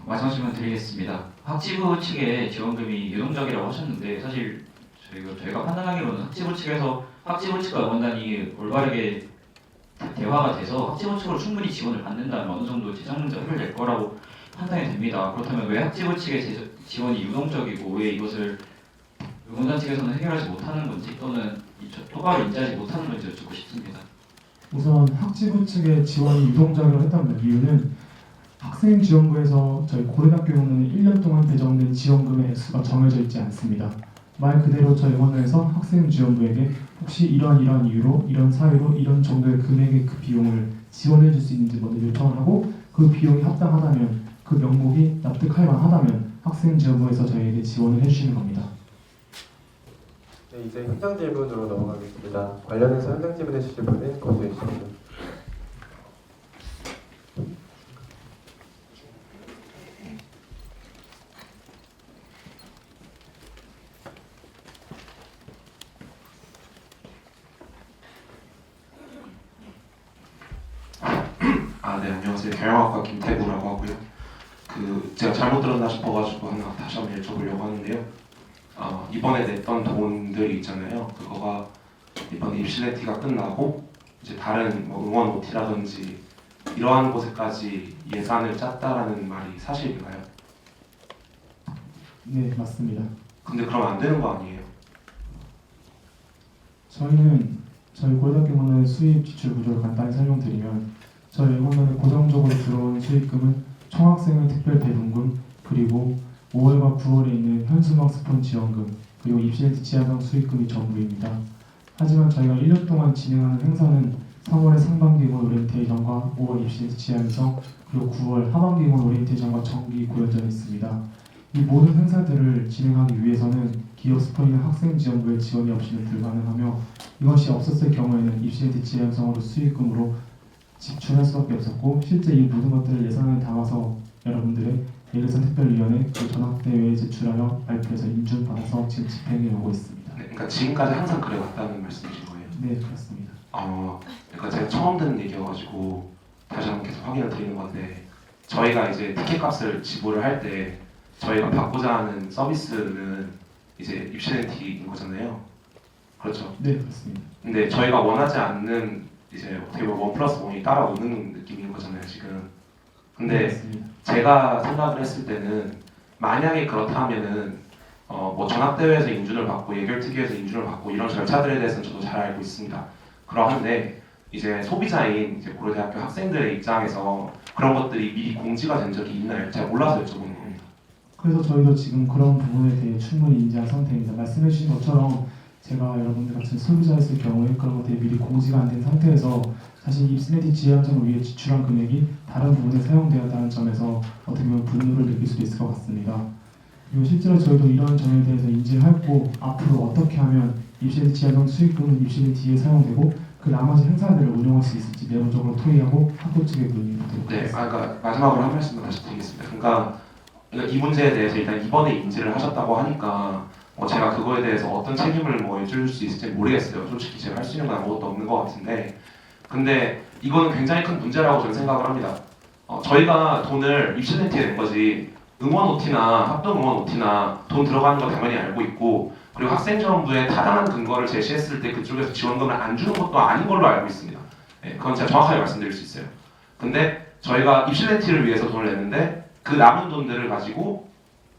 마지막 질문 드리겠습니다. 학지부 측의 지원금이 유동적이라고 하셨는데 사실 저희가 판단하기로는 학지부 측과 응원단이 올바르게 대화가 돼서 학지부 측으로 충분히 지원을 받는다면 어느 정도 재정 문제가 해결될 거라고 판단이 됩니다. 그렇다면 왜 학지부 측의 지원이 유동적이고 왜 이것을 응원단 측에서는 해결하지 못하는 건지 또는 똑바로 인지하지 못하는 건지 여쭙고 싶습니다. 우선 학지부 측의 지원이 유동적이라고 했다는 이유는 학생지원부에서 저희 고려대학교는 1년 동안 배정된 지원금의 액수가 정해져 있지 않습니다. 말 그대로 저희 응원단에서 학생지원부에게 혹시 이러한 이유로 이런 사유로 이런 정도의 금액의 그 비용을 지원해 줄 수 있는지 먼저 요청을 하고 그 비용이 합당하다면 그 명목이 납득할 만하다면 학생지원부에서 저희에게 지원을 해주시는 겁니다. 네, 이제 현장 질문으로 넘어가겠습니다. 관련해서 현장 질문해 주실 분은 거두해 주십시오. 네, 안녕하세요. 경영학과 김태구라고 하고요. 제가 잘못 들었나 싶어가지고 다시 한번 여쭤보려고 하는데요. 이번에 냈던 돈들이 있잖아요. 그거가 이번 입시렌티가 끝나고 이제 다른 응원 OT라든지 이러한 곳에까지 예산을 짰다라는 말이 사실인가요? 네, 맞습니다. 근데 그러면 안 되는 거 아니에요? 저희 고려대학교의 수입 지출 구조를 간단히 설명드리면 저희 응원단에 고정적으로 들어오는 수익금은 총학생회 특별 배분금 그리고 5월과 9월에 있는 현수막 스폰 지원금 그리고 입시렌티 지하정 수익금이 전부입니다. 하지만 저희가 1년 동안 진행하는 행사는 3월의 상반기 응원 오리엔테이션과 5월 입시렌티 지하연성 그리고 9월 하반기 응원 오리엔테이션과 정기 고연전이 있습니다. 이 모든 행사들을 진행하기 위해서는 기업 스폰이나 학생 지원부의 지원이 없이는 불가능하며 이것이 없었을 경우에는 입시렌티 지하연성으로 수익금으로 지출할 수밖에 없었고 실제 이 모든 것들을 예산을 담아서 여러분들의 예산 특별위원회 그 전학대회에 제출하여 발표해서 인준받아서 지금 집행해 오고 있습니다. 네, 그러니까 지금까지 항상 그래왔다는 말씀이신 거예요? 네, 그렇습니다. 그러니까 제가 처음 듣는 얘기여가지고 다시 한번 계속 확인을 드리는 건데 저희가 이제 티켓값을 지불을 할 때 저희가 받고자 하는 서비스는 이제 입시렌티인 거잖아요. 그렇죠. 네, 그렇습니다. 근데 저희가 원하지 않는 이제 어떻게 보면 1+1이 따라오는 느낌인 거잖아요 지금. 근데 맞습니다. 제가 생각을 했을 때는 만약에 그렇다 하면은 뭐 전학대회에서 인준을 받고 예결특위에서 인준을 받고 이런 절차들에 대해서는 저도 잘 알고 있습니다. 그러한데 이제 소비자인 이제 고려대학교 학생들의 입장에서 그런 것들이 미리 공지가 된 적이 있나요? 잘 몰라서 여쭤보는 겁니다. 그래서 저희도 지금 그런 부분에 대해 충분히 인지한 상태입니다. 말씀해 주신 것처럼 제가 여러분들 같은 소비자였을 경우에 그런 것들이 미리 공지가 안 된 상태에서 사실 입시네티 지혜 함정을 위해 지출한 금액이 다른 부분에 사용되었다는 점에서 어떻게 보면 분노를 느낄 수도 있을 것 같습니다. 그리고 실제로 저희도 이런 점에 대해서 인지를 하고 앞으로 어떻게 하면 입시네티 지혜 함정 수익금은 입시네티에 사용되고 그 나머지 행사들을 운영할 수 있을지 내부적으로 토의하고 학교 측에 논의하도록 네, 하겠습니다. 그러니까 마지막으로 한 말씀만 다시 드리겠습니다. 그러니까 이 문제에 대해서 일단 이번에 인지를 하셨다고 하니까 제가 그거에 대해서 어떤 책임을 뭐 해줄 수 있을지 모르겠어요. 솔직히 제가 할 수 있는 건 아무것도 없는 것 같은데, 근데 이거는 굉장히 큰 문제라고 저는 생각을 합니다. 저희가 돈을 입시네티에 낸 거지 응원 OT나 합동 응원 OT나 돈 들어가는 거 당연히 알고 있고, 그리고 학생정부에 타당한 근거를 제시했을 때 그쪽에서 지원금을 안 주는 것도 아닌 걸로 알고 있습니다. 네, 그건 제가 정확하게 말씀드릴 수 있어요. 근데 저희가 입시네티를 위해서 돈을 냈는데 그 남은 돈들을 가지고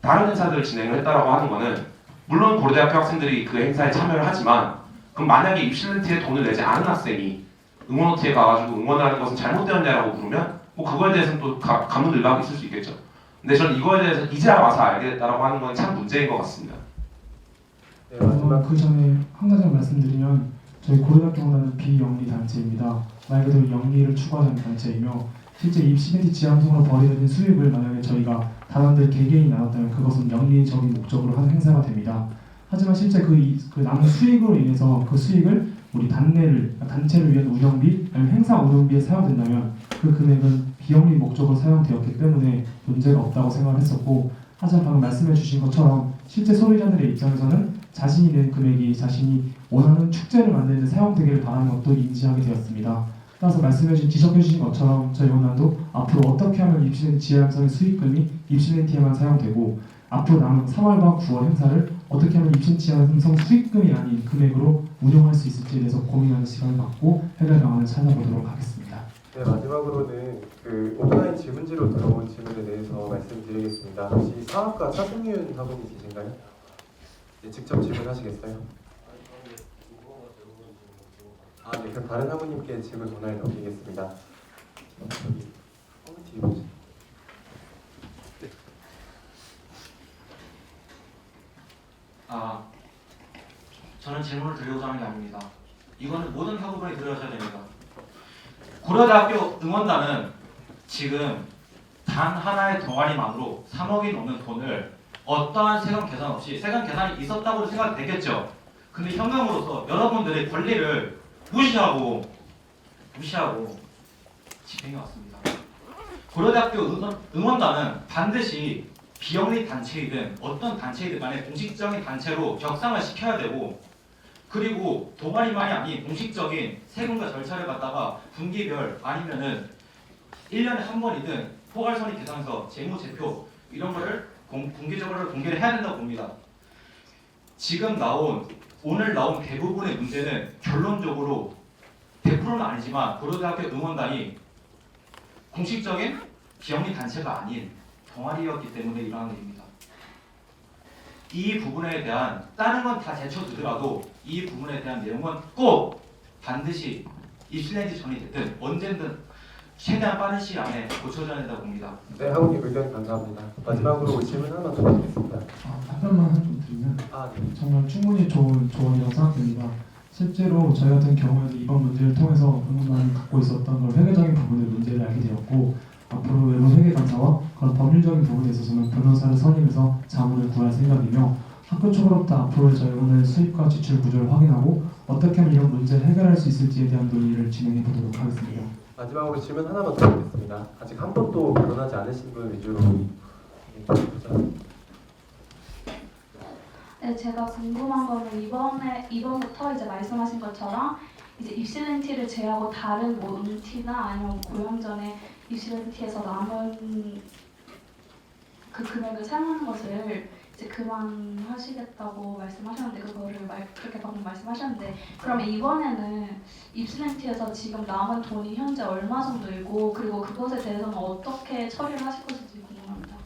다른 행사들을 진행을 했다라고 하는 거는, 물론 고려대학교 학생들이 그 행사에 참여를 하지만, 그럼 만약에 입시렌트에 돈을 내지 않은 학생이 응원 OT에 가가지고 응원을 하는 것은 잘못되었냐라고 물으면 뭐 그거에 대해서는 또 가문들각이 있을 수 있겠죠. 근데 저는 이거에 대해서 이제 와서 알게 됐다라고 하는 건 참 문제인 것 같습니다. 네, 마지막 그 전에 한 가지 말씀드리면 저희 고려대학교 응원단은 비영리 단체입니다. 말 그대로 영리를 추구하는 단체이며 실제 입시네티 지함성으로 벌이되는 수익을 만약에 저희가 단원들 개개인이 나눴다면 그것은 영리적인 목적으로 하는 행사가 됩니다. 하지만 실제 그 남은 수익으로 인해서 그 수익을 우리 단체를 위한 운영비 아니면 행사 운영비에 사용된다면 그 금액은 비영리 목적으로 사용되었기 때문에 문제가 없다고 생각을 했었고, 하지만 방금 말씀해 주신 것처럼 실제 소비자들의 입장에서는 자신이 낸 금액이 자신이 원하는 축제를 만드는 데 사용되기를 바라는 것도 인지하게 되었습니다. 따라서 지적해 주신 것처럼 저희 원단도 앞으로 어떻게 하면 입시네티 지혜함성의 수익금이 입시네티에만 사용되고, 앞으로 남은 3월과 9월 행사를 어떻게 하면 입시네티 지혜함성 수익금이 아닌 금액으로 운영할 수 있을지에 대해서 고민하는 시간을 갖고 해결 방안을 찾아보도록 하겠습니다. 네, 마지막으로는 그 온라인 질문지로 들어온 질문에 대해서 말씀드리겠습니다. 혹시 사학과 차승윤 학우님 계신가요? 네, 직접 질문하시겠어요? 네, 그럼 다른 학우님께 질문 전화를 넘기겠습니다. 여기 커뮤니티 보시. 저는 질문을 드리고자 하는 게 아닙니다. 이거는 모든 학우분이 들으셔야 됩니다. 고려대학교 응원단은 지금 단 하나의 동아리만으로 3억이 넘는 돈을 어떠한 세금 계산 없이, 세금 계산이 있었다고 생각되겠죠. 근데 현금으로서 여러분들의 권리를 무시하고 집행해 왔습니다. 고려대학교 응원단은 반드시 비영리 단체이든 어떤 단체이든 간에 공식적인 단체로 격상을 시켜야 되고, 그리고 동아리만이 아닌 공식적인 세금과 절차를 갖다가 분기별 아니면은 1년에 한 번이든 포괄선의 계산서, 재무제표 이런 거를 공개적으로 공개를 해야 된다고 봅니다. 오늘 나온 대부분의 문제는 결론적으로 100%는 아니지만 고려대학교 응원단이 공식적인 비영리 단체가 아닌 동아리였기 때문에 일어나는 일입니다. 이 부분에 대한 다른 건 다 제쳐두더라도 이 부분에 대한 내용은 꼭 반드시 입시네티 전이 됐든 언제든 최대한 빠른 시일 안에 고쳐져야 된다고 봅니다. 네, 학우님 의견 감사합니다. 마지막으로 질문 하나만 더 드리겠습니다. 답변만 좀 드리면 네. 정말 충분히 좋은 조언이라고 생각됩니다. 실제로 저희 같은 경우에도 이번 문제를 통해서 응원단이 갖고 있었던 걸 회계적인 부분의 문제를 알게 되었고, 앞으로 외부 회계감사와 그런 법률적인 부분에 있어서는 변호사를 선임해서 자문을 구할 생각이며, 학교 측으로부터 앞으로 저희 오늘 수입과 지출 구조를 확인하고 어떻게 하면 이런 문제를 해결할 수 있을지에 대한 논의를 진행해 보도록 하겠습니다. 마지막으로 질문 하나만 더 드리겠습니다. 아직 한 번도 결혼하지 않으신 분 위주로 네, 제가 궁금한 거는 이번부터 이제 말씀하신 것처럼 이제 입시렌티를 제외하고 다른 뭐 은티나 아니면 고용전에 입시렌티에서 남은 그 금액을 사용하는 것을 이제 이제 그만하시겠다고 말씀하셨는데 그렇게 방금 말씀하셨는데 그러면 이번에는 입시렌트에서 지금 남은 돈이 현재 얼마 정도이고 그리고 그것에 대해서는 어떻게 처리를 하실 것인지 궁금합니다.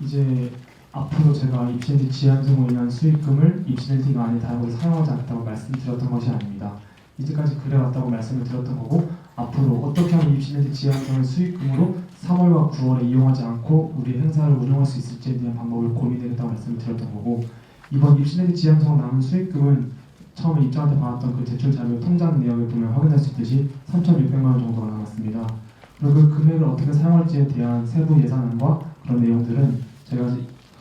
이제 앞으로 제가 입시렌트 지향성으로 인한 수익금을 입시렌트가 안에 다루고 사용하지 않았다고 말씀드렸던 것이 아닙니다. 이제까지 그래왔다고 말씀을 드렸던 거고 앞으로 어떻게 하면 입시렌트 지향성을 수익금으로 3월과 9월에 이용하지 않고 우리 행사를 운영할 수 있을지에 대한 방법을 고민해야겠다고 말씀을 드렸던 거고 이번 입시렌트 지향성 남은 수익금은 처음에 입장할 때 받았던 그 제출 자료 통장 내역을 보면 확인할 수 있듯이 3,600만 원 정도가 남았습니다. 그리고 그 금액을 어떻게 사용할지에 대한 세부 예산안과 그런 내용들은 제가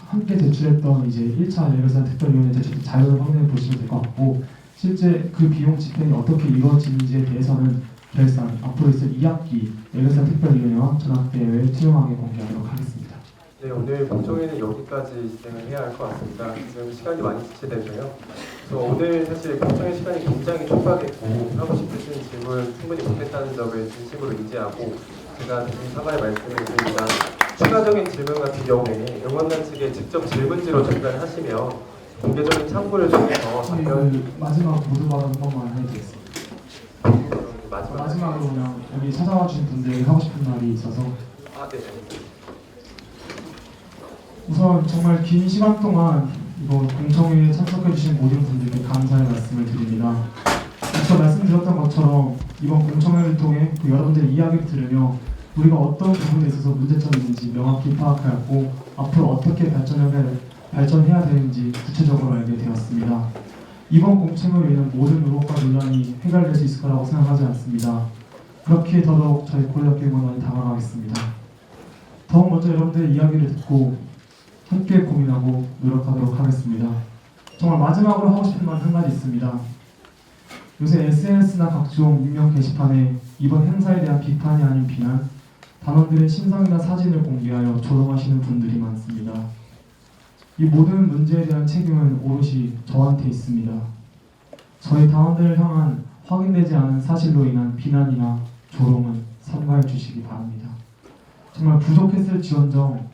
함께 제출했던 이제 1차 예결산 특별위원회 제출 자료를 확인해 보시면 될 것 같고 실제 그 비용 집행이 어떻게 이루어지는지에 대해서는 결산 앞으로 있을 2학기 예결산 특별위원회와 전학대회에 투명하게 공개하도록 하겠습니다. 네, 오늘 공청회는 여기까지 진행을 해야 할 것 같습니다. 지금 시간이 많이 지체돼서요. 그래서 오늘 사실 공청회 시간이 굉장히 촉박했고 하고 싶으신 질문 충분히 못했다는 점을 진심으로 인지하고 제가 대신 사과의 말씀을 드립니다. 추가적인 질문 같은 경우에 응원단 측에 직접 질문지로 전달하시면 공개적인 창구를 통해서 답변 마지막 모두 발언 한 번만 해드리겠습니다. 마지막으로 그냥 여기 찾아와 주신 분들에게 하고 싶은 말이 있어서 네. 우선 정말 긴 시간 동안 이번 공청회에 참석해 주신 모든 분들께 감사의 말씀을 드립니다. 앞서 말씀드렸던 것처럼 이번 공청회를 통해 여러분들의 이야기를 들으며 우리가 어떤 부분에 있어서 문제점이 있는지 명확히 파악하였고 앞으로 어떻게 발전해야 되는지 구체적으로 알게 되었습니다. 이번 공청회로 인한 모든 의혹과 논란이 해결될 수 있을 거라고 생각하지 않습니다. 그렇기에 더더욱 저희 고려대학교 응원단이 다가가겠습니다. 더욱 먼저 여러분들의 이야기를 듣고 함께 고민하고 노력하도록 하겠습니다. 정말 마지막으로 하고 싶은 말 한 가지 있습니다. 요새 SNS나 각종 익명 게시판에 이번 행사에 대한 비판이 아닌 비난, 단원들의 신상이나 사진을 공개하여 조롱하시는 분들이 많습니다. 이 모든 문제에 대한 책임은 오롯이 저한테 있습니다. 저희 당원들을 향한 확인되지 않은 사실로 인한 비난이나 조롱은 삼가해 주시기 바랍니다. 정말 부족했을지언정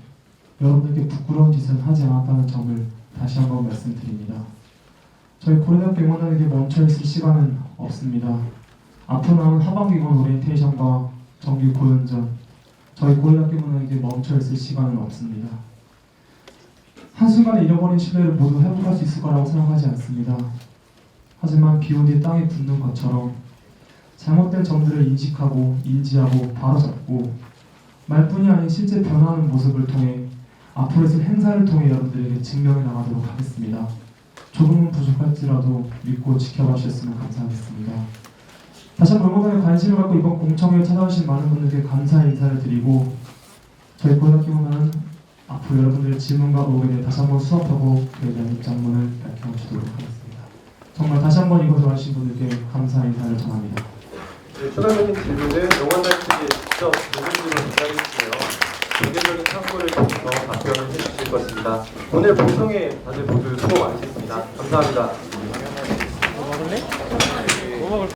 여러분들께 부끄러운 짓은 하지 않았다는 점을 다시 한번 말씀드립니다. 저희 고려대학교 응원단에게 멈춰있을 시간은 없습니다. 앞으로 남은 하반기권 오리엔테이션과 정규 고연전, 저희 고려대학교 응원단에게 멈춰있을 시간은 없습니다. 한순간에 잃어버린 신뢰를 모두 회복할 수 있을 거라고 생각하지 않습니다. 하지만 비온 뒤 땅에 굳는 것처럼 잘못된 점들을 인식하고 인지하고 바로잡고 말뿐이 아닌 실제 변화하는 모습을 통해 앞으로 있을 행사를 통해 여러분들에게 증명해 나가도록 하겠습니다. 조금은 부족할지라도 믿고 지켜봐 주셨으면 감사하겠습니다. 다시 한번 응원단에 관심을 갖고 이번 공청회에 찾아오신 많은 분들께 감사의 인사를 드리고 저희 고려대학교 응원단은 앞으로 여러분들의 질문과 의혹에 대해 다시 한번 수업하고 그에 대한 입장문을 밝혀주도록 하겠습니다. 정말 다시 한번 이곳에 와주신 분들께 감사의 인사를 전합니다. 네, 추가적인 질문은 응원단 측에 직접 질문지로 전달해주시며 공개적인 창구를 통해서 답변을 해주실 것입니다. 오늘 공청회 다들 모두 수고 많으셨습니다. 감사합니다.